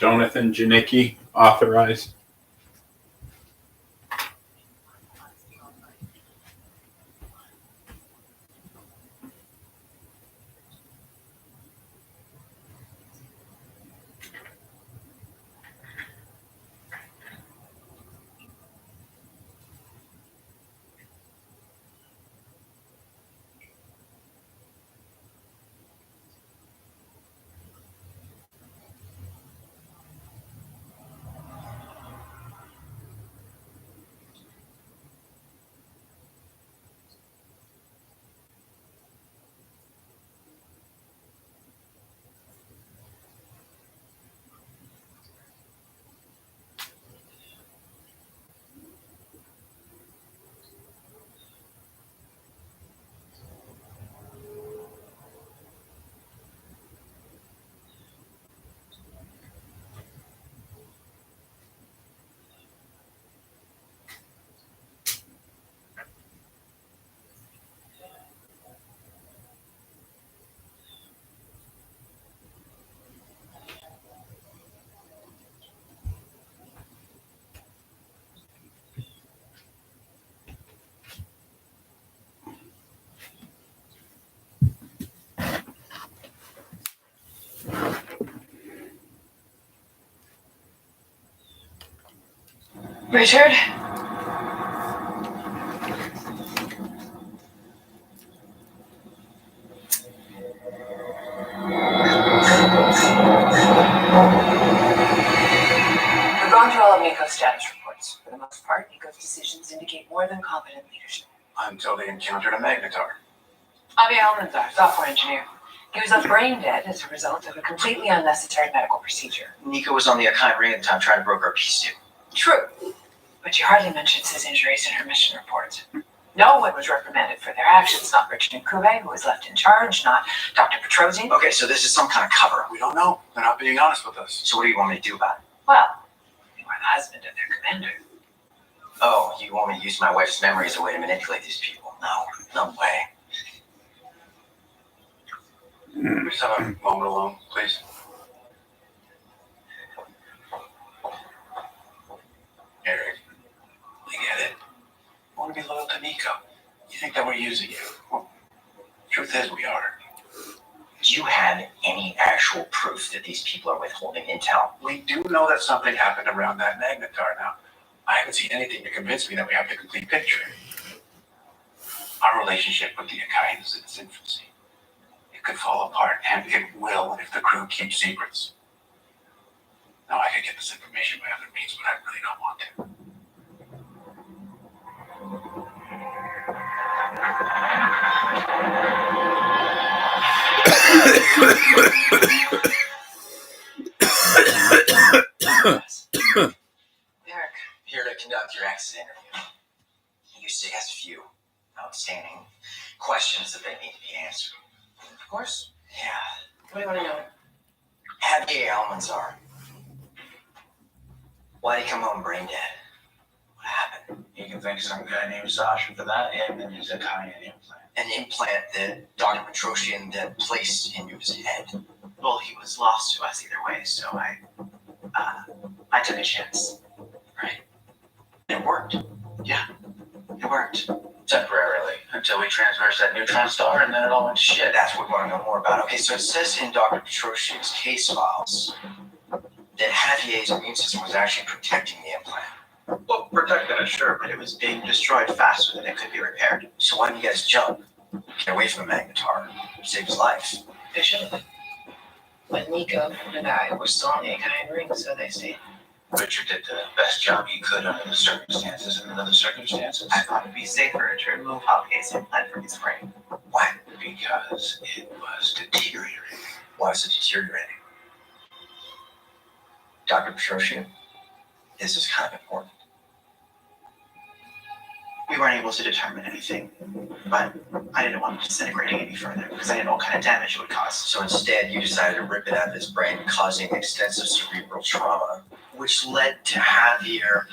Jonathan Janicki, authorized. Richard? We've gone through all of Nico's status reports. For the most part, Nico's decisions indicate more than competent leadership. Until they encountered a magnetar. Avi Almanzar, software engineer. He was left brain dead as a result of a completely unnecessary medical procedure. Nico was on the Akai ring at the time trying to broker a peace deal. True, but she hardly mentions his injuries in her mission report. No one was reprimanded for their actions, not Richard Nkube, who was left in charge, not Dr. Petrosian. Okay, so this is some kind of cover-up. We don't know. They're not being honest with us. So what do you want me to do about it? Well, you are the husband of their commander. Oh, you want me to use my wife's memory as a way to manipulate these people? No way. Can we just have a moment alone, please? Eric, I get it. I want to be loyal to Nico. You think that we're using you? Well, truth is, we are. Do you have any actual proof that these people are withholding intel? We do know that something happened around that magnetar. Now, I haven't seen anything to convince me that we have the complete picture. Our relationship with the Akai is in its infancy. It could fall apart, and it will if the crew keeps secrets. Now, I could get this information by other means, but I really don't want to. Eric, here to conduct your exit interview. UC has a few outstanding questions that they need to be answered. Of course. Yeah. What do you want to know? Javier Almanzar. Why'd he come home brain dead? What happened? You can thank some guy named Sasha for that, and then his Akai implant. An implant that Dr. Petrosian then placed into his head. Well, he was lost to us either way, so I took a chance. Right. It worked. Yeah, it worked. Temporarily, until we transversed that neutron star, and then it all went to shit. That's what we want to know more about. Okay, so it says in Dr. Petrosian's case files that Javier's immune system was actually protecting the implant. Well, protecting it, sure, But it was being destroyed faster than it could be repaired. So why didn't you guys jump? Get away from the magnetar. Save his life. They should have. But Nico and I were still on the Akai ring, so they stayed. Richard did the best job he could under the circumstances, and in other circumstances. I thought it'd be safer to remove Javier's implant from his brain. Why? Because it was deteriorating. Why is it deteriorating? Dr. Petrosian, this is kind of important. We weren't able to determine anything, but I didn't want it disintegrating any further because I didn't know what kind of damage it would cause. So instead, you decided to rip it out of his brain, causing extensive cerebral trauma, which led to Javier,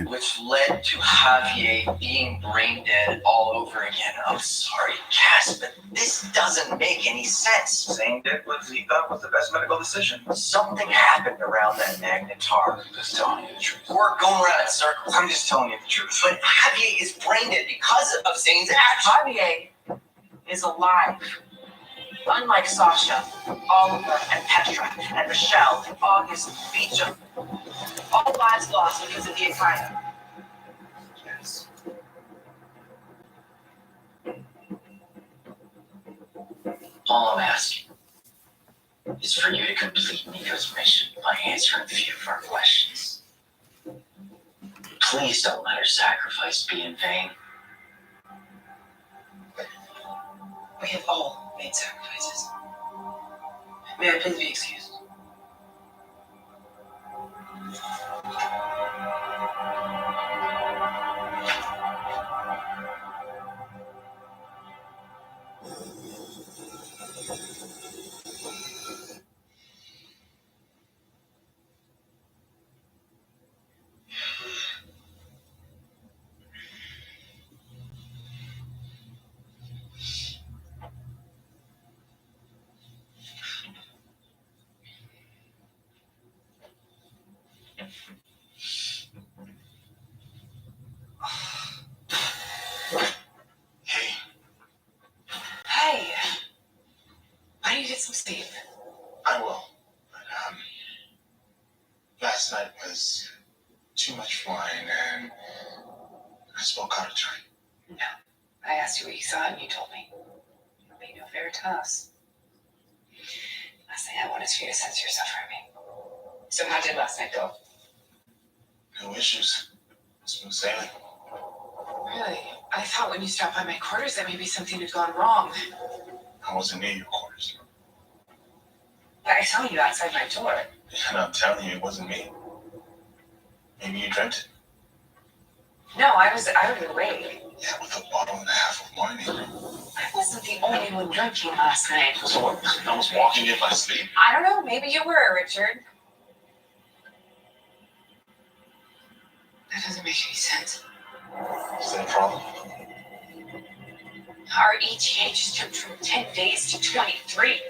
which led to Javier being brain dead all over again. I'm sorry, Cass, but this doesn't make any sense. Saying that what he thought was the best medical decision. Something happened around that magnetar. I'm just telling you the truth. We're going around in circles. I'm just telling you the truth. But Javier is brain dead because of Zane's action. Javier is alive. Unlike Sasha, Oliver, and Petra, and Michelle, and August, Beecham. All lives lost because of the Akai. Yes. All I'm asking is for you to complete Nico's mission by answering a few of our questions. Please don't let her sacrifice be in vain. We have all made sacrifices. May I please be excused? Hey, why don't you get some sleep? I will. But, last night was too much flying, and I spoke out of turn. No. I asked you what you saw and you told me. Be no veritas. Last thing I want is for you to censor yourself from me. So how did last night go? No issues. Smooth sailing. Really? I thought when you stopped by my quarters that maybe something had gone wrong. I wasn't near your quarters. But I saw you outside my door. And I'm telling you, it wasn't me. Maybe you dreamt it. No, I was out of the way. Yeah, with a bottle and a half of wine. I wasn't the only one drinking last night. So what? I was walking in my sleep? I don't know, maybe you were, Richard. That doesn't make any sense. Is that a problem? Our ETA just jumped from 10 days to 23.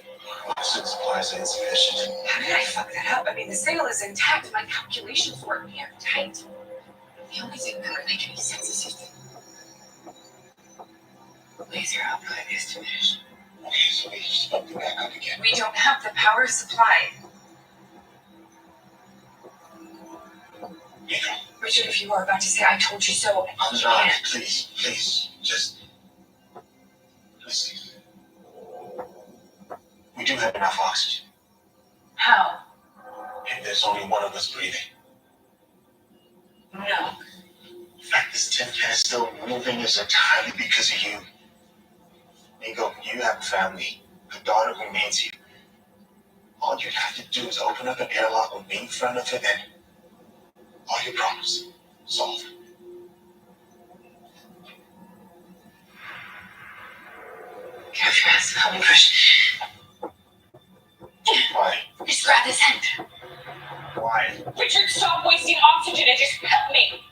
Since supplies are insufficient. How did I fuck that up? I mean, the sale is intact. My calculations weren't airtight. The only thing that would make any sense is if the laser output is diminished. Okay, so we just fucked it back up again. We don't have the power supply. Nico. Richard, if you are about to say I told you so, I'm not. Please, just listen. We do have enough oxygen. How? And there's only one of us breathing. No. The fact this tin can is still moving is entirely because of you. Nico, you have a family. A daughter who needs you. All you'd have to do is open up an airlock with me in front of it and all your problems solved. Get off your ass. Help me push. Why? Just grab this end. Why? Richard, stop wasting oxygen and just help me.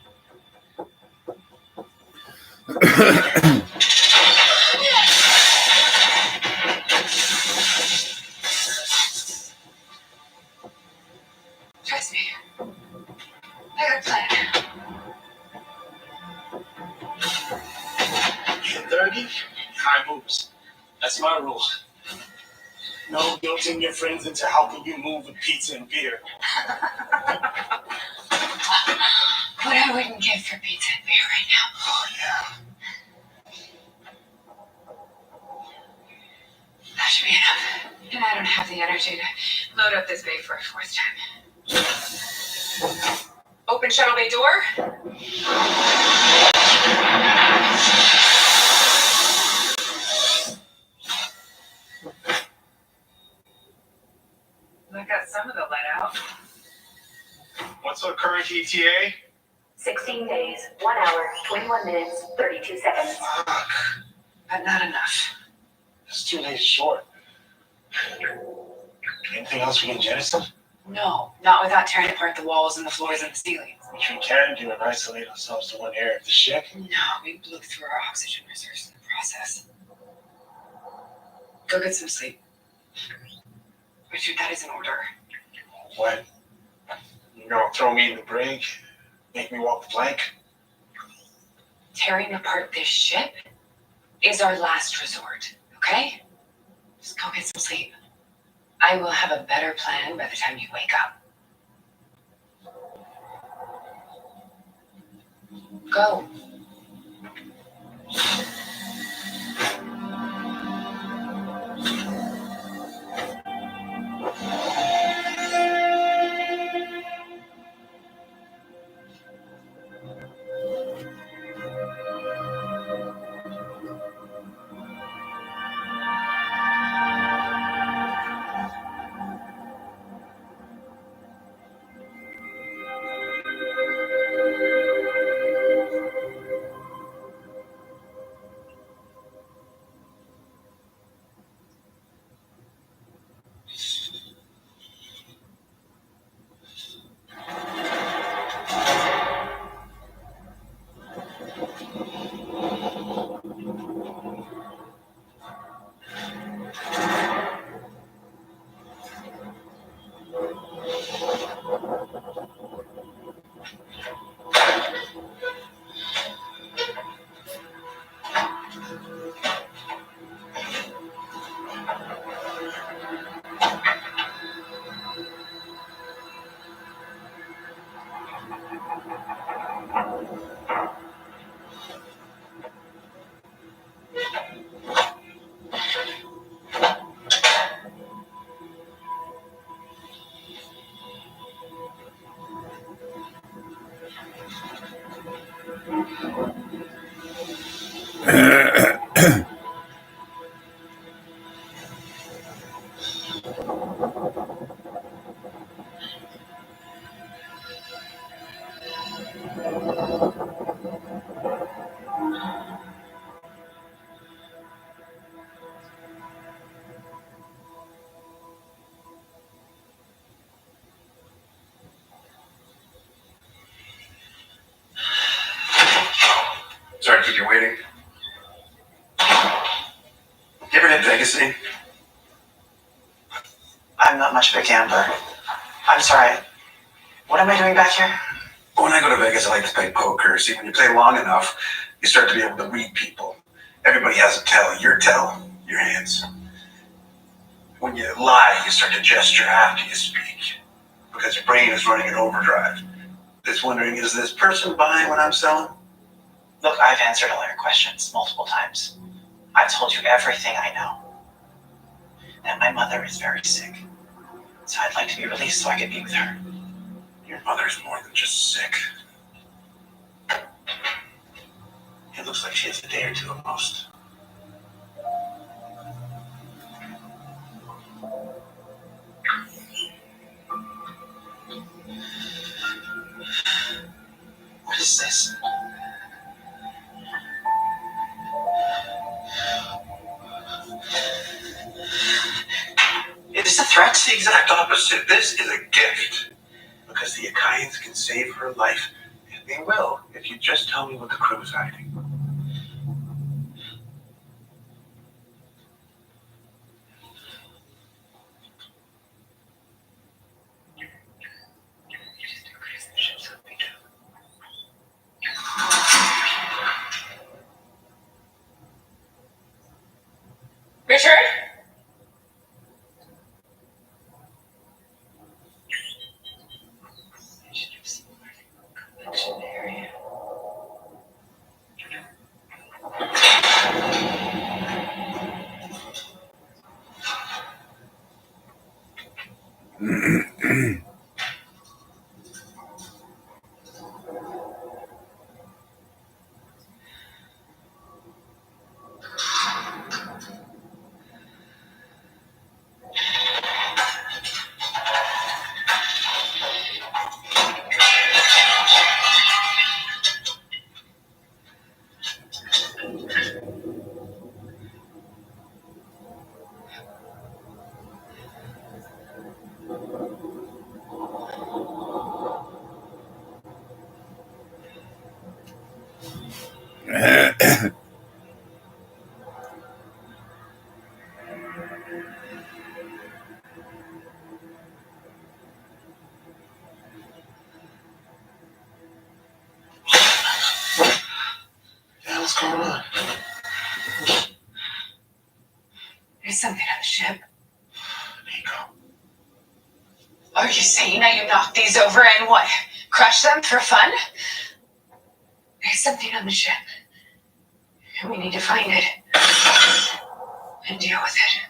Trust me. I got a plan. You're 30, high moves. That's my rule. No guilting your friends into helping you move with pizza and beer. What I wouldn't give for pizza and beer right now. Oh, yeah. That should be enough. And I don't have the energy to load up this bay for a fourth time. Open shuttle bay door. I got some of the let out. What's our current ETA? 16 days, 1 hour, 21 minutes, 32 seconds. Fuck. But not enough. That's 2 days short. Anything else we can jettison? No, not without tearing apart the walls and the floors and the ceilings. Which we can do and isolate ourselves to one area of the ship. No, we blew through our oxygen reserves in the process. Go get some sleep. Richard, that is an order. What? You're gonna throw me in the brig? Make me walk the plank? Tearing apart this ship is our last resort, okay? Just go get some sleep. I will have a better plan by the time you wake up. Go. Sorry to keep you waiting. You ever hit Vegas City? I'm not much of a gambler. I'm sorry. What am I doing back here? When I go to Vegas, I like to play poker. See, when you play long enough, you start to be able to read people. Everybody has a tell. Your hands. When you lie, you start to gesture after you speak because your brain is running in overdrive. It's wondering, is this person buying what I'm selling? Look, I've answered all your questions multiple times. I've told you everything I know. And my mother is very sick. So I'd like to be released so I can be with her. Your mother's more than just sick. It looks like she has a day or two at most. What is this? Is this a threat? It's the exact opposite. This is a gift. Because the Akaians can save her life. And they will, if you just tell me what the crew is hiding. Richard? What's going on? There's something on the ship. Nico. Are you saying that you knocked these over and what? Crush them for fun? There's something on the ship. And we need to find it. And deal with it.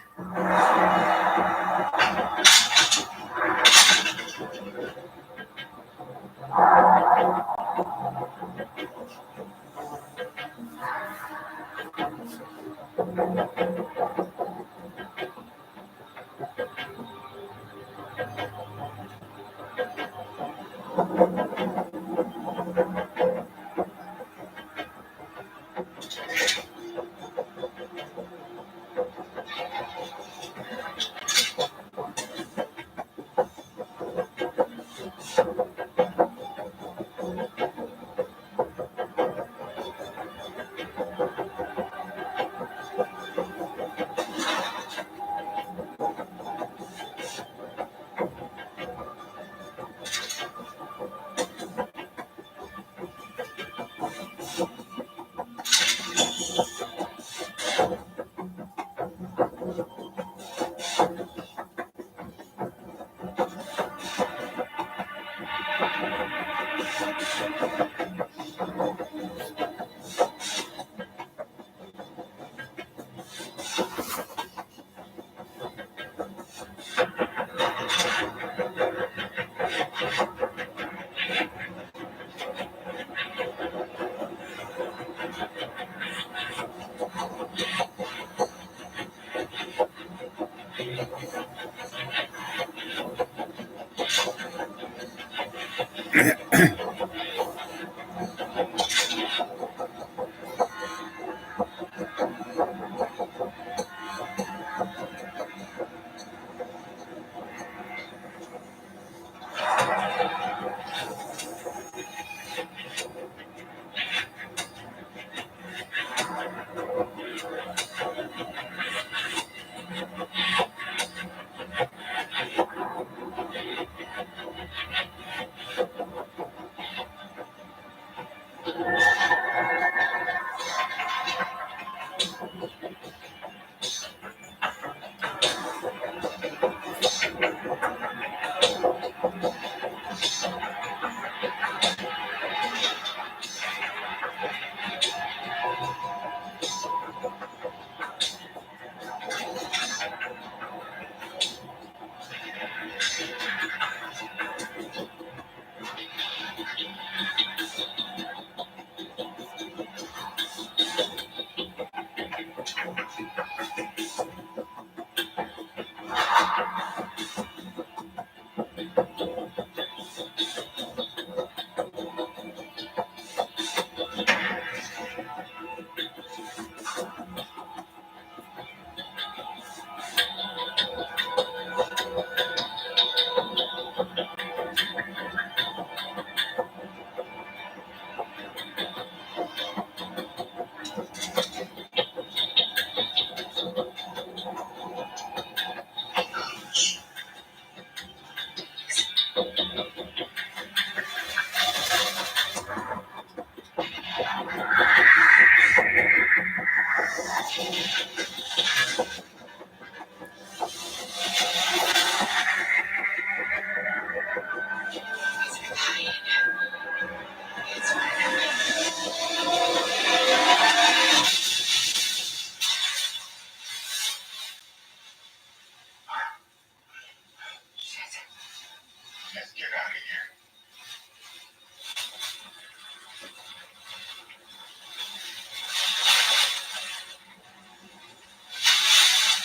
Let's get out of here.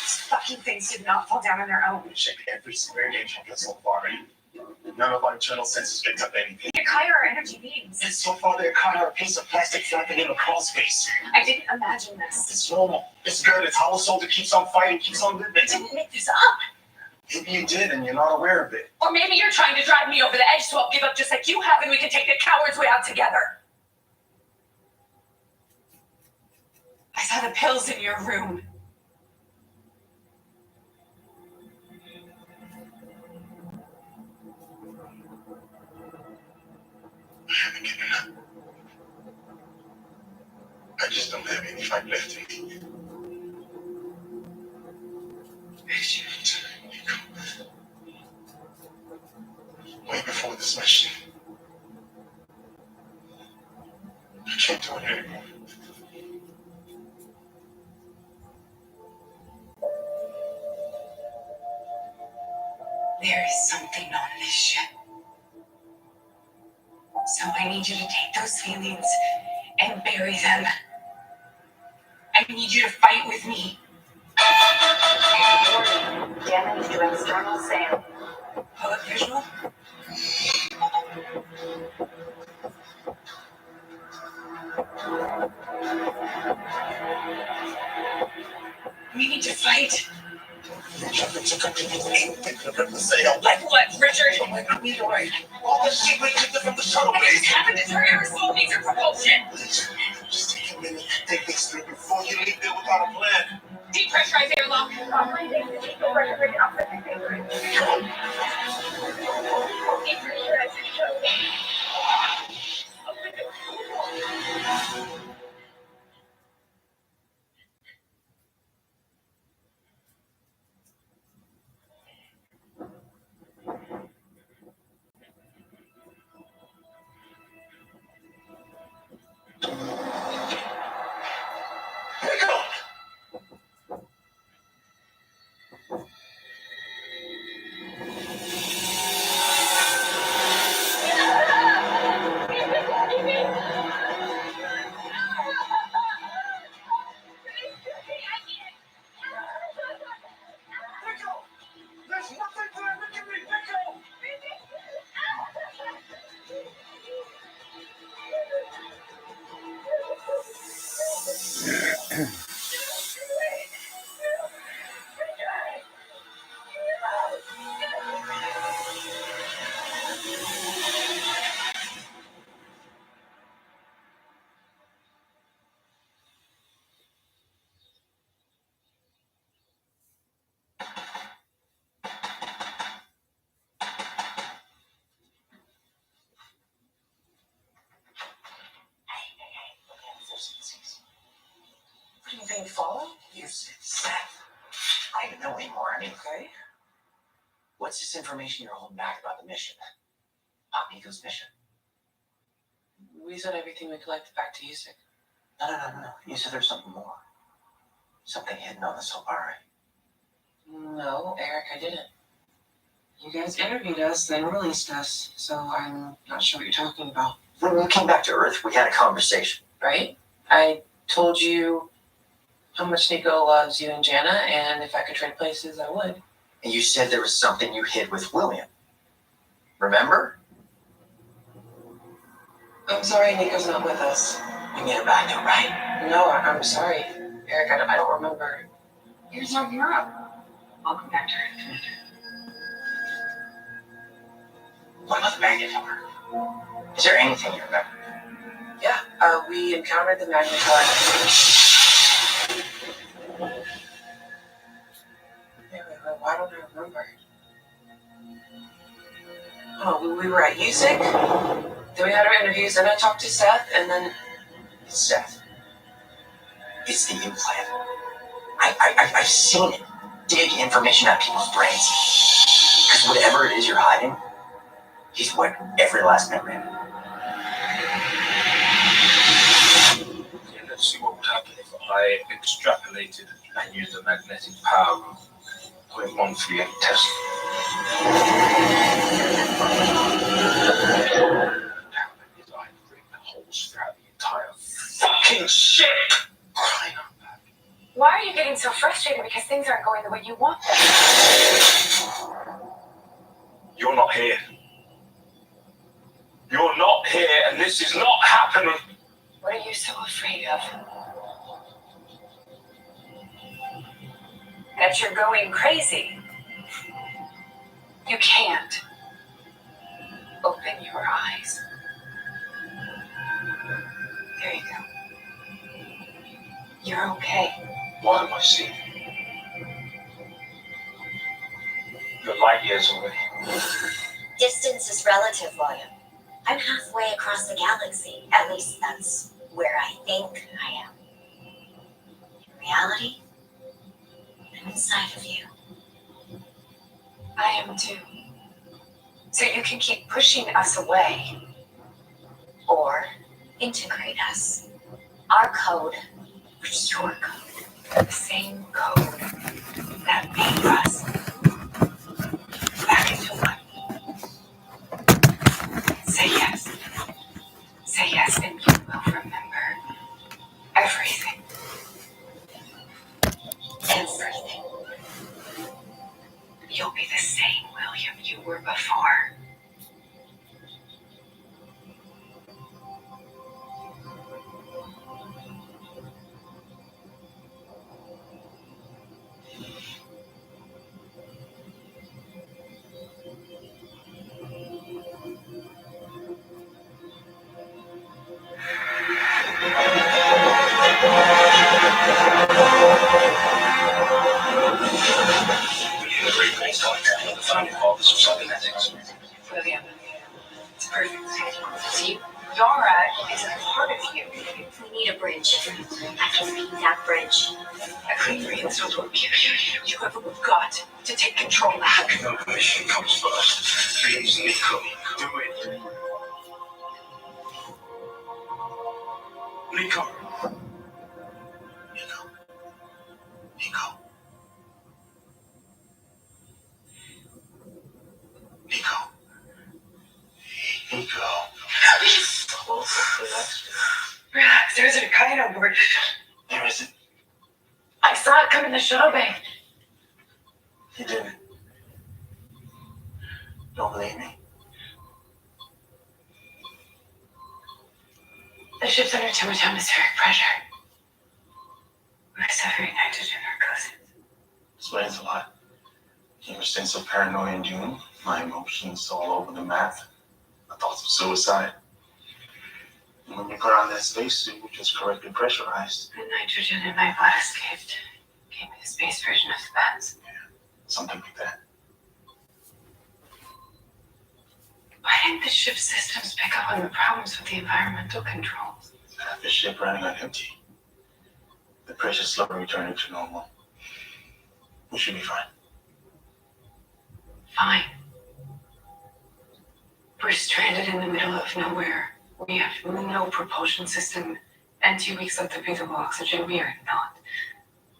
These fucking things did not fall down on their own. We checked every square inch of it so far. None of our internal sensors picked up anything. The Kai are energy beings. And so far, they're caught a piece of plastic flapping in a crawl space. I didn't imagine this. It's normal. It's good. It's how a soldier keeps on fighting, keeps on living. I didn't make this up. Maybe you did, and you're not aware of it. Or maybe you're trying to drive me over the edge so I'll give up just like you have and we can take the coward's way out together. I saw the pills in your room. I haven't given up. I just don't have any fight left in me. Richard, way before this mission. I can't do it anymore. There is something on this ship. So I need you to take those feelings and bury them. I need you to fight with me. Warning, damage to external sail. Pull up visual. We need to fight. Like what, Richard? Oh my God, meteorite. All the shit we picked up from the shuttle What just base. happened to her aerosol laser propulsion? Just take a minute. Think this through before you leave there without a plan. Depressurize airlock. follow? You said Seth. I don't even know anymore. I mean, Okay. what's this information you're holding back about the mission? Pop Nico's mission? We sent everything we collected back to Yusik. No. You said there's something more. Something hidden on the Solari. No, Eric, I didn't. You guys interviewed us, then released us, so I'm not sure what you're talking about. When we came back to Earth, we had a conversation. Right? I told you how much Nico loves you and Jana, and if I could trade places, I would. And you said there was something you hid with William. Remember? I'm sorry Nico's not with us. We made it back though, right? No, I'm sorry. Eric, I don't remember. Here's our hero. Welcome back to Earth, Commander. What about the magnet number? Is there anything you remember? Yeah, we encountered the magnetar. Wait, why don't I remember? Oh, we were at Yusik, then we had our interviews, then I talked to Seth, and then... It's Seth. It's the implant. I've seen it dig information out of people's brains. Because whatever it is you're hiding, he's wiped every last memory of it. Okay, let's see what would happen if I extrapolated and used a magnetic power of 0.138 Tesla. How many did I bring the holes throughout the entire fucking ship? Crying out loud. Why are you getting so frustrated because things aren't going the way you want them? You're not here. You're not here, and this is not happening. What are you so afraid of? That you're going crazy. You can't. Open your eyes. There you go. You're okay. What am I seeing? You're light years away. Distance is relative, William. I'm halfway across the galaxy. At least that's where I think I am. In reality, I'm inside of you. I am too. So you can keep pushing us away. Or integrate us. Our code, which is your code. The same code that made us back into one. Say yes. Say yes, and you will remember everything. Everything. You'll be the same William you were before. The great things going down, the founding fathers of cybernetics. William, it's perfect. See, Yara is a part of you. We need a bridge. I can be that bridge. A clean reinstalled will give you have got to take control back. No mission comes first. Please, Nico, do it. Nico. Nico. Relax, there isn't a kite on board. There isn't. I saw it come in the shuttle bay. You didn't. Don't believe me? The ship's under too much atmospheric pressure. We're suffering nitrogen narcosis. Explains a lot. Ever since the paranoia in June, my emotions all over the map. The thoughts of suicide. And when you put on that spacesuit, which was correctly pressurized, The nitrogen in my blood escaped. Gave me the space version of the bends. something like that. Why didn't the ship's systems pick up on the problems with the environmental controls? Half the ship running on empty. the pressure slowly returning to normal. We should be fine. Fine. We're stranded in the middle of nowhere. We have no propulsion system and 2 weeks of the breathable oxygen. We are not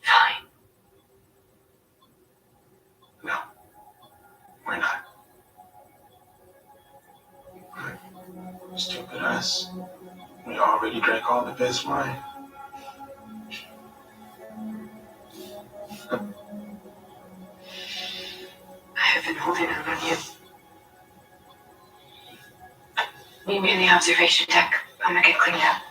fine. No, we're not. Stupid us. We already drank all the best wine. I have been holding out on you. Meet me in the observation deck. I'm gonna get cleaned up.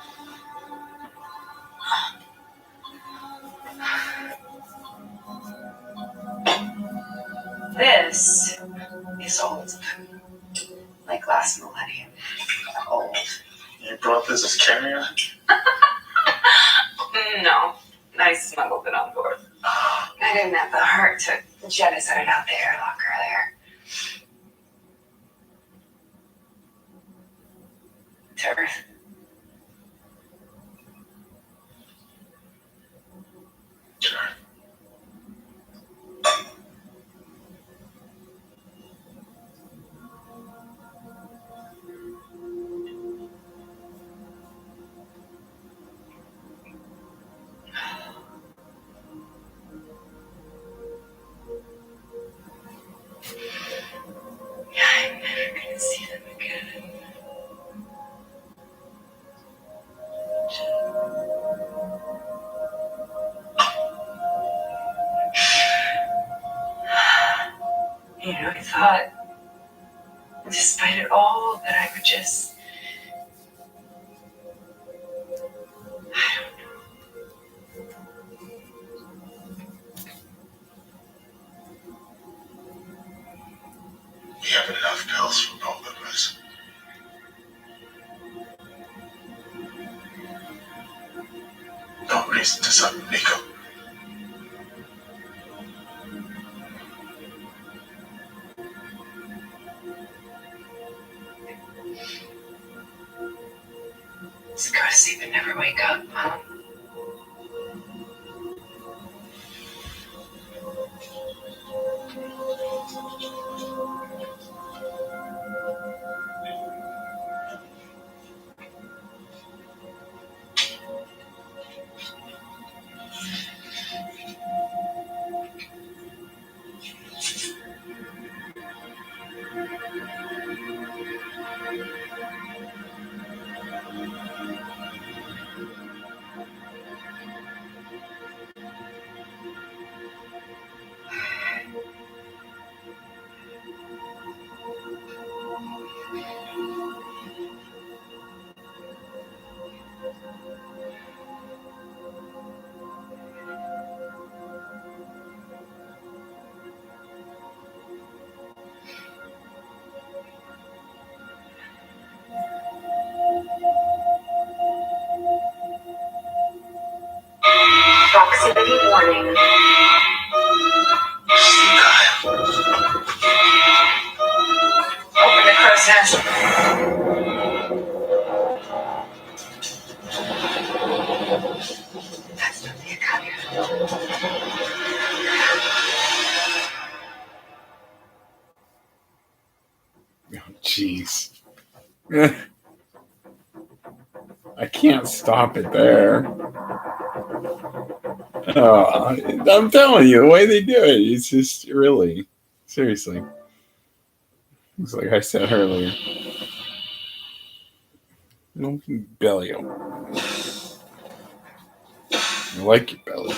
This is old. Like last millennium. Old. You brought this as carry-on? No. I smuggled it on board. I didn't have the heart to jettison it out the airlock earlier. To Earth. Sure. I'm never gonna see them again. You know, I thought, despite it all, that I would just... I don't know. We have enough pills for both of us. No reason to suddenly Nico. Just go to sleep and never wake up, huh? Proximity warning. Open the crow's nest. That's not the Akanya. Oh, jeez. I can't stop it there. I'm telling you, the way they do it, it's just really, seriously. It's like I said earlier. No belly up. I like your belly.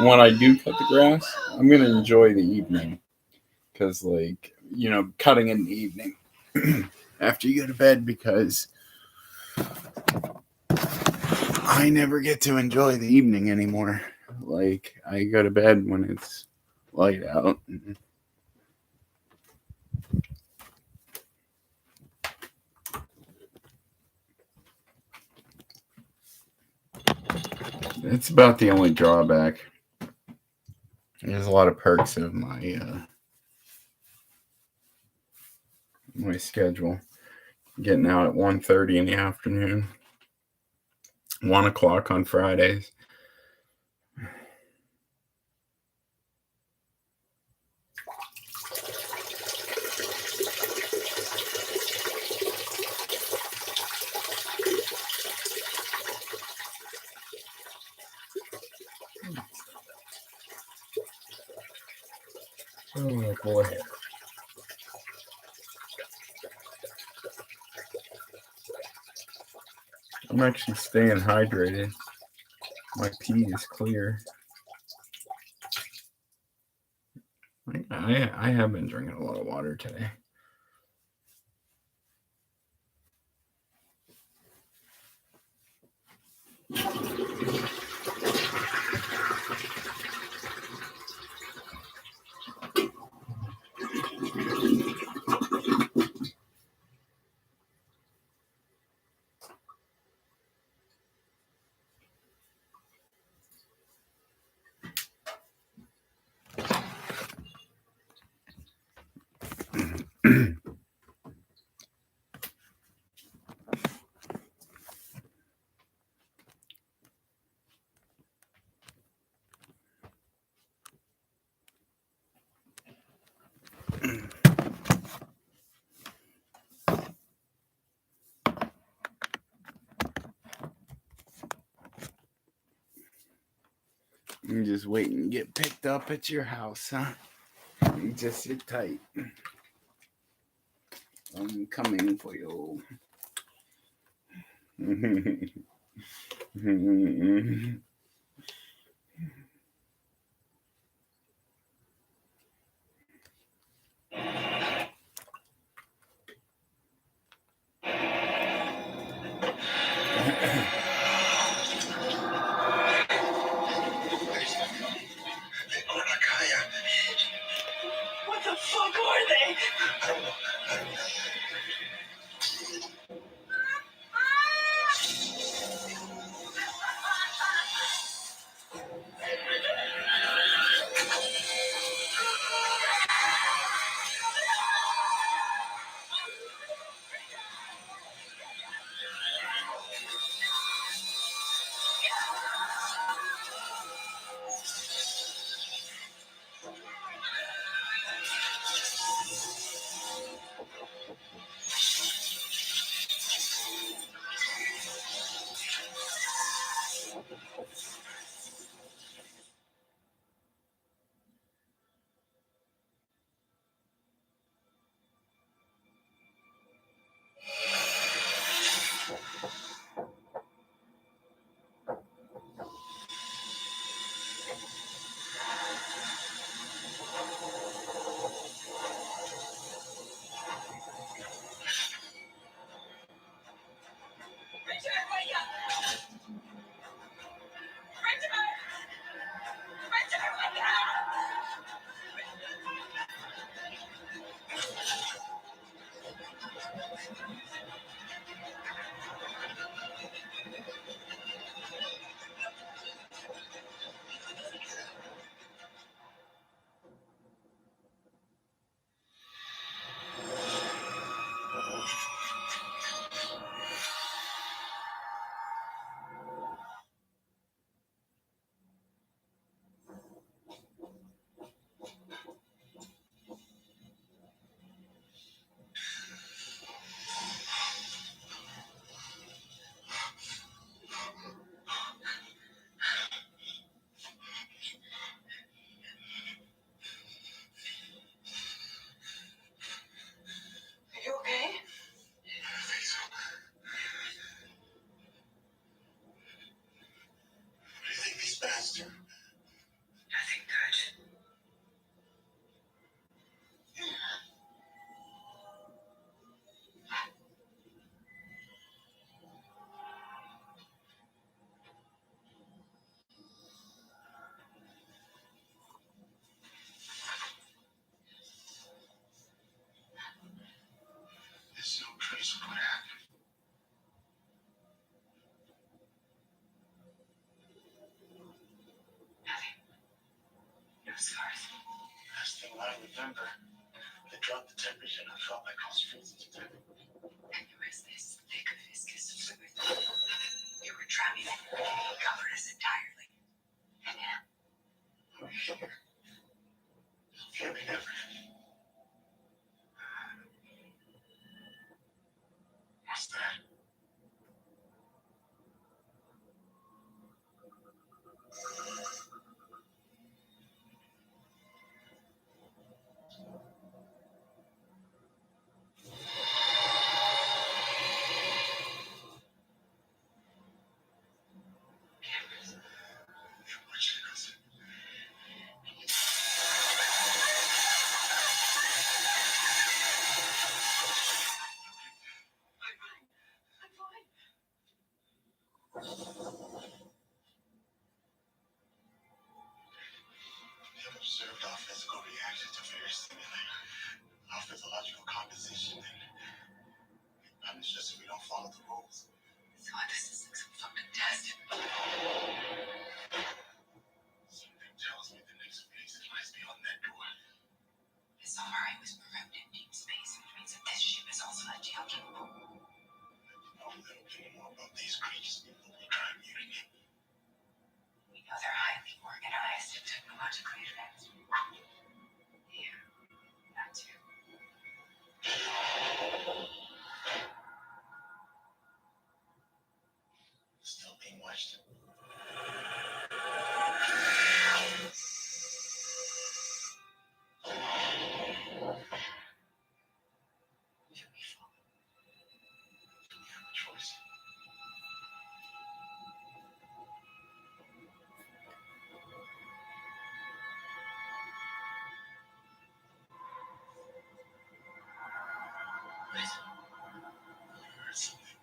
When I do cut the grass, I'm going to enjoy the evening. Because, like, you know, cutting in the evening after you go to bed, because I never get to enjoy the evening anymore. Like, I go to bed when it's light out. It's about the only drawback. There's a lot of perks of my my schedule. Getting out at 1:30 in the afternoon, 1 o'clock on Fridays. Oh boy. I'm actually staying hydrated. My pee is clear. I have been drinking a lot of water today. You just waiting to get picked up at your house, huh? You just sit tight. I'm coming for you. What the fuck are they? I don't know. felt like I was freezing to death. And there was this thick viscous fluid. You were drowning in it. It covered us entirely. And now, I'm here. I'm feeling everything. What's that? cameras. You're watching us. I'm fine. We have observed our physical reactions to various stimuli, our physiological composition, and punish us if we don't follow the rules. So this is like some fucking test. Something tells me the next phase lies beyond that door. Safari was marooned in deep space, which means that this ship is also FGL capable. Know a little bit more about these creatures before we try muting. We know they're highly organized and technologically advanced. Yeah, that too. Still being watched. Should we follow? We have a choice. Listen. I heard something.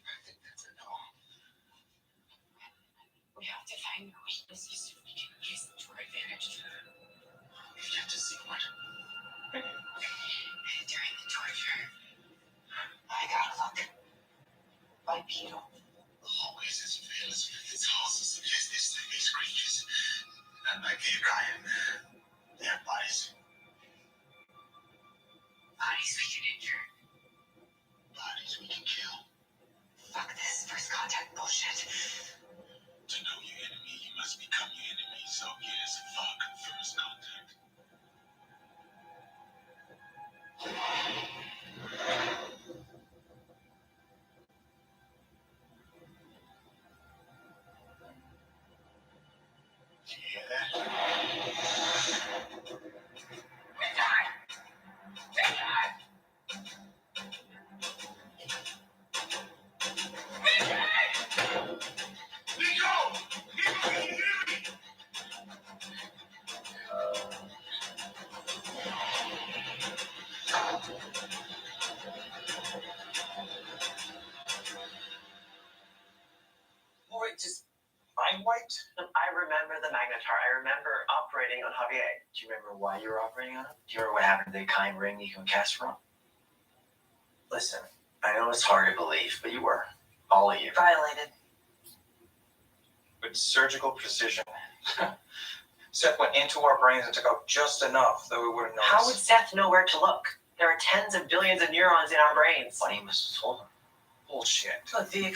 I think that's a no. We have to find your weaknesses so we can use them to our advantage. We've yet to see what. During the torture, I got a look. Bipedal. The hallways is fearless with its also suggests these creatures. Unlike the Akayan, they have bodies. Bodies we can injure. Bodies we can kill. Fuck this first contact bullshit. To know your enemy, you must become your enemy. So yes, fuck first contact. Do you hear that? Nico! Nico, can you hear me? Boy, just mind wiped? I remember the Magnetar. I remember operating on Javier. Do you remember why you were operating on him? Do you remember what happened to the kind ring you can cast from? Listen, I know it's hard to believe, but you were. All of you. Violated. With surgical precision. Seth went into our brains and took out just enough that we wouldn't notice. How would Seth know where to look? There are tens of billions of neurons in our brains. Funny, you must have told him. Bullshit. Look, the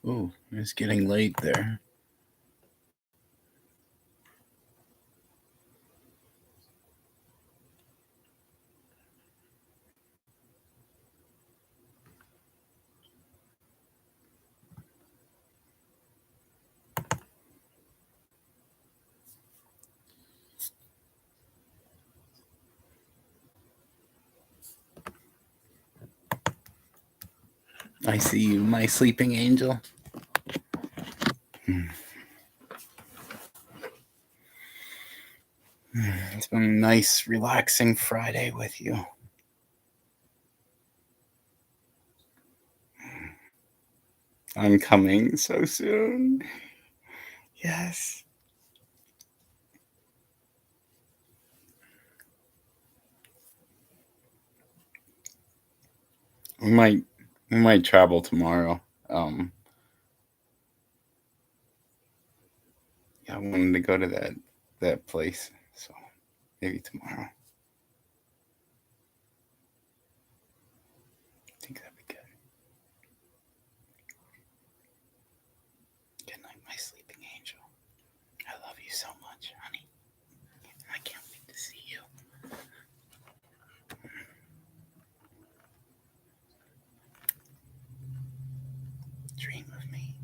Ooh, it's getting late there. I see you, my sleeping angel. It's been a nice, relaxing Friday with you. I'm coming so soon. Yes. we might travel tomorrow. Yeah, I wanted to go to that place, so maybe tomorrow. I think that'd be good. Good night, my sleeping angel. I love you so much, honey. I can't wait to see you. Dream of me.